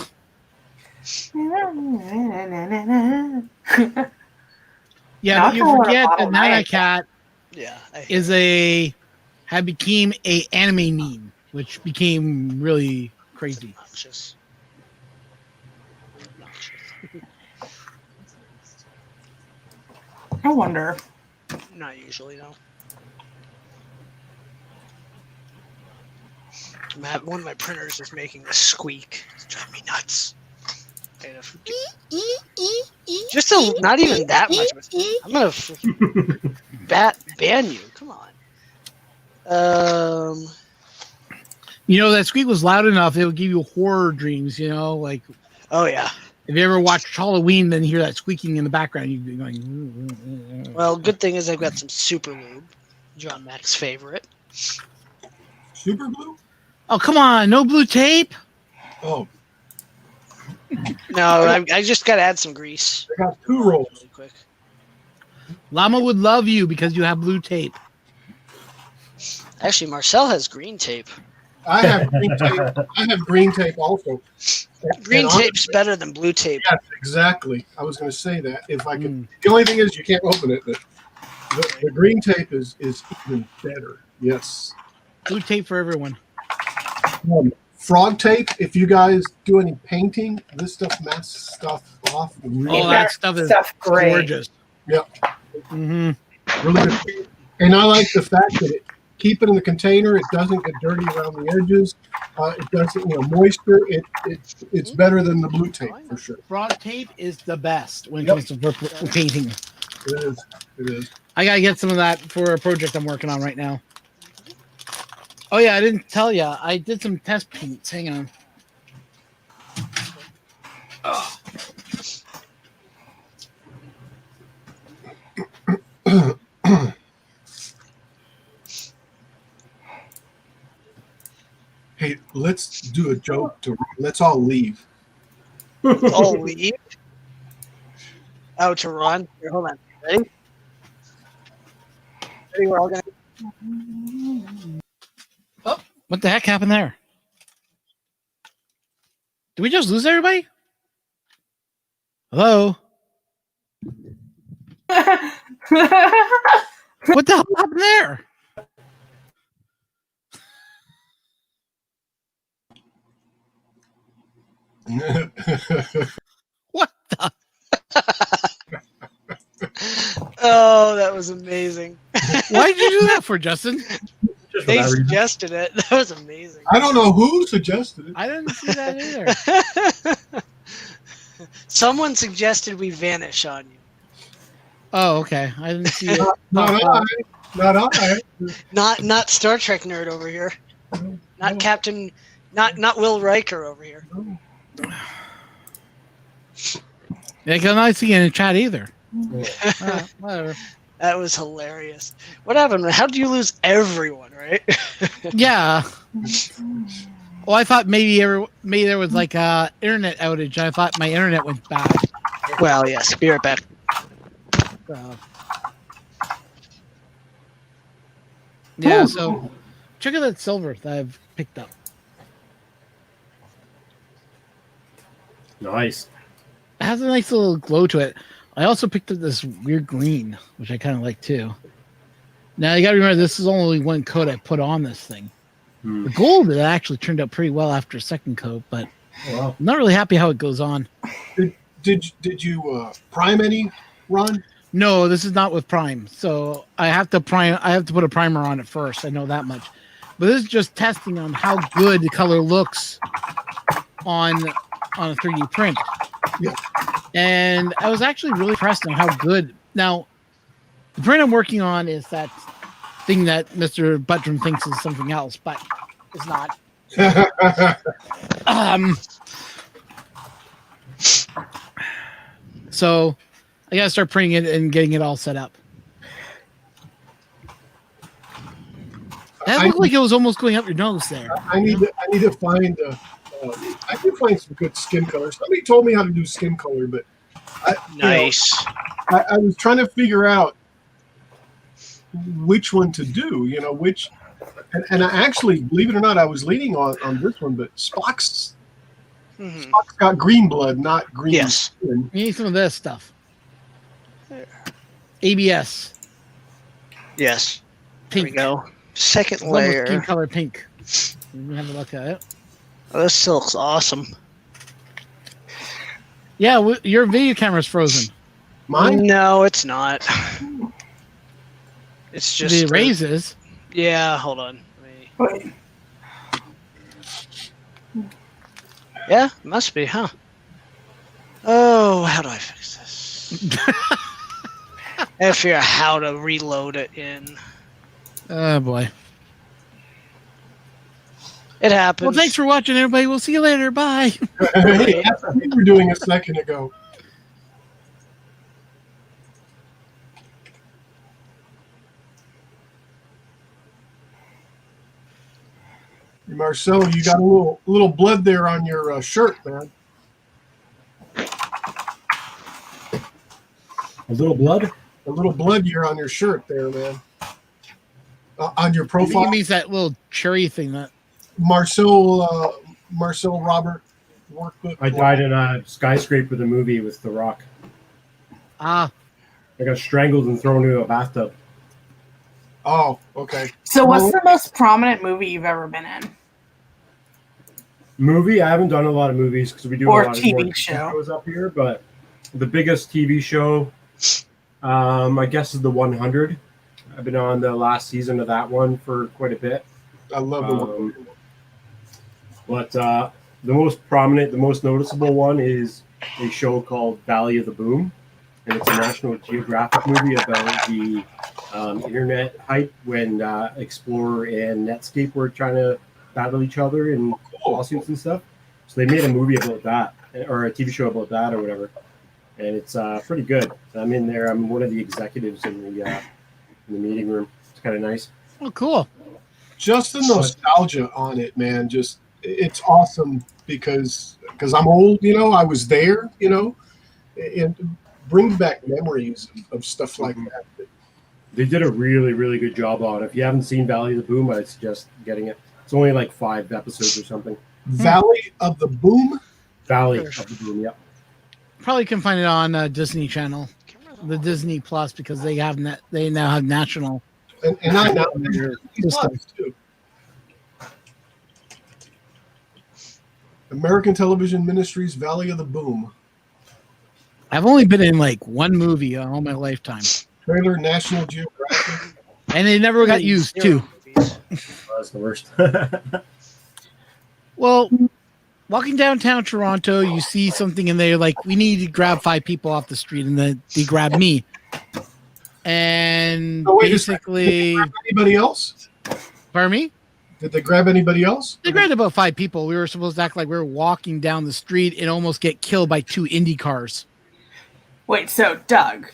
Now but you I wanna forget that bottle Nana Nyan Cat Yeah. became a anime meme, which became really crazy. Obnoxious. I wonder. Not usually, no. One of my printers is making a squeak. It's driving me nuts. Just not even that much. I'm gonna ban you. Come on. You know, that squeak was loud enough, it would give you horror dreams, you know? Like, Oh yeah. if you ever watched Halloween, then you hear that squeaking in the background, you'd be going, Well, good thing is I've got some super lube. John Mack's favorite. Super glue? oh, come on, no blue tape? Oh, No, I just got to add some grease. I got 2 rolls. Really quick. Llama would love you because you have blue tape. Actually, Marcel has green tape. I have green tape. I have green tape also. Green And tape's better than blue tape. Yes, exactly. I was going to say that. If I could, the only thing is you can't open it. But the green tape is even better. Yes. Blue tape for everyone. Frog tape. If you guys do any painting, this stuff masks stuff off. Really, Oh, that stuff is great. gorgeous. Yep. Mm-hmm. really good. And I like the fact that keep it in the container. It doesn't get dirty around the edges. It doesn't, moisture. It's better than the blue tape for sure. Frog tape is the best when it comes to for painting. It is. It is. I gotta get some of that for a project I'm working on right now. Oh yeah, I didn't tell you. I did some test paints. Hang on. Hey, let's do a joke to. Let's all leave. Oh, leave? Oh, to run? Here, hold on. Ready? Ready? We're all gonna. What the heck happened there? Did we just lose everybody? Hello? What the hell happened there? What the? Oh, that was amazing. Why did you do that for, Justin? Just for They that reason. suggested it. That was amazing. I don't know who suggested it. I didn't see that either. Someone suggested we vanish on you. Oh, okay. I didn't see it. Not I. Not I. Not Star Trek nerd over here. Not No. Captain. Not Will Riker over here. Yeah, 'cause I'm not seeing it in the chat either. Whatever. That was hilarious. What happened? How did you lose everyone? Right? Yeah. Well, I thought maybe there was like a internet outage. I thought my internet went bad. Well, yes. Be right back. Yeah. So check out that silver that I've picked up. Nice. It has a nice little glow to it. I also picked up this weird green, which I kind of like too. Now you got to remember, this is only one coat I put on this thing. The gold it actually turned out pretty well after a second coat, but Wow. I'm not really happy how it goes on. Did you prime any, Ron? No, this is not with Prime, so I have to prime. I have to put a primer on it first. I know that much, but this is just testing on how good the color looks on a 3D print. Yeah. And I was actually really impressed on how good. Now, the print I'm working on is that thing that Mr. Buttram thinks is something else, but it's not. So I gotta start printing it and getting it all set up. That looked like it was almost going up your nose there. I need to find. I can find some good skin color. Somebody told me how to do skin color, but Nice. I was trying to figure out which one to do. You know, which, and I actually, believe it or not, I was leaning on this one, but Spock's got green blood, not green Yes. skin. You need some of this stuff. ABS. Yes. There we Pink. go. Second It's almost layer. skin color pink. Let me have a look at it. Oh, this still looks awesome. Yeah, your video camera's frozen. Mine? No, it's not. It's just The raises. Yeah, hold on. Wait. Yeah, it must be, huh? Oh, how do I fix this? I have to figure out how to reload it in. Oh boy. It happens. Well, thanks for watching, everybody. We'll see you later. Bye. Hey, that's what we were doing a second ago. Marcel, you got a little blood there on your shirt, man. A little blood? A little blood here on your shirt there, man. On your I think profile. it means that little cherry thing that. Marcel Robert workbook. I died in a skyscraper, the movie with The Rock. Ah, I got strangled and thrown into a bathtub. Oh, okay. So, what's the most prominent movie you've ever been in? Movie? I haven't done a lot of movies because we do Or a lot TV of show. shows up here, but the biggest TV show, I guess, is The 100. I've been on the last season of that one for quite a bit. I love the one. But the most prominent, the most noticeable one is a show called Valley of the Boom. And it's a National Geographic movie about the internet hype when Explorer and Netscape were trying to battle each other in lawsuits and stuff. So they made a movie about that, or a TV show about that or whatever. And it's pretty good. I'm in there. I'm one of the executives in the meeting room. It's kind of nice. oh, cool. Just the nostalgia on it, man. Just it's awesome because I'm old, you know. I was there, you know, and brings back memories of stuff like that. They did a really, really good job on it. If you haven't seen Valley of the Boom, I'd suggest getting it. It's only like 5 episodes or something. Valley of the Boom. Valley of the Boom, yeah. Probably can find it on Disney Channel, the Disney Plus, because they have they now have national. And I know System. too. American Television Ministries, Valley of the Boom. I've only been in like one movie all my lifetime, Trailer, National Geographic. and it never got used Zero too. movies. That's the worst. Well, walking downtown Toronto, you see something and they're like, we need to grab 5 people off the street, and then they grab me. And Oh, wait a second. basically, Anybody else? pardon me? Did they grab anybody else? They grabbed about 5 people. We were supposed to act like we were walking down the street and almost get killed by 2 Indy cars Wait, so Doug,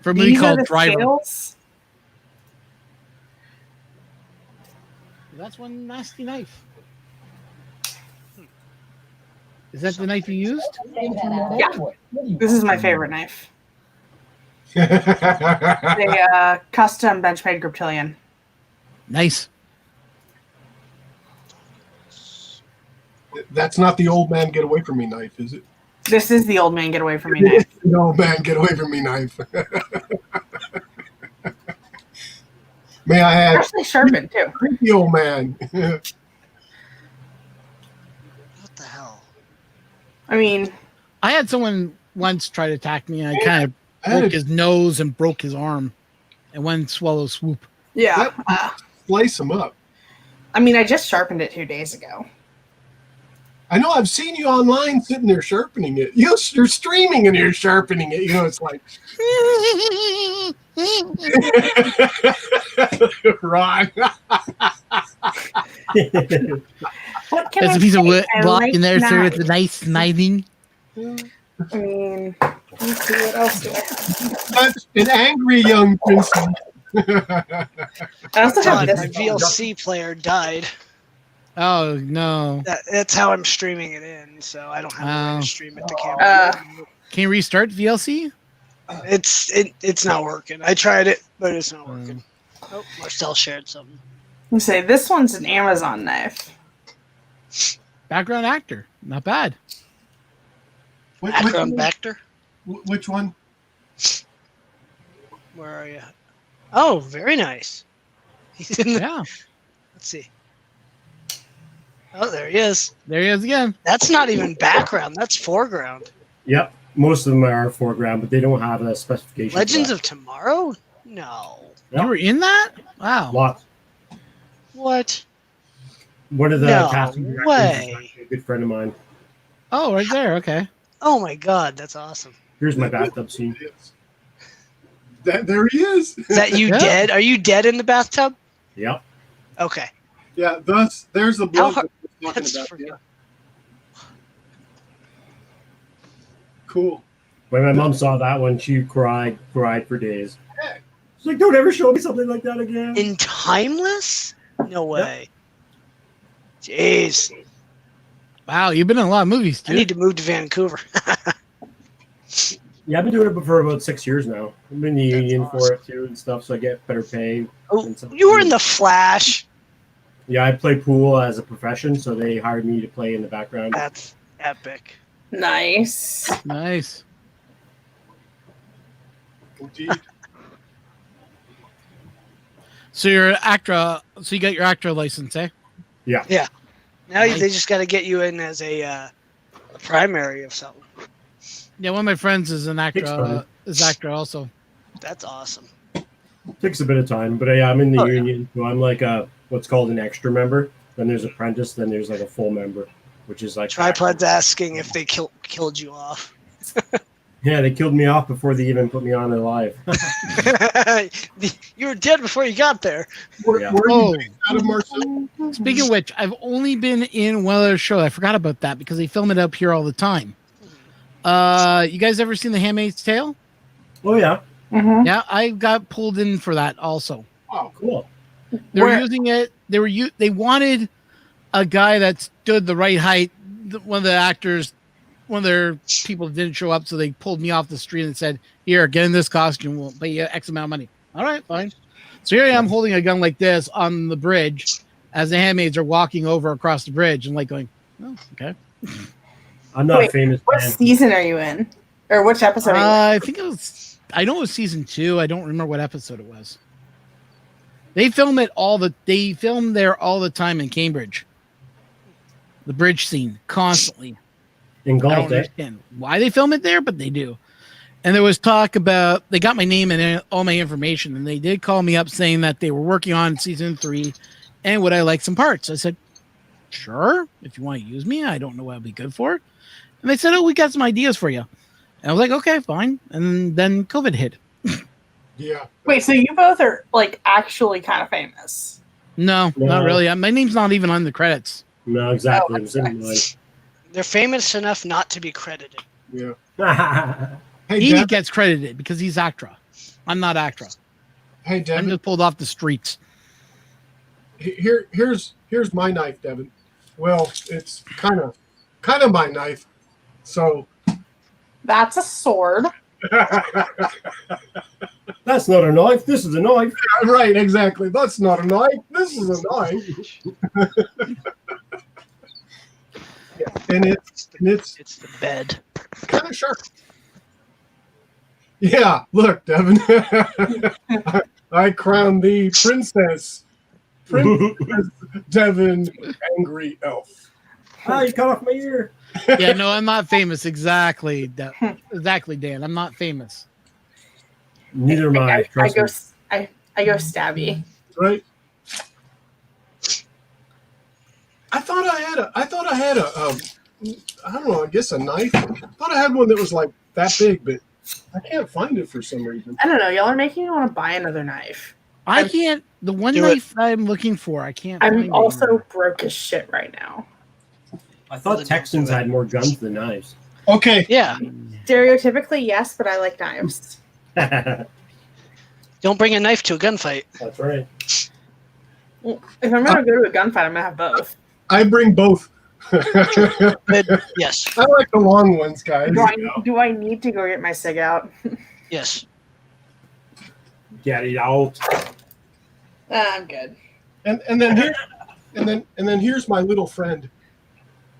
for a movie these are called the Driver. scales? That's one nasty knife. Is that the knife you used? Yeah. This is my favorite knife. The custom Benchmade Griptilian. Nice. That's not the old man get away from me knife, is it? This is the old man get away from me knife. The old man get away from me knife. May I add, Actually sharpened too. creepy old man. What the hell? I mean, I had someone once try to attack me, and I kind of I had broke to his nose and broke his arm in one swallow swoop. yeah. slice him up. I mean, I just sharpened it 2 days ago. I know I've seen you online sitting there sharpening it. You're streaming and you're sharpening it. You know, it's like Ron. What can There's I a piece of say? wood I block like in there, so it's a knives. nice kniving. I mean, let's see what else do I have. That's an angry young princess. I also God, have my this. VLC player died. Oh no! That's how I'm streaming it in, so I don't have a way Wow. to stream it to camera. Can you restart VLC? It's not working. I tried it, but it's not working. Oh, Marcel shared something. Let me say this one's an Amazon knife. Background actor, not bad. Background Vector? Which one? Where are you? Oh, very nice. He's in the, Yeah, let's see. Oh, there he is. there he is again. That's not even background. That's foreground. Yep. Most of them are foreground, but they don't have a specification. for Legends that. of Tomorrow? No. Yeah. You were in that? Wow. Lots. What? One of the No casting directors way. is actually a good friend of mine. Oh, right there. Okay. Oh my God, that's awesome. Here's my bathtub scene. There he is. Is that you Yeah. dead? Are you dead in the bathtub? Yep. Okay. Yeah, there's the blood that we're talking That's about. freaking- Yeah. Cool. When my mom saw that one, she cried for days. She's like, "Don't ever show me something like that again." In Timeless? No way. Jeez. Wow, you've been in a lot of movies, I dude. need to move to Vancouver. Yeah, I've been doing it for about 6 years now. I've been in the That's union awesome. for it too and stuff, so I get better pay. Oh, and stuff. you were in The Flash. Yeah, I play pool as a profession, so they hired me to play in the background. That's epic. Nice. Nice. Indeed. So you're an actor. So you got your actor license, eh? Now Nice. they just got to get you in as a primary of something. Yeah, one of my friends is an actor. Takes time. Is actor also. That's awesome. Takes a bit of time, but yeah, I'm in the Oh, yeah. union, so I'm like a what's called an extra member. Then there's apprentice, then there's like a full member, which is like Tripod's asking if they killed you off. Yeah, they killed me off before they even put me on alive. You were dead before you got there. Where Yeah. are Oh. you based out of Marcel? Speaking of which, I've only been in one other show. I forgot about that because they film it up here all the time. You guys ever seen The Handmaid's Tale? Oh yeah, Mm-hmm. Yeah, I got pulled in for that also. Oh, cool. They were Where- using it. They wanted a guy that stood the right height. One of the actors, one of their people didn't show up, so they pulled me off the street and said, "Here, get in this costume. We'll pay you X amount of money." All right, fine. So here I am holding a gun like this on the bridge as the handmaids are walking over across the bridge and like going, "Oh, okay." I'm not Wait, famous. What man. season are you in? Or which episode are you in? I think it was. I know it was season 2. I don't remember what episode it was. They film it They film there all the time in Cambridge. the bridge scene constantly. I don't Engulfed it. understand why they film it there, but they do. And there was talk about they got my name and all my information, and they did call me up saying that they were working on season 3, and would I like some parts? I said, sure, if you want to use me. I don't know what I'd be good for. And they said, oh, we got some ideas for you. And I was like, okay, fine. And then COVID hit. Yeah. Wait, so you both are like actually kind of famous? No, No. not really. My name's not even on the credits. No, exactly. Oh, It was in They're famous enough not to be credited. Yeah. mine. Hey, He Devin. gets credited because he's Actra. I'm not Actra. Hey, I'm Devin. just pulled off the streets. Here's my knife, Devin. Well, it's kind of my knife. So That's a sword. That's not a knife. This is a knife. right, exactly. That's not a knife. This is a knife. Yeah, and it's It's the bed. kind of sharp. Yeah, look, Devin. I crown thee princess. Princess Devin, angry elf. Ah, you cut off my ear. Yeah, no, I'm not famous. Exactly. Exactly, Dan. I'm not famous. Neither am I. I Trust go me. I go stabby. Right? I thought I had a I don't know, I guess a knife. I thought I had one that was like that big, but I can't find it for some reason. I don't know. Y'all are making me want to buy another knife. I can't. The one Do knife I'm looking for, I can't. find I'm it also anymore. broke as shit right now. I thought Texans had more guns than knives. Okay. Yeah. Stereotypically, yes, but I like knives. That's Don't bring a knife to a gunfight. right. Well, if I'm gonna go to a gunfight, I'm gonna have both. I bring both. But yes. I like the long ones, guys. Do I need to go get my cig out? Yes. Get it out. I'm good. And then here's my little friend.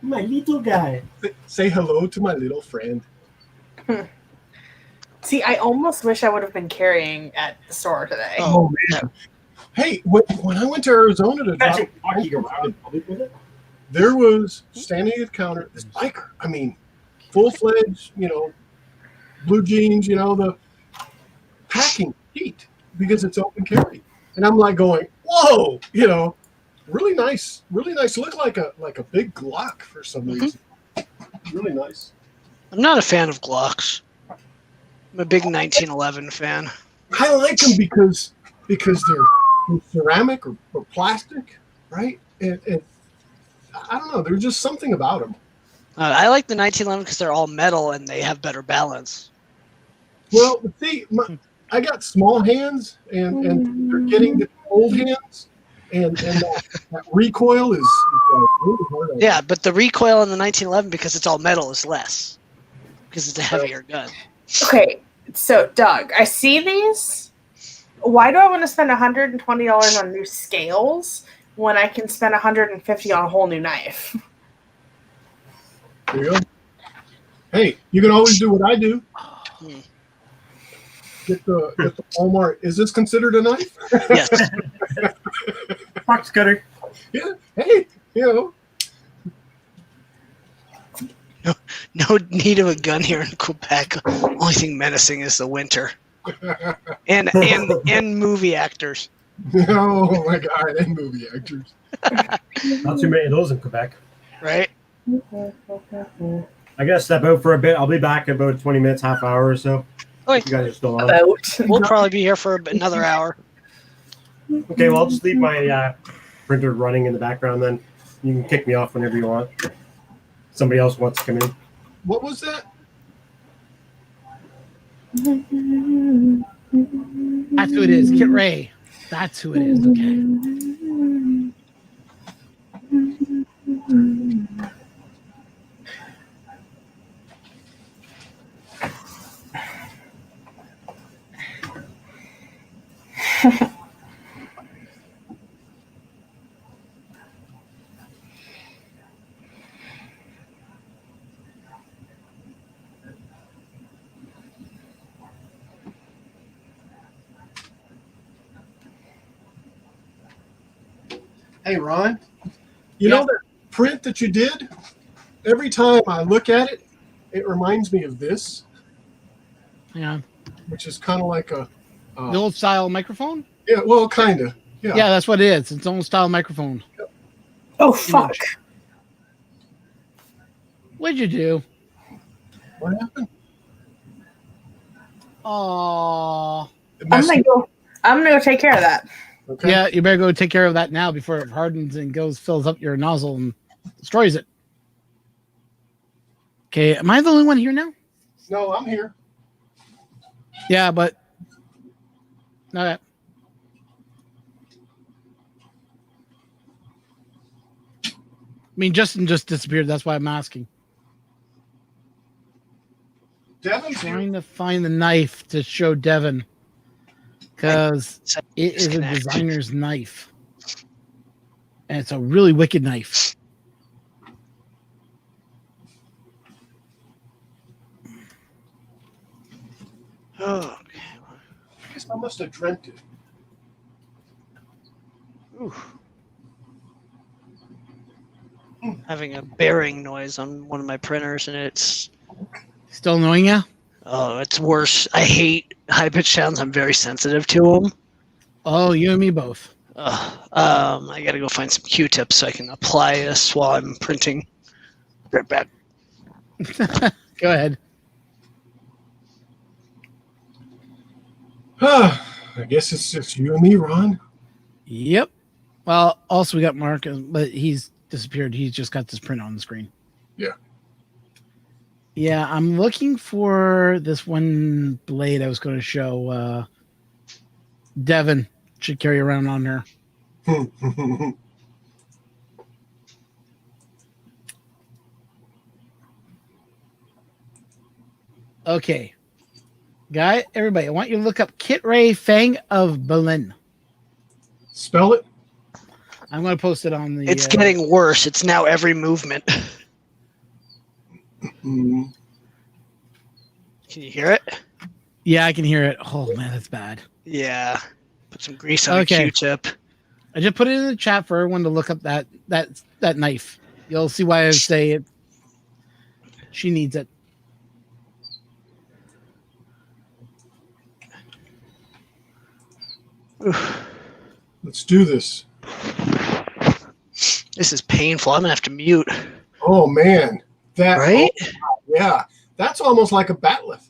My little guy. Say hello to my little friend. See, I almost wish I would have been carrying at the store today. Oh man. Hey, when I went to Arizona to drop, Imagine walking around in public with it. there was standing at the counter this biker. I mean, full-fledged, blue jeans, the packing heat because it's open carry. And I'm like going, whoa, really nice. Look like a big Glock for some reason. Really nice. I'm not a fan of Glocks. I'm a big 1911 fan. I like them because they're ceramic or plastic, right? And I don't know. There's just something about them. I like the 1911 because they're all metal and they have better balance. Well, see, I got small hands, and they're getting the old hands, and that recoil is really hard. Yeah, but the recoil in the 1911 because it's all metal is less because it's a heavier gun. Okay, so Doug, I see these. Why do I want to spend $120 on new scales when I can spend $150 on a whole new knife? There you go. Hey, you can always do what I do. Get the Walmart. Is this considered a knife? Yes. Box cutter. Yeah. Hey, No need of a gun here in Quebec. Only thing menacing is the winter. And movie actors. Oh my God, and movie actors. Not too many of those in Quebec. Right? I gotta step out for a bit. I'll be back in about 20 minutes, half hour or so. Okay. You guys are still on. About. We'll probably be here for another hour. Okay, well, I'll just leave my printer running in the background then. You can kick me off whenever you want. Somebody else wants to come in. What was that? That's who it is. Kit Ray. That's who it is. Okay. Hey, Ron. You know that print that you did, every time I look at it, it reminds me of this, Yeah. which is kind of like a The old style microphone? yeah, well, kind of. Yeah. Yeah, that's what it is. It's old style microphone. Oh fuck! What'd you do? What happened? Oh. It I'm messed gonna up. go. I'm gonna go take care of that. Okay. Yeah, you better go take care of that now before it hardens and fills up your nozzle and destroys it. Okay, am I the only one here now? No, I'm here. Yeah, but okay. I mean, Justin just disappeared. That's why I'm asking. Devin's here. Trying to find the knife to show Devin because it is a Disconnect. designer's knife, and it's a really wicked knife. Oh, I guess I must have dreamt it. having a bearing noise on one of my printers, and it's Still annoying you? it's worse. I hate high pitched sounds. I'm very sensitive to them. Oh, you and me both. I gotta go find some Q-tips so I can apply this while I'm printing. Right back. Go ahead. I guess it's just you and me, Ron. Yep. Well, also we got Mark, but he's disappeared. He's just got this print on the screen. Yeah. Yeah, I'm looking for this one blade I was going to show. Devin should carry around on her. Okay. Everybody, I want you to look up Kit Ray Fang of Berlin. Spell it. I'm going to post it on the... It's getting worse. It's now every movement. Mm. Can you hear it? Yeah, I can hear it. Oh, man, that's bad. Yeah. Put some grease on Okay. a Q-tip. I just put it in the chat for everyone to look up that knife. You'll see why I say it. She needs it. Let's do this. This is painful. I'm gonna have to mute. Oh man, that Right? yeah, that's almost like a batleth.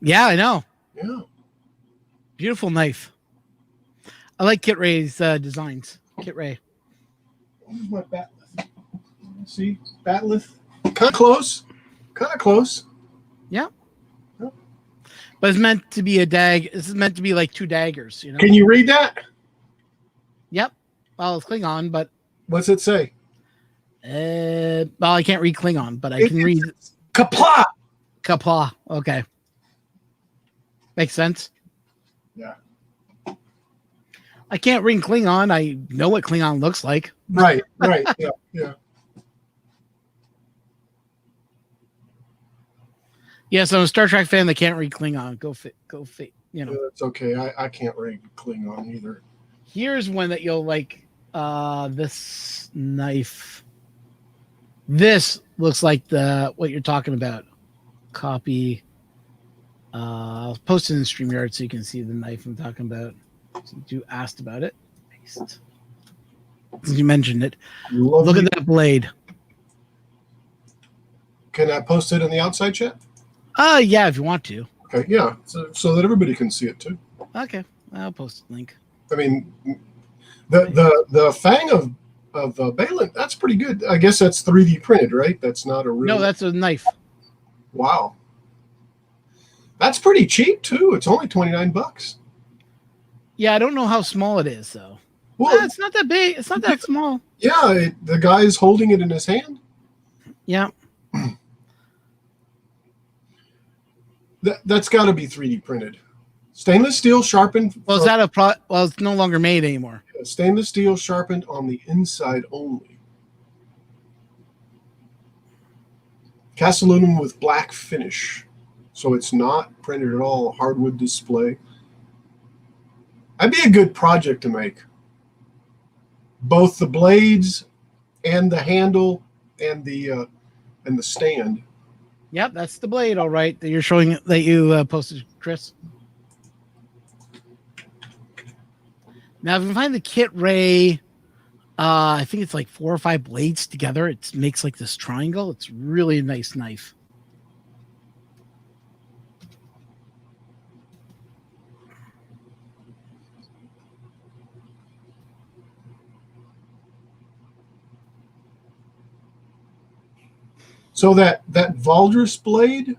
Yeah, I know. Yeah. Beautiful knife. I like Kit Ray's designs. Kit Ray. Where's my batleth? See, batleth. Kind of close. Kind of close. Yeah. But it's meant to be a dag. This is meant to be like two daggers, you know? Can you read that? Yep. Well, it's Klingon, but What's it say? well, I can't read Klingon, but I can read Kapla. Kapla. Okay. Makes sense. Yeah. I can't read Klingon. I know what Klingon looks like. Right. Right. Yeah. Yeah. Yes, I'm a Star Trek fan that can't read Klingon. Go fit. You know. It's okay. I can't read Klingon either. Here's one that you'll like. This knife. This looks like what you're talking about. Copy. I'll post it in StreamYard so you can see the knife I'm talking about. Since you asked about it. Paste. Since you mentioned it. Lovely. Look at that blade. Can I post it in the outside chat? Yeah, if you want to. Okay. Yeah. So that everybody can see it too. Okay. I'll post a link. I mean, the Fang of Balin, that's pretty good. I guess that's 3D printed, right? That's not a real. No, that's a knife. Wow. That's pretty cheap too. It's only $29. Yeah, I don't know how small it is though. Well, It's not that big. It's not that small. yeah, the guy's holding it in his hand. Yeah. That's got to be 3D printed. Stainless steel sharpened. Well, is that a well, it's no longer made anymore. Stainless steel sharpened on the inside only. Cast aluminum with black finish. So it's not printed at all. Hardwood display. That'd be a good project to make. Both the blades and the handle and the stand. Yep, that's the blade, all right. That you're showing that you posted, Chris. Now, if you find the kit ray, I think it's like 4 or 5 blades together. It makes like this triangle. It's really a nice knife. So that Valdris blade,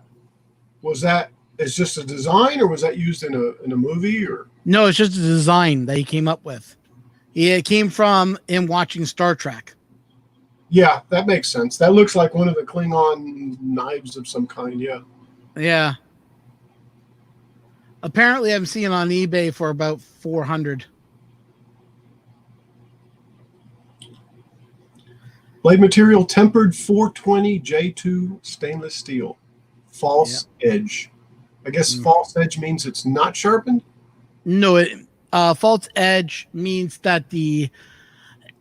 is just a design, or was that used in a movie? Or No, it's just a design that he came up with. It came from him watching Star Trek. yeah, that makes sense. That looks like one of the Klingon knives of some kind. Yeah. Yeah. Apparently, I'm seeing on eBay for about 400. Blade material tempered 420 J2 stainless steel. False edge. I guess false edge means it's not sharpened. No, false edge means that the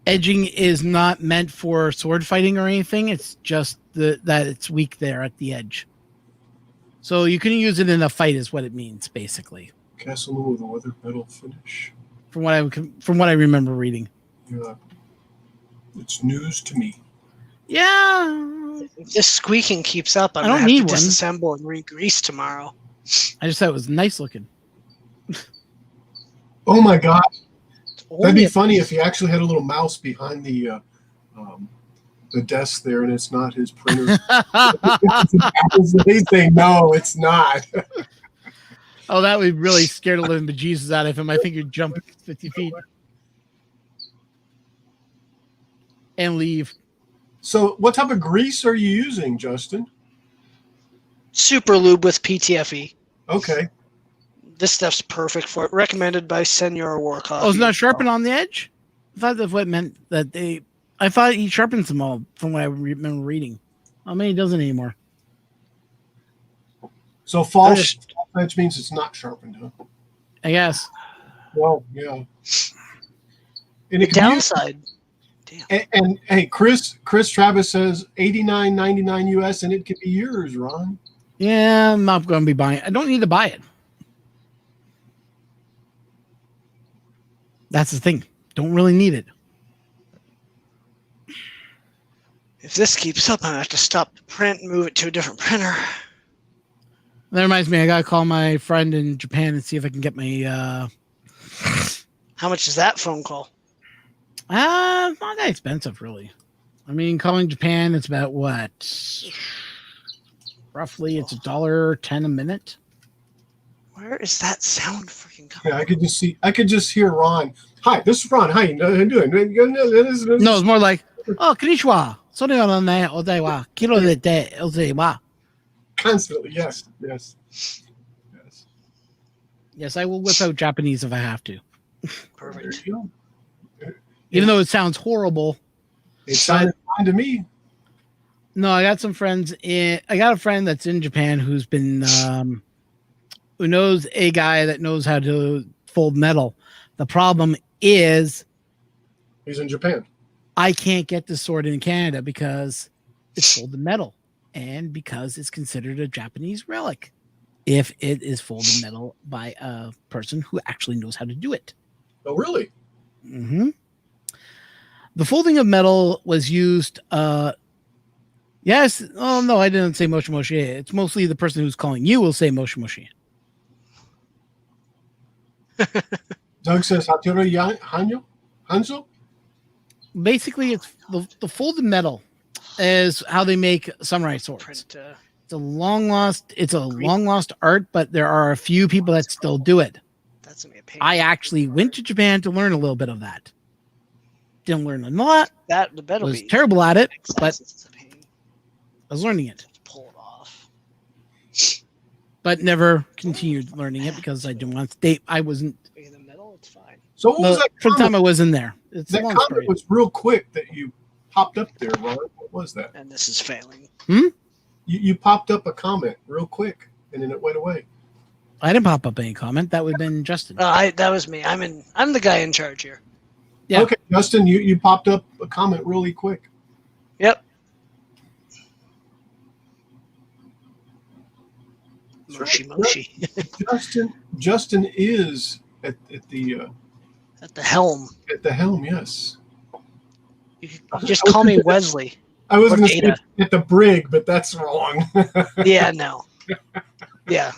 edging is not meant for sword fighting or anything. It's just that it's weak there at the edge. So you can use it in a fight, is what it means, basically. Castle with a weathered metal finish. From what I remember reading. Yeah. It's news to me. Yeah. If this squeaking keeps up, I'm I don't going to have need to one. disassemble and re-grease tomorrow. I just thought it was nice looking. Oh my God. That'd Only be a- funny if he actually had a little mouse behind the desk there, and it's not his printer. They say no, it's not. Oh, that would really scare the living bejesus out of him. I think he'd jump 50 feet and leave. So, what type of grease are you using, Justin? Super lube with PTFE. Okay. This stuff's perfect for it. Recommended by Senor Warcock. Oh, it's not sharpened on the edge? I thought that's what it meant that they. I thought he sharpens them all from what I remember reading. Oh, maybe he doesn't anymore. So false edge means it's not sharpened, huh? I guess. Well, yeah. And The it can be- downside. and hey, Chris Travis says $89.99 US, and it could be yours, Ron. Yeah, I'm not going to be buying it. I don't need to buy it. That's the thing. Don't really need it. If this keeps up, I'm going to have to stop the print and move it to a different printer. That reminds me, I got to call my friend in Japan and see if I can get my... How much is that phone call? Not that expensive, really. I mean, calling Japan, it's about what? Roughly, it's $1.10 a minute. Where is that sound freaking coming? Yeah, I could just hear Ron. Hi, this is Ron. How you doing? No, it's more like, oh, konnichiwa. Sorry ne odai wa kiro de te ozei wa. Constantly, yes. Yes, I will whip out Japanese if I have to. Perfect. There you go. Even though it sounds horrible. It sounded fine to me. No, I got some friends I got a friend that's in Japan who's been who knows a guy that knows how to fold metal. The problem is He's in Japan. I can't get the sword in Canada because it's folded metal and because it's considered a Japanese relic if it is folded metal by a person who actually knows how to do it. Oh, really? Mm-hmm. The folding of metal was used. Yes. Oh no, I didn't say moshi moshi. It's mostly the person who's calling you will say moshi moshi. Doug says Hatiro Hanzo? Basically, it's the folded metal is how they make samurai swords. Print, It's a long lost art, but there are a few people that still do it. that's going to be a pain. I actually went to Japan to learn a little bit of that. Didn't learn a lot. That the bed will Was be terrible at it, expensive. but It's a pain I was learning it. to pull it off. But never continued learning it because I didn't want to stay. I wasn't. In the middle, it's fine. So what was The that first time I comment? was in there. It's a That long comment story. was real quick that you popped up there, Ron. What was that? And this is failing. You popped up a comment real quick, and then it went away. I didn't pop up any comment. That would have been Justin. That was me. I'm the guy in charge here. Yeah. Okay, Justin, you popped up a comment really quick. Yep. Moshi. Justin is at the At the helm. Yes. You can just call me Wesley. I was Or going to say Data. at the brig, but that's wrong. Yeah, no. Yeah.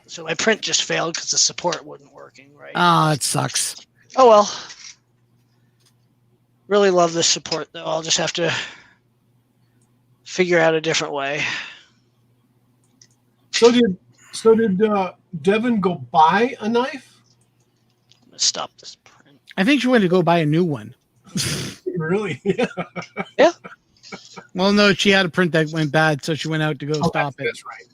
So my print just failed because the support wasn't working, right? Ah, it sucks. Oh well. Really love this support though. I'll just have to figure out a different way. So did Devin go buy a knife? I'm gonna stop this print. I think she went to go buy a new one. Really? Yeah. Well, no, she had a print that went bad, so she went out to go stop it.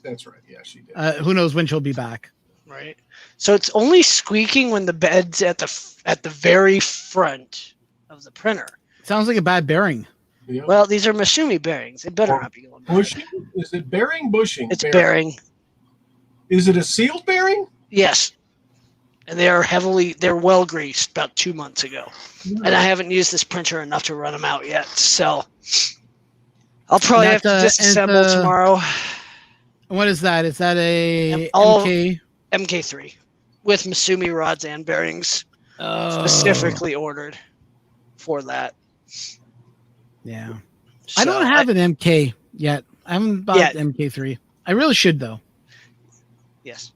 That's right. Yeah, she did. Who knows when she'll be back? Right. So it's only squeaking when the bed's at the very front of the printer. Sounds like a bad bearing. Yeah. Well, these are Masumi bearings. They better not be going bad. Bushing? Is it bearing? Bushing? It's bearing. Is it a sealed bearing? Yes. And they're well greased about 2 months ago. No. And I haven't used this printer enough to run them out yet. So I'll probably have to disassemble tomorrow. What is that? Is that a All- MK? MK3 with Masumi rods and bearings specifically ordered for that. Yeah. So I don't have an MK yet. I haven't bought Yeah. MK3. I really should, though. Yes.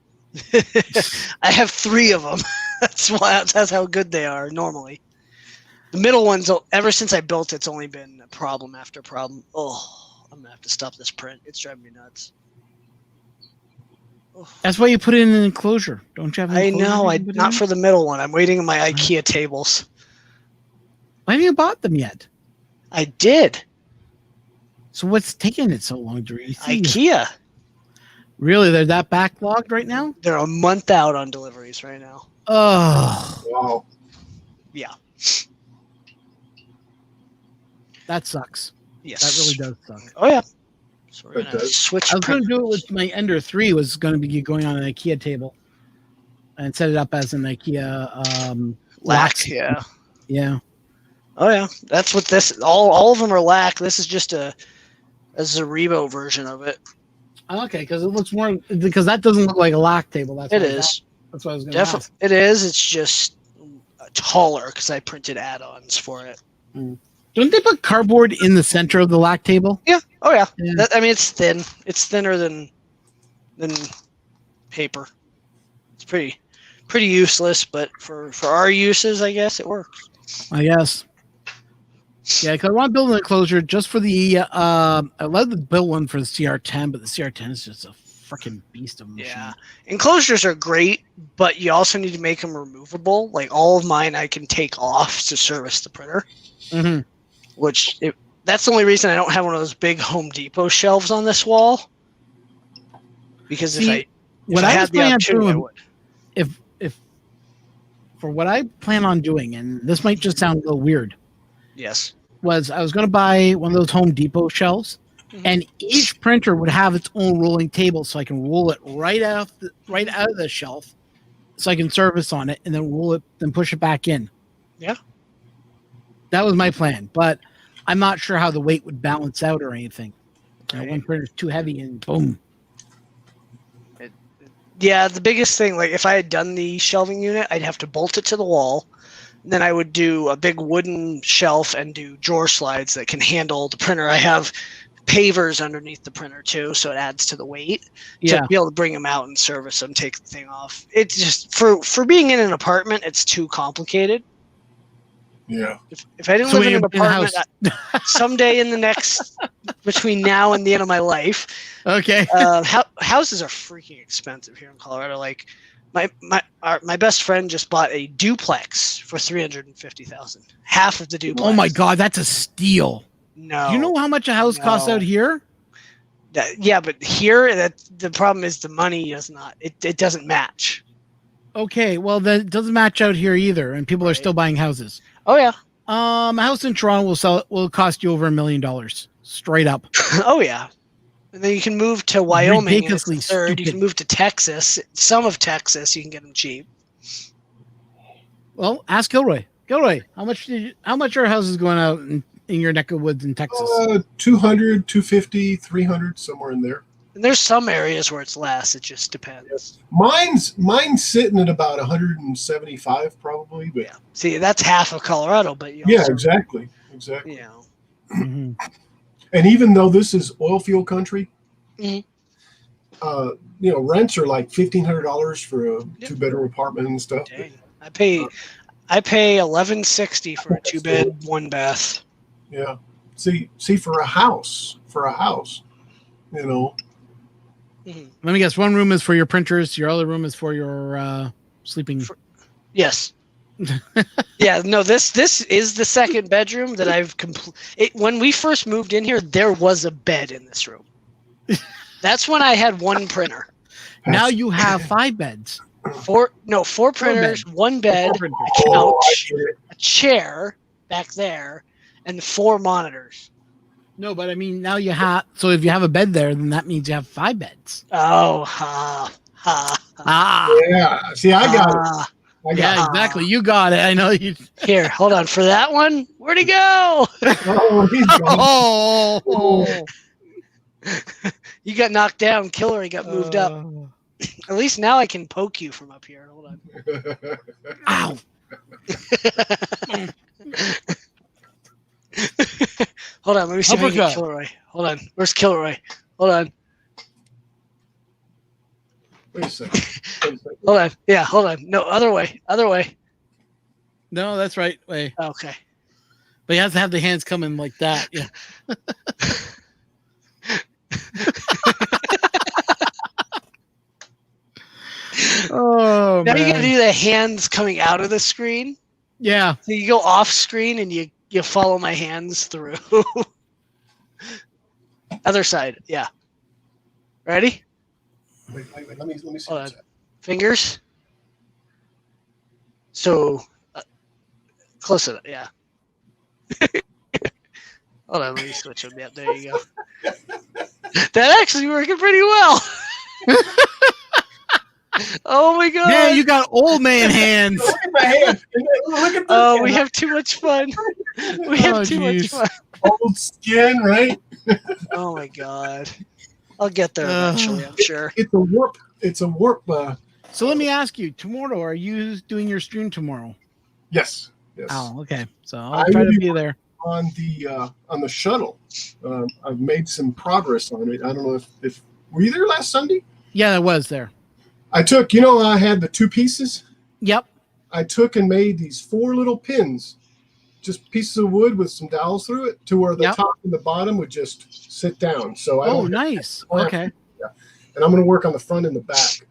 I have 3 of them. That's how good they are normally. The middle ones, ever since I built it's only been problem after problem. Oh, I'm going to have to stop this print. It's driving me nuts. Oh. That's why you put it in an enclosure. Don't you have an I enclosure know. you can put it Not in? for the middle one. I'm waiting on my IKEA tables. Why haven't you bought them yet? I did. So what's taking it so long to receive? IKEA. Really? They're that backlogged right now? They're a month out on deliveries right now. Oh, Wow. Yeah. that sucks. Yes. That really does suck. Oh yeah. So we're It gonna does. switch. I was going to print- do it with my Ender 3 was going to be going on an IKEA table and set it up as an IKEA lac. Yeah. Yeah. Oh yeah. That's what this. All of them are lac. This is just a Zaribo version of it. Okay, because it looks more because that doesn't look like a lac table. That's It why is. That's what I was going to ask. Definitely. It is. It's just taller because I printed add-ons for it. Don't they put cardboard in the center of the lac table? Yeah. Oh yeah. Yeah. I mean, it's thin. It's thinner than paper. It's pretty useless, but for our uses, I guess it works. I guess. Yeah, because I want to build an enclosure just for the. I love to build one for the CR10, but the CR10 is just a freaking beast of a machine. Yeah. Enclosures are great, but you also need to make them removable. Like all of mine, I can take off to service the printer, Mm-hmm. that's the only reason I don't have one of those big Home Depot shelves on this wall. Because See, if what I I was had the planning on opportunity, I doing, would. if for what I plan on doing, and this might just sound a little weird, Yes. was I was going to buy one of those Home Depot shelves, Mhm. and each printer would have its own rolling table, so I can roll it right out of the shelf, so I can service on it, and then roll it, then push it back in. Yeah. That was my plan, but I'm not sure how the weight would balance out or anything. You know, Right. one printer's too heavy, and boom. Yeah, the biggest thing, like if I had done the shelving unit, I'd have to bolt it to the wall. Then I would do a big wooden shelf and do drawer slides that can handle the printer. I have pavers underneath the printer too, so it adds to the weight Yeah. to be able to bring them out and service them, take the thing off. It's just for being in an apartment, it's too complicated. Yeah. If I didn't So live when in an you're in the apartment, someday in the next between now and the end of my life, Okay. houses are freaking expensive here in Colorado. Like my best friend just bought a duplex for $350,000. Half of the duplex. Oh my God, that's a steal. No. Do you know how much a house costs No. out here? Yeah, but here the problem is the money is not. It doesn't match. Okay, well then it doesn't match out here either, and people are Right. still buying houses. Oh yeah. A house in Toronto will cost you over $1 million, straight up. Oh yeah. And then you can move to Wyoming. And it's Ridiculously the third. You stupid. can move to Texas. Some of Texas, you can get them cheap. Well, ask Gilroy. Gilroy, how much are houses going out in your neck of woods in Texas? 200, 250, 300, somewhere in there. And there's some areas where it's less. It just depends. Mine's sitting at about 175 probably, but Yeah. See, that's half of Colorado, but you yeah, also, exactly. you know. Mhm. And even though this is oil field country, Mhm. Rents are like $1,500 for a Yep. 2-bedroom apartment and stuff. Dang. I pay $11.60 for a 2-bed, 1-bath. Yeah. See, for a house, Mhm. Let me guess. One room is for your printers. Your other room is for your sleeping. Yes. Yeah, no, this is the second bedroom that I've when we first moved in here, there was a bed in this room. That's when I had one printer. Now you have 5 beds. Four printers, beds. 1 bed, Four printers. a Oh, I couch, get it. a chair back there, and 4 monitors. No, but I mean, now you have. So if you have a bed there, then that means you have 5 beds. Oh, ha, ha. Ah, Yeah. See, I got it. Ah. yeah, exactly. You got it. I know you. Here, hold on. For that one, where'd he go? Oh, he's gone. Oh, You got knocked down. Killer, he got moved up. At least now I can poke you from up here. Hold on. Ow. Hold on. Let me see if I can get Uppercut. Kilroy. Hold on. Where's Kilroy? Hold on. Wait a second. Hold on. Yeah, hold on. No, other way. Other way. No, that's right. Wait. Okay. But he has to have the hands coming like that. Yeah. Oh, Now you man. gotta do the hands coming out of the screen. Yeah. So you go off screen and you follow my hands through. Other side. Yeah. Ready? Wait, let me see. Hold on. what's that. Fingers. So close enough. Yeah. Hold on. Let me switch them. Yeah, there you go. That actually working pretty well. Oh my god. Man, you got old man hands. Look at my hand. Look at this. Oh, we have too much fun. We have Oh, too much geez. fun. Old skin, right? Oh my god. I'll get there eventually, I'm sure. It's a warp. It's a warp. So let me ask you, tomorrow, are you doing your stream tomorrow? Yes. Oh, okay. So I I'll try will to be- be there. On the shuttle. I've made some progress on it. I don't know if were you there last Sunday? Yeah, I was there. I took. I had the 2 pieces. Yep. I took and made these 4 little pins, just pieces of wood with some dowels through it, to where the Yep. top and the bottom would just sit down. So I Oh, don't. nice. I don't have- Okay. And I'm going to work on the front and the back,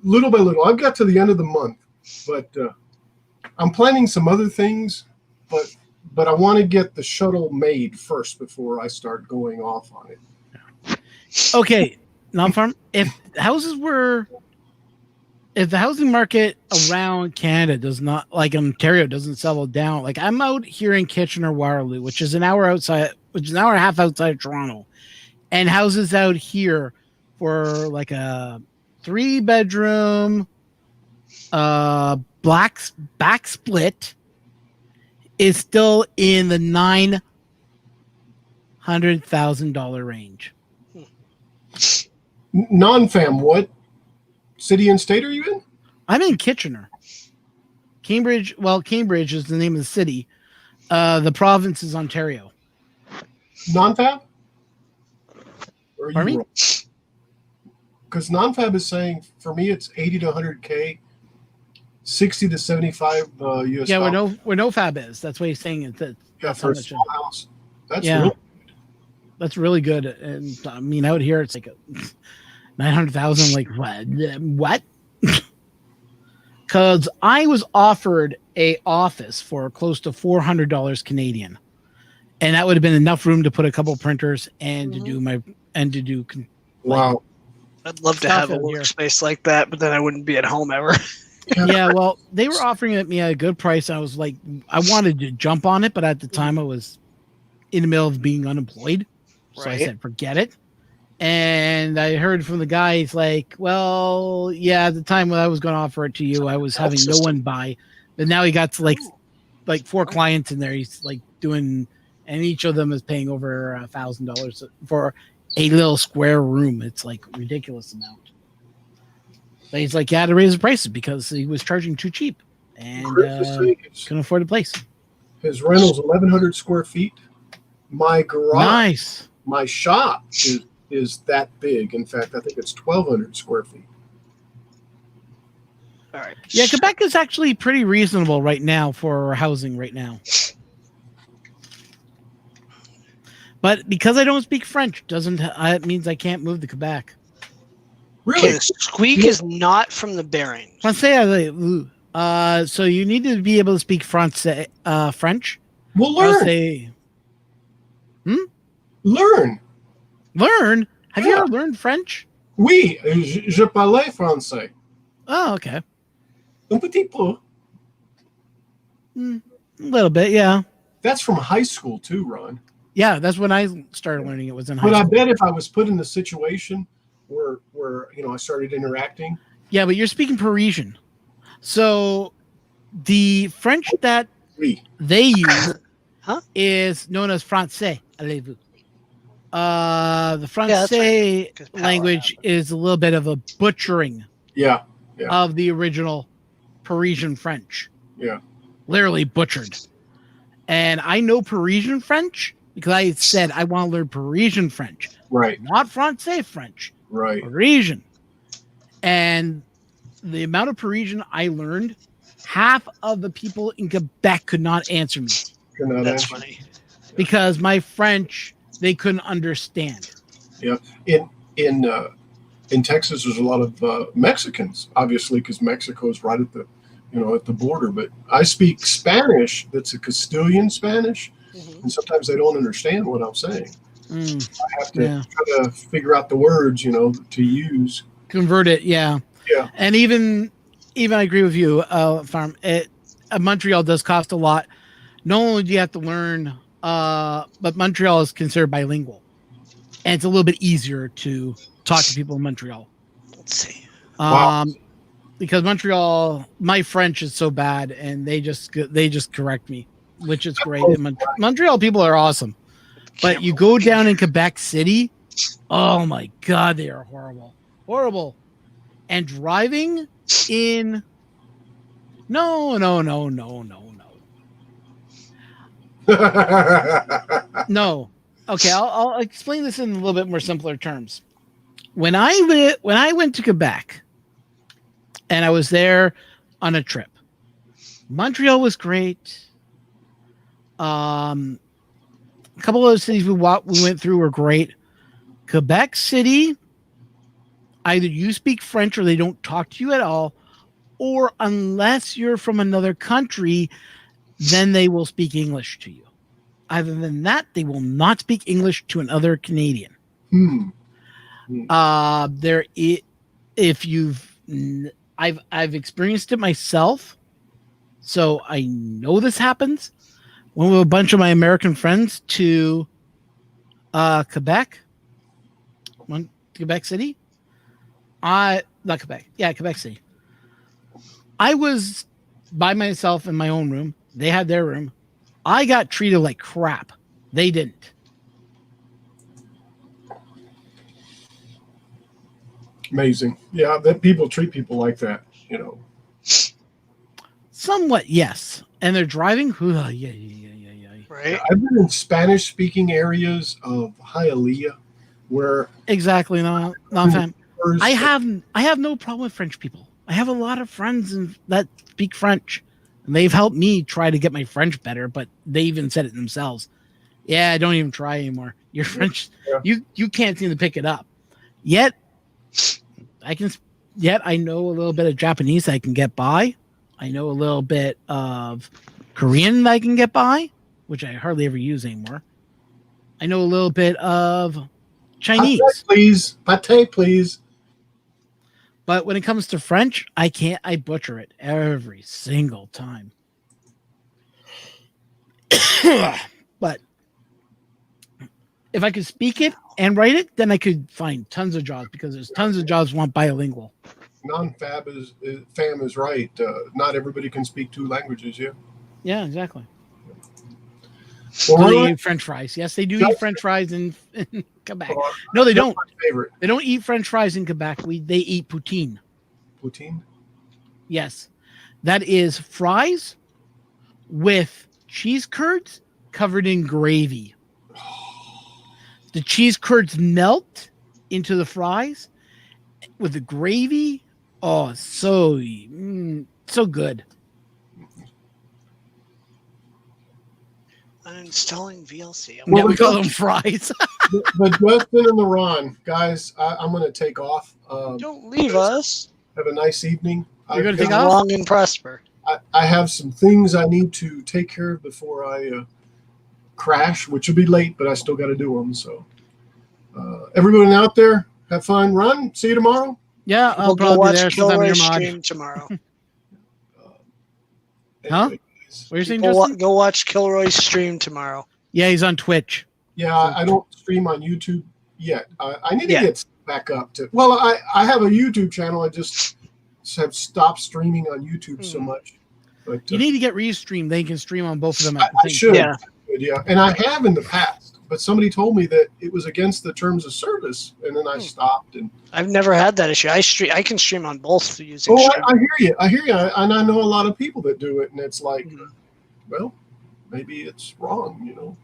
little by little. I've got to the end of the month, but I'm planning some other things. But I want to get the shuttle made first before I start going off on it. Okay. Non-farm. If the housing market around Canada does not, like Ontario, doesn't settle down, like I'm out here in Kitchener, Waterloo, which is an hour and a half outside of Toronto, and houses out here for like a 3-bedroom, back split is still in the $900,000 range. Non-fam, what city and state are you in? I'm in Kitchener. Cambridge is the name of the city. The province is Ontario. Non-fab? Or Pardon me? Because non-fab is saying, for me, it's 80 to 100K, 60 to 75 US Yeah, dollars. where no fab is. That's what he's saying. Yeah, that's for a how much small house. That's Yeah. real. That's really good. And I mean, out here it's like 900,000. Like what? Because I was offered a office for close to $400 Canadian, and that would have been enough room to put a couple printers and to do Wow. I'd love to Stuff have a out here. workspace like that, but then I wouldn't be at home ever. Yeah, well, they were offering it me at a good price. I was like, I wanted to jump on it, but at the time I was in the middle of being unemployed. So I Right. said, forget it. And I heard from the guy, he's like, well, yeah, at the time when I was going to offer it to you, I was having no one buy. But now he got to like 4 clients in there. He's like doing, and each of them is paying over $1,000 for a little square room. It's like ridiculous amount. But he's like, he had to raise the prices because he was charging too cheap and couldn't afford the place. His rental's 1,100 square feet. My garage, Nice. my shop is that big. In fact, I think it's 1,200 square feet. All right. Yeah, Quebec is actually pretty reasonable right now for housing right now. But because I don't speak French, it means I can't move to Quebec. Okay, the squeak is not from the bearings. Français, so you need to be able to speak French. We'll learn. Learn. Learn? Have you Yeah. ever learned French? Oui, je parle français. Oh, okay. Un petit peu. A little bit, yeah. That's from high school too, Ron. Yeah, that's when I started learning. It was in high But I school. bet if I was put in the situation where I started interacting. Yeah, but you're speaking Parisian. So the French that Oui. they use Huh? is known as Français. Allez-vous. The that's Francais right, 'cause power language is a little bit of a butchering Yeah. of the original Parisian French. Yeah. Literally butchered. And I know Parisian French because I said I want to learn Parisian French, Right. not Francais French. Right. Parisian. And the amount of Parisian I learned, half of the people in Quebec could not answer me That's funny. because my French they couldn't understand. In Texas, there's a lot of Mexicans, obviously, because Mexico is right at the border. But I speak Spanish. That's a Castilian Spanish, and sometimes they don't understand what I'm saying. I have to try to figure out the words, to use. Convert it, yeah. Yeah. And even I agree with you, Farm. Montreal does cost a lot. Not only do you have to learn, but Montreal is considered bilingual, and it's a little bit easier to talk to people in Montreal. Let's see. Wow. Because Montreal, my French is so bad, and they just correct me, which is great. And Montreal people are awesome, but you go down in Quebec City, oh my God, they are horrible. And driving in, no. Okay, I'll explain this in a little bit more simpler terms. When I went to Quebec, and I was there on a trip, Montreal was great. A couple of the cities we went through were great. Quebec City, either you speak French or they don't talk to you at all, or unless you're from another country, then they will speak English to you. Other than that, they will not speak English to another Canadian. I've experienced it myself, so I know this happens. Went with a bunch of my American friends to Quebec, Quebec City. Not Quebec. Yeah, Quebec City. I was by myself in my own room. They had their room. I got treated like crap. They didn't. Amazing. Yeah, that people treat people like that, Somewhat, yes. And they're driving. Yeah. Right. I've been in Spanish-speaking areas of Hialeah where Exactly. Not a fan. I have no problem with French people. I have a lot of friends that speak French, and they've helped me try to get my French better. But they even said it themselves. Yeah, don't even try anymore. Your French, you can't seem to pick it up. Yet I know a little bit of Japanese I can get by. I know a little bit of Korean that I can get by, which I hardly ever use anymore. I know a little bit of Chinese. Pate, please. But when it comes to French, I can't. I butcher it every single time. But if I could speak it and write it, then I could find tons of jobs because there's tons of jobs want bilingual. non-fab fam is right. Not everybody can speak 2 languages. Yeah. Yeah, exactly. Well, So they really, eat French fries. Yes, they do That's- eat French fries in Quebec. uh, No, they that's don't. my favorite. They don't eat French fries in Quebec. They eat poutine. Poutine. Yes, that is fries with cheese curds covered in gravy. The cheese curds melt into the fries with the gravy. Oh, so good. Uninstalling VLC. Yeah, we call them fries. But Justin and the Ron, guys, I'm going to take off. Don't leave us. Have a nice evening. You're gonna take Live off? long and prosper. I have some things I need to take care of before I crash, which will be late, but I still got to do them. So, everyone out there, have fun. Ron, see you tomorrow. Yeah, I'll We'll go probably be watch there since I'm your Kilroy's mod. stream tomorrow. Huh? Anyway, guys. What are you saying, Go Justin? go watch Kilroy's stream tomorrow. Yeah, he's on Twitch. Yeah, I don't stream on YouTube yet. I need to Yeah. get back up to. Well, I have a YouTube channel. I just have stopped streaming on YouTube so much. But You need to get restreamed. They can stream on both of them at the I same should. time. Yeah. And I have in the past, but somebody told me that it was against the terms of service, and then I stopped. And I've never had that issue. I can stream on both using. oh, stream. I hear you, and I know a lot of people that do it, and it's like, Mhm. well, maybe it's wrong, you know.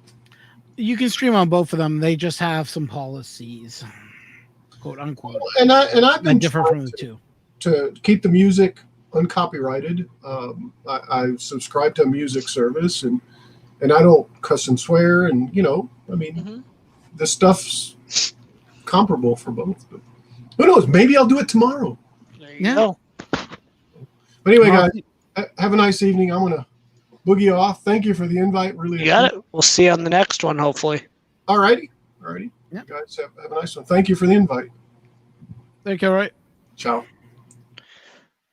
You can stream on both of them. They just have some policies, quote unquote, And I've that been differ trying from the two. to keep the music uncopyrighted. I subscribe to a music service, and I don't cuss and swear, and I mean, Mhm. the stuff's comparable for both. But who knows? Maybe I'll do it tomorrow. There you Yeah. go. But anyway, Well, guys, have a nice evening. I'm gonna boogie off. Thank you for the invite. Really, You got it. We'll see you on the next one, hopefully. All righty. Yeah. You guys have a nice one. Thank you for the invite. Thank you. All right. Ciao.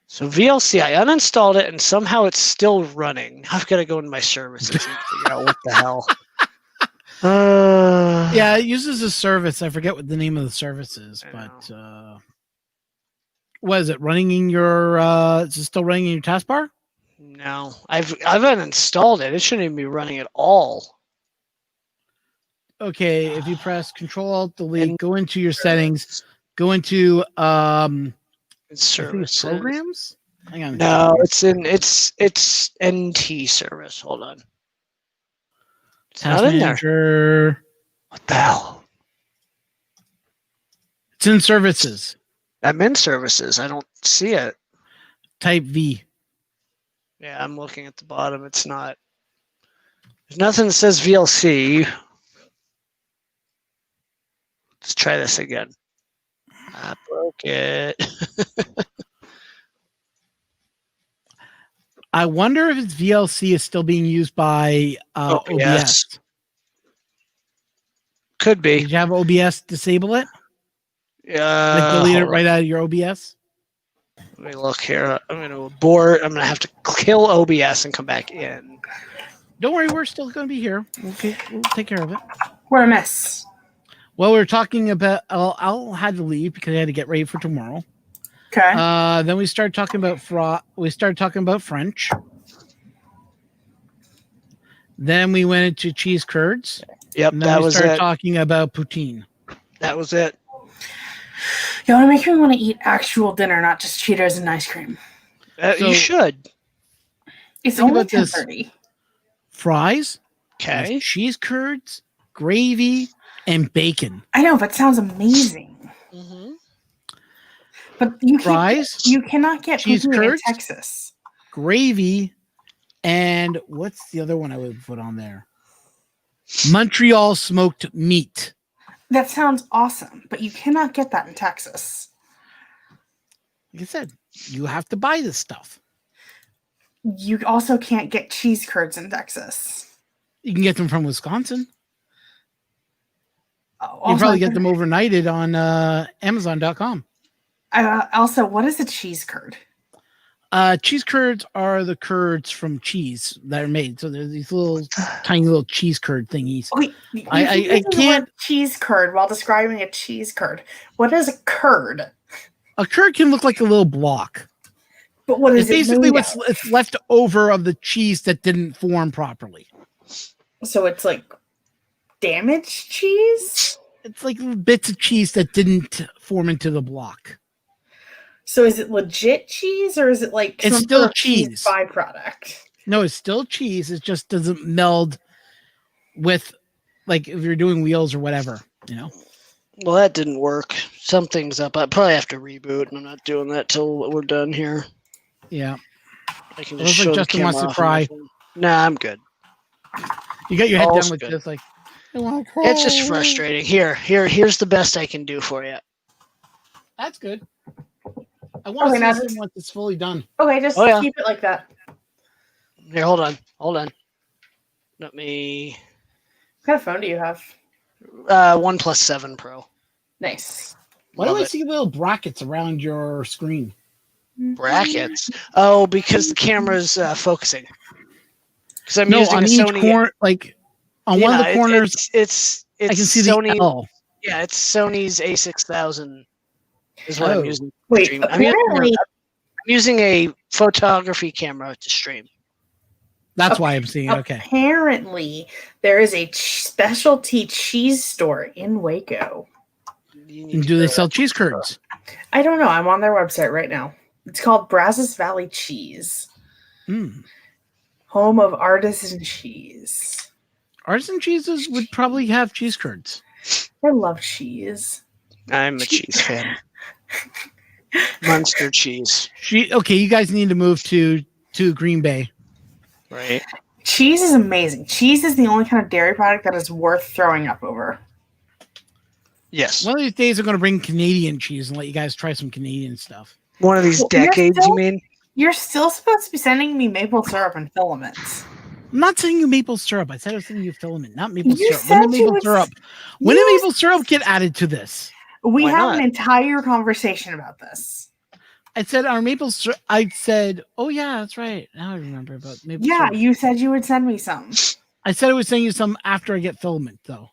So VLC, I uninstalled it and somehow it's still running. I've got to go into my services and figure out what the hell. Yeah, it uses a service. I forget what the name of the service is, I but what is it running in your? Is it still running in your taskbar? No, I've uninstalled it. It shouldn't even be running at all. Okay, if you press Control Alt Delete, And- go into your settings, go into It's I think it's services. programs. Hang on. No, it's NT service. Hold on. It's Task not in there. Manager. What the hell? It's in services. I'm in services. I don't see it. Type V. Yeah, I'm looking at the bottom. It's not. There's nothing that says VLC. Let's try this again. I broke it. I wonder if its VLC is still being used by OBS. Could be. Did you have OBS disable it? Yeah. Like delete it right out of your OBS? Let me look here. I'm going to abort. I'm going to have to kill OBS and come back in. Don't worry, we're still going to be here. We'll take care of it. We're a mess. Well, we were talking about. I'll had to leave because I had to get ready for tomorrow. Okay. Then we started talking about We started talking about French. Then we went into cheese curds. Yep, And then that we was started it. talking about poutine. That was it. You want to make me want to eat actual dinner, not just Cheetos and ice cream. So- You should. It's Think only about this. 10:30. Fries, Okay. with cheese curds, gravy, and bacon. I know, but it sounds amazing. Mm-hmm. But you Fries, you cannot get cheese poutine curds? in Texas. gravy, and what's the other one I would put on there? Montreal smoked meat. That sounds awesome, but you cannot get that in Texas. Like I said, you have to buy this stuff. You also can't get cheese curds in Texas. You can get them from Wisconsin. Oh, You can also, probably get them overnighted on Amazon.com. Also, what is a cheese curd? Cheese curds are the curds from cheese that are made. So they're these little tiny little cheese curd thingies. Wait, you I keep using the can't- word cheese curd while describing a cheese curd. What is a curd? A curd can look like a little block. But what It's is it basically made it's left over of the cheese that didn't form properly. of? So it's like damaged cheese? It's like bits of cheese that didn't form into the block. So is it legit cheese or is it like It's some still sort of cheese. byproduct? No, it's still cheese. It just doesn't meld with, like, if you're doing wheels or whatever, you know? Well, that didn't work. Something's up. I probably have to reboot, and I'm not doing that till we're done here. Yeah. I can It just looks show like the Justin wants camera to off on my cry. phone. Nah, I'm good. You got your head All's down like good. this, like, I want to cry. It's just frustrating. Here's the best I can do for you. That's good. I want Okay, to now see this- this once it's fully done. Okay, just Oh, yeah. keep it like that. Here, hold on. Let me. What kind of phone do you have? OnePlus 7 Pro. Nice. Why do Love I it. see little brackets around your screen? Brackets. Oh, because the camera's focusing. Because I'm No, using on a each Sony. corner, like on one of Yeah, the corners, It's I can see Sony. the L. Yeah, it's Sony's A6000 is what Oh. I'm using. To Wait, stream. apparently, I'm using a photography camera to stream. That's why I'm seeing it. Okay. apparently there is a specialty cheese store in Waco. You need And to do they go sell there. cheese curds? I don't know. I'm on their website right now. It's called Brazos Valley Cheese, Mm. home of artisan cheese. Artisan cheeses would probably have cheese curds. I love cheese. I'm a cheese fan. Munster cheese, Okay, you guys need to move to Green Bay. right? Cheese is amazing. Cheese is the only kind of dairy product that is worth throwing up over. Yes. One of these days, I'm going to bring Canadian cheese and let you guys try some Canadian stuff. One of these Well, you're decades, still- you mean? You're still supposed to be sending me maple syrup and filaments. I'm not sending you maple syrup. I said I was sending you filament, not maple You syrup. When said did you maple would- syrup? When did You- maple syrup get added to this? We Why had not? an entire conversation about this. I said our maple syrup. I said, oh yeah, that's right. Now I remember about maple Yeah, syrup. you said you would send me some. I said I would send you some after I get filament, though.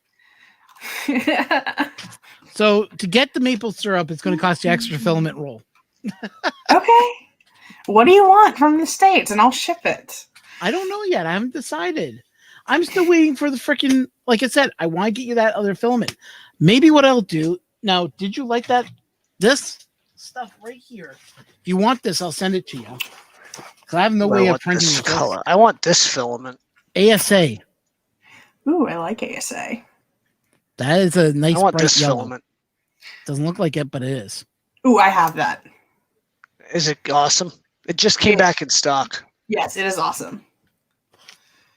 So to get the maple syrup, it's going to cost you extra filament roll. Okay. What do you want from the States? And I'll ship it. I don't know yet. I haven't decided. I'm still waiting for the freaking. Like I said, I want to get you that other filament. Maybe what I'll do now. Did you like that? This stuff right here. If you want this, I'll send it to you. Because I have no I way of want printing this it. color. I want this filament. ASA. Ooh, I like ASA. That is a nice I want bright this yellow. filament. Doesn't look like it, but it is. Ooh, I have that. Is it awesome? It just came back in stock. Yes, it is awesome.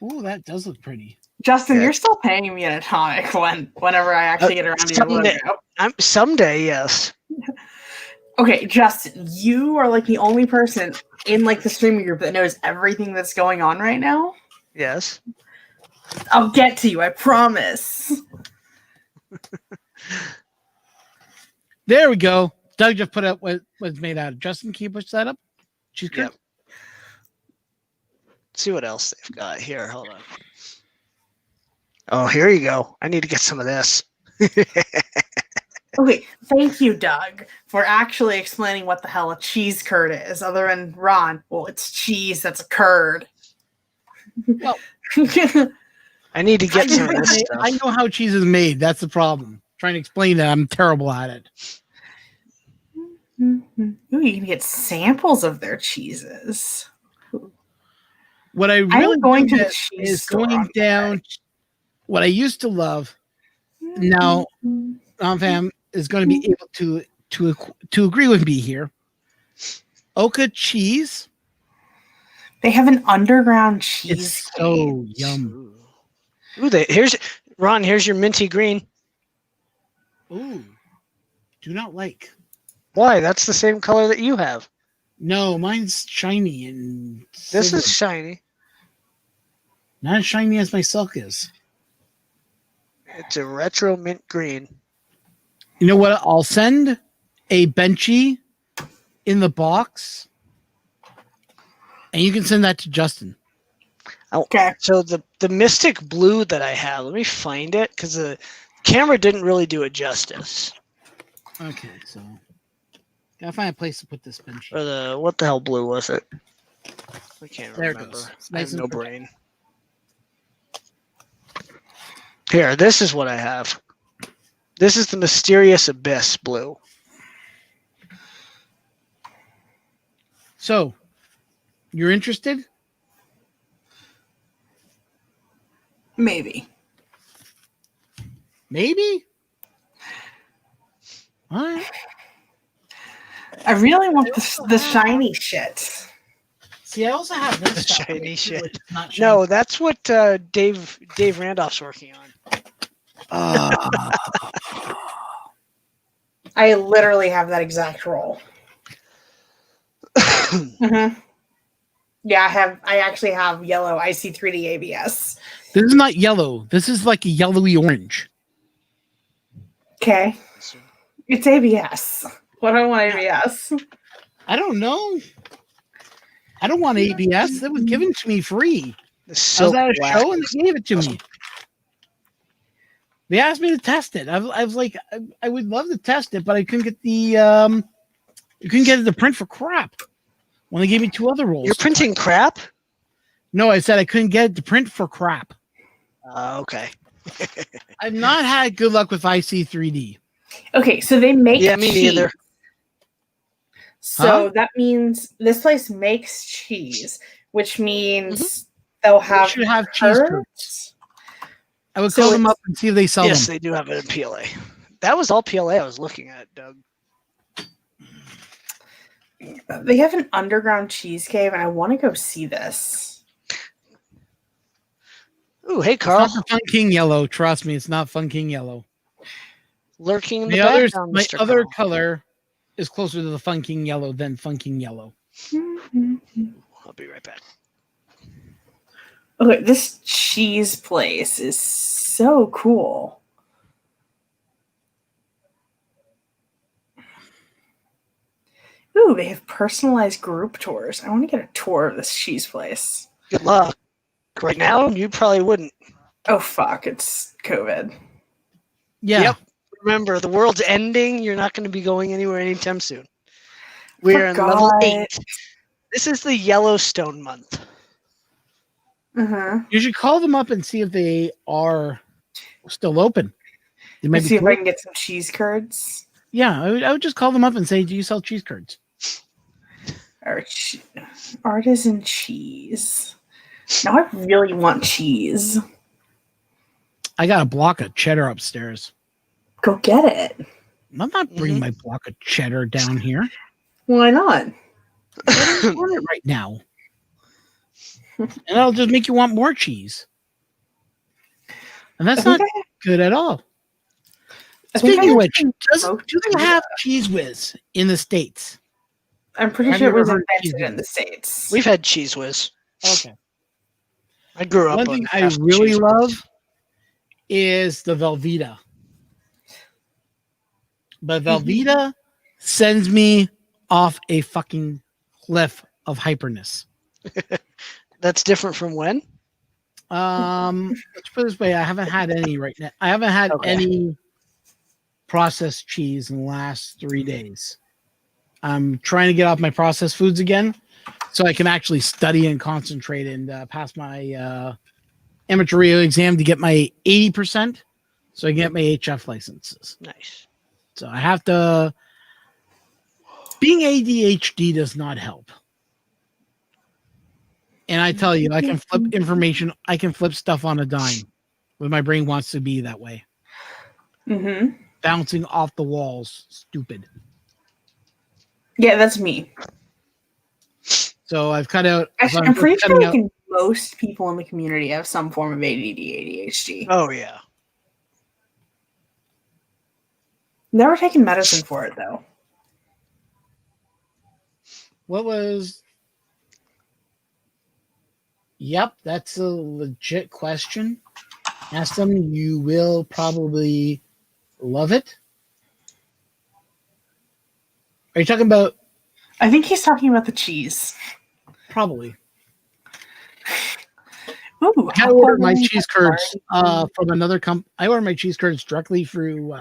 Ooh, that does look pretty. Justin, Yeah. you're still paying me an atomic whenever I actually get around to your someday. logo. Someday, yes. Okay, Justin, you are like the only person in like the streaming group that knows everything that's going on right now. Yes. I'll get to you, I promise. There we go. Doug just put up what was made out of. Justin, can you push that up? Cheese curd? Yep. See what else they've got here. Hold on. Oh, here you go. I need to get some of this. Okay, thank you, Doug, for actually explaining what the hell a cheese curd is, other than Ron. Well, it's cheese that's a curd. Well, I need to get some of this I stuff. know how cheese is made. That's the problem. Trying to explain that, I'm terrible at it. Ooh, you can get samples of their cheeses. What I really I'm going to the miss cheese is store going on down. What I used to love now, fam, is going to be able to agree with me here. Oka cheese. They have an underground cheese. It's so cage. yum. Ooh, here's Ron. Here's your minty green. Ooh, do not like. Why? That's the same color that you have. No, mine's shiny and This silver. is shiny. Not as shiny as my silk is. It's a retro mint green. You know what? I'll send a Benchy in the box, and you can send that to Justin. Okay. So the mystic blue that I have, let me find it because the camera didn't really do it justice. Okay, so Gotta find a place to put this spin sheet. Or the what the hell blue was it? I can't There it remember. goes. It's I have nice and no protected. brain. Here, this is what I have. This is the Mysterious Abyss blue. So, you're interested? Maybe. Maybe. All right. I really want the shiny shit. See, I also have this The stuff shiny here, shit. which is not shiny. No, that's what Dave Randolph's working on. I literally have that exact roll. Mm-hmm. Yeah, I actually have yellow IC3D ABS. This is not yellow. This is like a yellowy orange. Okay. It's ABS. What do I want ABS? I don't know. I don't want ABS. That was given to me free. The I was silk at a black. show and they gave it to me. They asked me to test it. I was like, I would love to test it, but I couldn't get the you couldn't get it to print for crap. When they gave me 2 other rolls. You're printing crap? No, I said I couldn't get it to print for crap. Okay. I've not had good luck with IC3D. Okay, so they make Yeah, me cheese. neither. So Huh? that means this place makes cheese, which means they'll They have should have cheese curds. curds. I would So call them it's- up and see if they sell Yes, them. they do have it in PLA. That was all PLA I was looking at, Doug. They have an underground cheese cave, and I want to go see this. Ooh, hey, It's Carl. not the Fun King yellow. Trust me, it's not Fun King yellow. Lurking in the The other, background, my Mr. other Carl. color is closer to the Fun King yellow than Fun King yellow. I'll be right back. Okay, this cheese place is so cool. Ooh, they have personalized group tours. I want to get a tour of this cheese place. Good luck. Right now, you probably wouldn't. Oh, fuck, it's COVID. Yeah. Yep. Remember, the world's ending. You're not going to be going anywhere anytime soon. We're in level Forgot. 8. This is the Yellowstone month. Uh-huh. You should call them up and see if they are still open. They might Let's be see if I closed. can get some cheese curds. Yeah, I would just call them up and say, "Do you sell cheese curds?" Or artisan cheese. Now I really want cheese. I got a block of cheddar upstairs. Go get it. I'm not bringing my block of cheddar down here. Why not? I don't want it right now. And that'll just make you want more cheese. And that's not good at all. I think Speaking I of which, smoked do they have Cheese Whiz in the States? I'm pretty Have sure you it was ever heard of invented Cheese in the States. We've had Cheese Whiz. Okay. I grew up One on thing I Kraft really Cheese Whiz. love is the Velveeta. But Velveeta sends me off a fucking cliff of hyperness. That's different from when? Let's put it this way: I haven't had any right now. I haven't had Okay. any processed cheese in the last 3 days. I'm trying to get off my processed foods again, so I can actually study and concentrate and pass my amateur radio exam to get my 80%, so I can get my HF licenses. Nice. So I have to. Being ADHD does not help. And I tell you, I can flip information. I can flip stuff on a dime when my brain wants to be that way. Mm-hmm. Bouncing off the walls. Stupid. Yeah, that's me. So I've cut out. Actually, so I'm pretty sure cutting out- most people in the community have some form of ADD, ADHD. Oh, yeah. Never taken medicine for it, though. What was. Yep, that's a legit question. Ask them. You will probably love it. Are you talking about. I think he's talking about the cheese. Probably. Ooh, I ordered my cheese curds from another company. I ordered my cheese curds directly through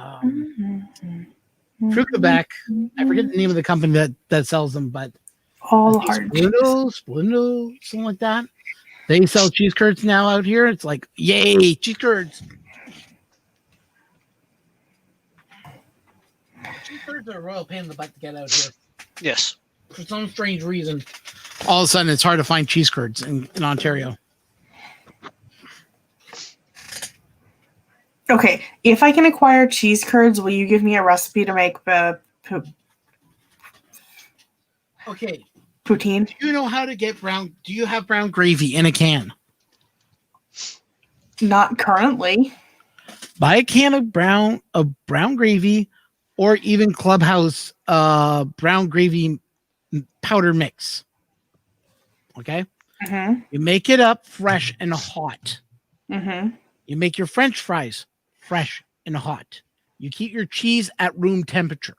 Fruit Quebec. I forget the name of the company that sells them, but All hard cheese. Splindo, something like that. They sell cheese curds now out here. It's like, yay, cheese curds. Cheese curds are a royal pain in the butt to get out here. Yes. For some strange reason, all of a sudden it's hard to find cheese curds in Ontario. Okay, if I can acquire cheese curds, will you give me a recipe to make Okay, poutine? do you know how to get brown? Do you have brown gravy in a can? Not currently. Buy a can of brown gravy, or even Clubhouse brown gravy powder mix. Okay, Mm-hmm. you make it up fresh and hot. Mm-hmm. You make your French fries fresh and hot. You keep your cheese at room temperature.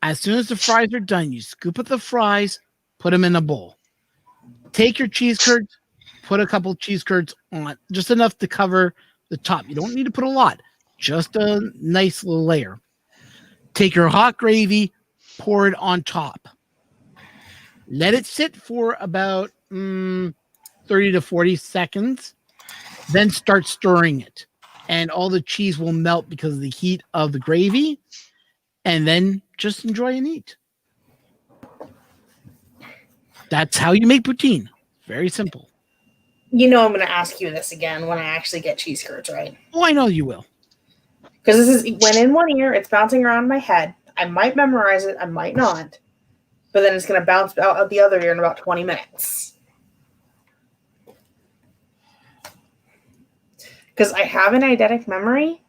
As soon as the fries are done, you scoop up the fries, put them in a bowl. Take your cheese curds, put a couple cheese curds on, just enough to cover the top. You don't need to put a lot, just a nice little layer. Take your hot gravy, pour it on top. Let it sit for about 30 to 40 seconds. Then start stirring it. And all the cheese will melt because of the heat of the gravy. And then just enjoy and eat. That's how you make poutine. Very simple. You know I'm going to ask you this again when I actually get cheese curds, right? Oh, I know you will. Because this is went in one ear, it's bouncing around my head. I might memorize it, I might not. But then it's going to bounce out the other ear in about 20 minutes. Because I have an eidetic memory,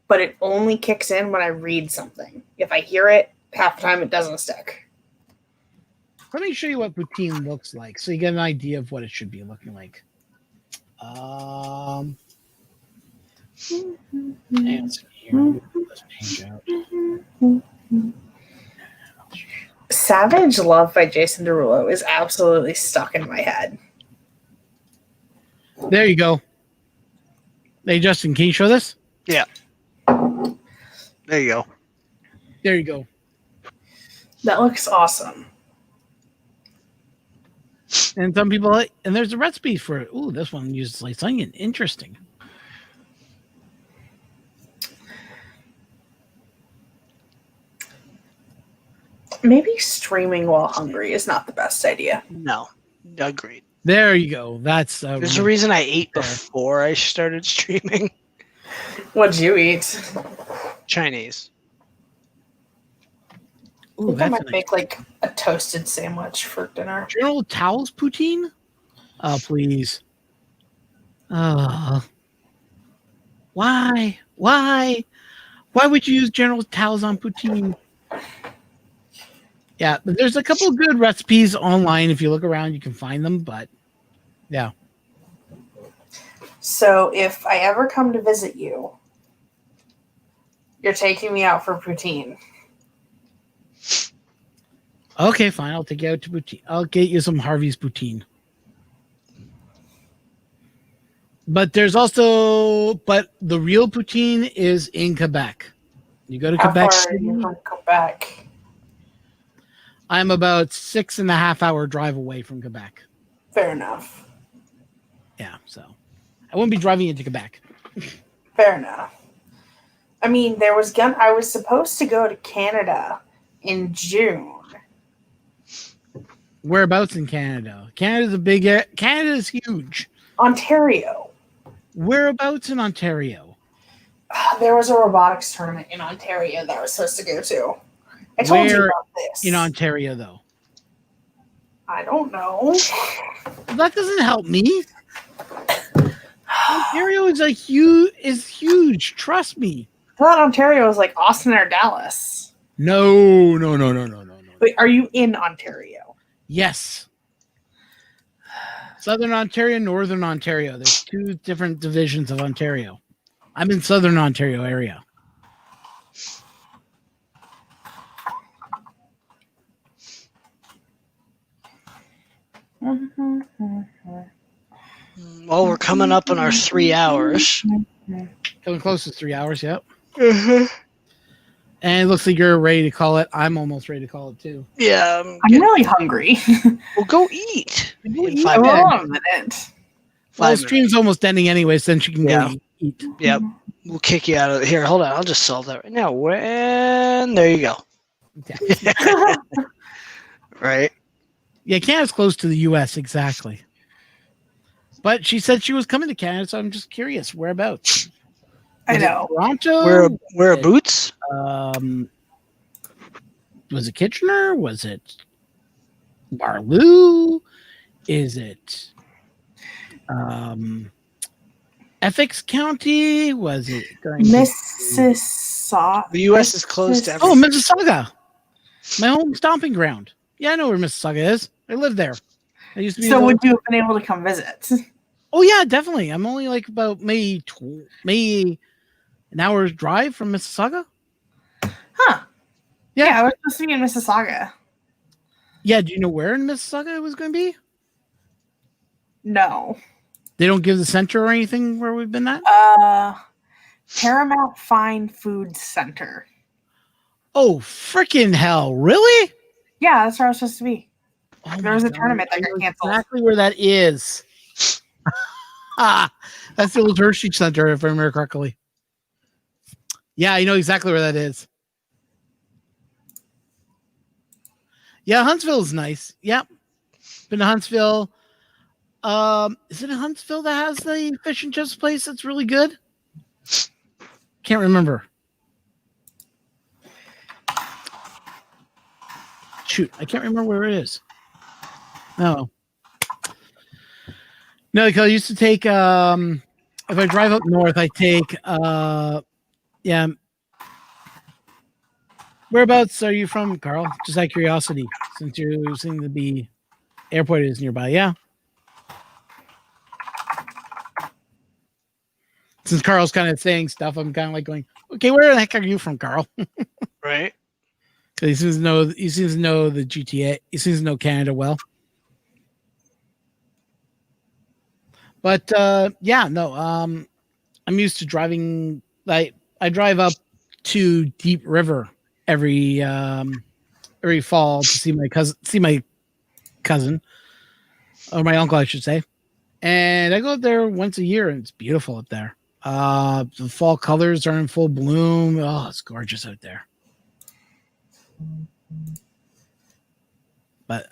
but it only kicks in when I read something. If I hear it, half the time it doesn't stick. Let me show you what poutine looks like so you get an idea of what it should be looking like. Hang on a second here. Move this page out. Savage Love by Jason Derulo is absolutely stuck in my head. There you go. Hey, Justin, can you show this? Yeah. There you go. There you go. That looks awesome. And some people like, and there's a recipe for it. Ooh, this one uses sliced onion. Interesting. Maybe streaming while hungry is not the best idea. No. Agreed. There you go. That's There's a reason I ate before I started streaming. What'd you eat? Chinese. Ooh, I that's might nice. make like a toasted sandwich for dinner. General Towels poutine? Oh, please. Why? Why would you use General Towels on poutine? Yeah, but there's a couple of good recipes online. If you look around, you can find them. But yeah, So if I ever come to visit you, you're taking me out for poutine. okay, fine. I'll take you out to poutine. I'll get you some Harvey's poutine. But there's also, but the real poutine is in Quebec. You go to How Quebec far are you City. from Quebec? I'm about 6.5 hour drive away from Quebec. Fair enough. Yeah, so I wouldn't be driving into Quebec. Fair enough. I mean, I was supposed to go to Canada in June. Whereabouts in Canada? Canada's huge. Ontario. Whereabouts in Ontario? There was a robotics tournament in Ontario that I was supposed to go to. I told you Where about this. in Ontario, though? I don't know. That doesn't help me. Ontario is huge. Trust me. I thought Ontario was like Austin or Dallas. No. Wait, are you in Ontario? Yes. Southern Ontario, Northern Ontario. There's two different divisions of Ontario. I'm in Southern Ontario area. Well, we're coming up on our 3 hours. Coming close to 3 hours, yep. And it looks like you're ready to call it. I'm almost ready to call it too. Yeah. I'm really hungry. Well, go eat. Go In eat. 5 Hold minutes. on a minute. Well, the 5 stream's almost ending anyway, so then she can Yeah. go eat. Yep. We'll kick you out of here. Hold on. I'll just solve that right now. When there you go. Right. Yeah, Canada's close to the U.S. exactly. But she said she was coming to Canada, so I'm just curious whereabouts. I Was it know. Toronto. Where are boots? Was it Kitchener? Was it Barloo? Is it Essex County? Was it going to Mississauga. The U.S. is closed to Oh, everything. Mississauga, my home stomping ground. Yeah, I know where Mississauga is. I live there. I used to be. So would you have been able to come visit? Oh yeah, definitely. I'm only like about maybe an hour's drive from Mississauga. Huh. Yeah. Yeah, I was supposed to be in Mississauga. Yeah, do you know where in Mississauga it was going to be? No. They don't give the center or anything where we've been at? Paramount Fine Food Center. Oh, freaking hell. Really? Yeah, that's where I was supposed to be. Oh There my was a God, tournament that I got know canceled. exactly where that is. That's the old Hershey Center, if I remember correctly. Yeah, I know exactly where that is. Yeah, Huntsville is nice. Yep. Been to Huntsville. Is it in Huntsville that has the fish and chips place that's really good? Can't remember. Shoot, I can't remember where it is. Oh. No, because I used to take if I drive up north, I take yeah. Whereabouts are you from, Carl? Just out of curiosity, since you seem to be airport is nearby. Yeah. Since Carl's kind of saying stuff, I'm kind of like going, okay, where the heck are you from, Carl? Right. Because he seems to know the GTA. He seems to know Canada well. But yeah, no. I'm used to driving. I drive up to Deep River every fall to see my cousin, or my uncle, I should say. And I go up there once a year, and it's beautiful up there. The fall colors are in full bloom. Oh, it's gorgeous out there. But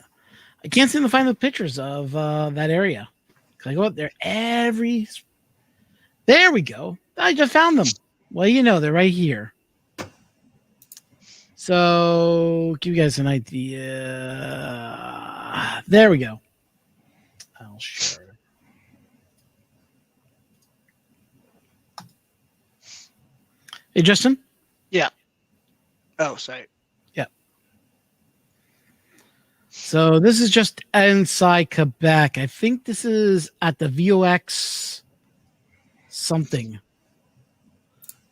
I can't seem to find the pictures of that area. I go up there There we go. I just found them. Well, you know, they're right here. So, give you guys an idea. There we go. I'll share it. Hey, Justin? Yeah. Oh, sorry. Yeah. So, this is just inside Quebec. I think this is at the VOX something.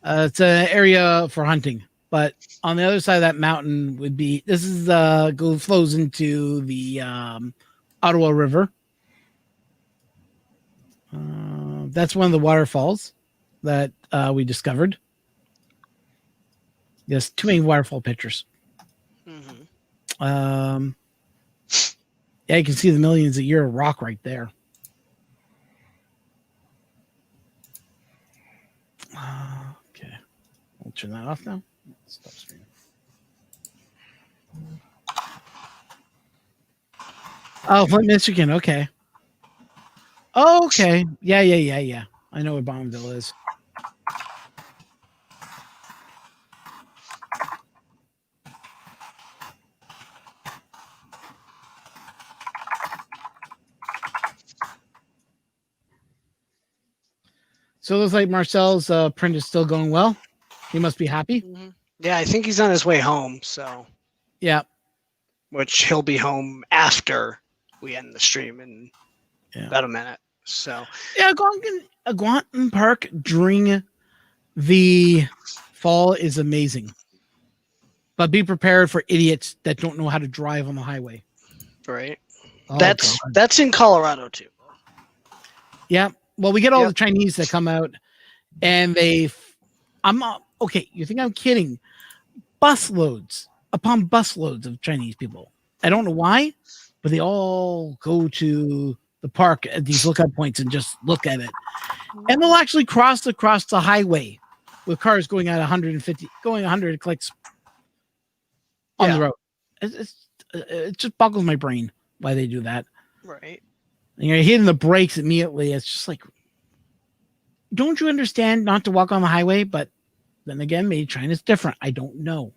It's an area for hunting. But on the other side of that mountain would be, this is flows into the Ottawa River. That's one of the waterfalls that we discovered. Yes, too many waterfall pictures. Mm-hmm. Yeah, you can see the millions a year of rock right there. Okay, I'll turn that off now. Stop streaming. Oh, Flint, Michigan. Okay. Oh, okay. Yeah. I know where Bonneville is. So it looks like Marcel's print is still going well. He must be happy. Mm-hmm. Yeah, I think he's on his way home. So, Yeah. which he'll be home after we end the stream in about a minute. So, Yeah, Algonquin Park during the fall is amazing. But be prepared for idiots that don't know how to drive on the highway. right. Oh, that's God. that's in Colorado too. Yeah. Well, we get all Yep. the Chinese that come out and I'm not okay. You think I'm kidding? busloads upon busloads of Chinese people. I don't know why, but they all go to the park at these lookout points and just look at it. And they'll actually cross across the highway with cars going at 150, going 100 clicks on the road. It just boggles my brain why they do that. Right. And you're hitting the brakes immediately. It's just like, don't you understand not to walk on the highway? But then again, maybe China's different. I don't know.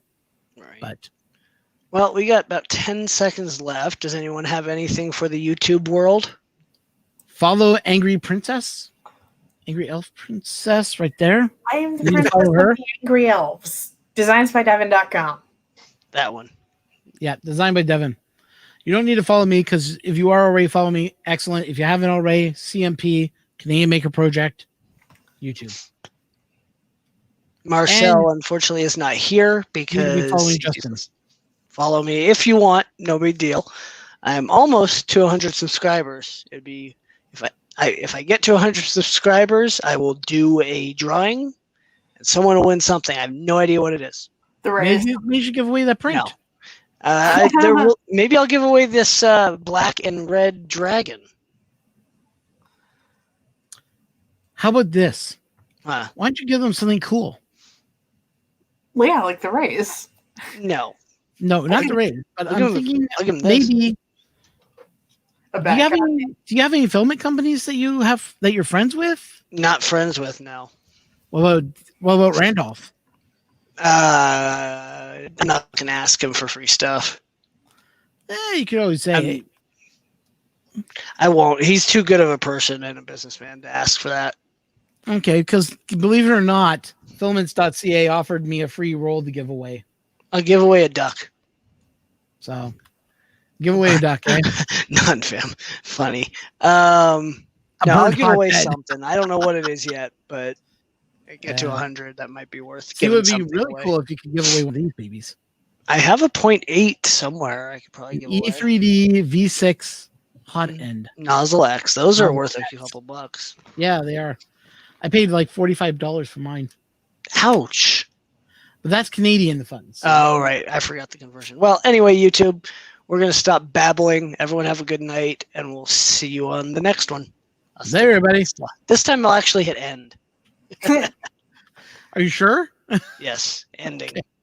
Right. But well, we got about 10 seconds left. Does anyone have anything for the YouTube world? follow Angry Princess. Angry Elf Princess right there. I am the You princess follow of her? the Angry Elves. Designsbydevin.com. That one. Yeah, designed by Devin. You don't need to follow me because if you are already following me, excellent. If you haven't already, CMP, Canadian Maker Project, YouTube. Marcel, unfortunately, is not here You need to be following because Justin. follow me if you want. No big deal. I'm almost to 100 subscribers. It'd be if I get to 100 subscribers, I will do a drawing, and someone will win something. I have no idea what it is. The race. Maybe we should give away that print. No. Maybe I'll give away this black and red dragon. How about this? Huh. Why don't you give them something cool? Well, yeah, like the race. No. No, not the raid. But I'll I'm give 'em- thinking I'll give 'em this. maybe. A Do you, have back any, do you have any filming companies that you're friends with? Not friends with, no. What about Randolph? I'm not going to ask him for free stuff. You could always say, hey, I won't. He's too good of a person and a businessman to ask for that. okay, because believe it or not, filaments.ca offered me a free roll to give away. I'll give away a duck. So, give away a duck, eh? None, fam. Funny. No, I'll burnt give hot away bed. something. I don't know what it is yet, but I get to Yeah. 100. That might be worth It giving would be something really away. cool if you could give away one of these babies. I have a 0.8 somewhere. I could probably give away. E3D V6 hot Mhm. end. Nozzle X. Those are Nozzle worth a X. couple bucks. Yeah, they are. I paid like $45 for mine, Ouch. but that's Canadian funds. So. Oh, right. I forgot the conversion. Well, anyway, YouTube, we're going to stop babbling. Everyone have a good night, and we'll see you on the next one. There, everybody. This time I'll actually hit end. Are you sure? Yes, ending. Okay.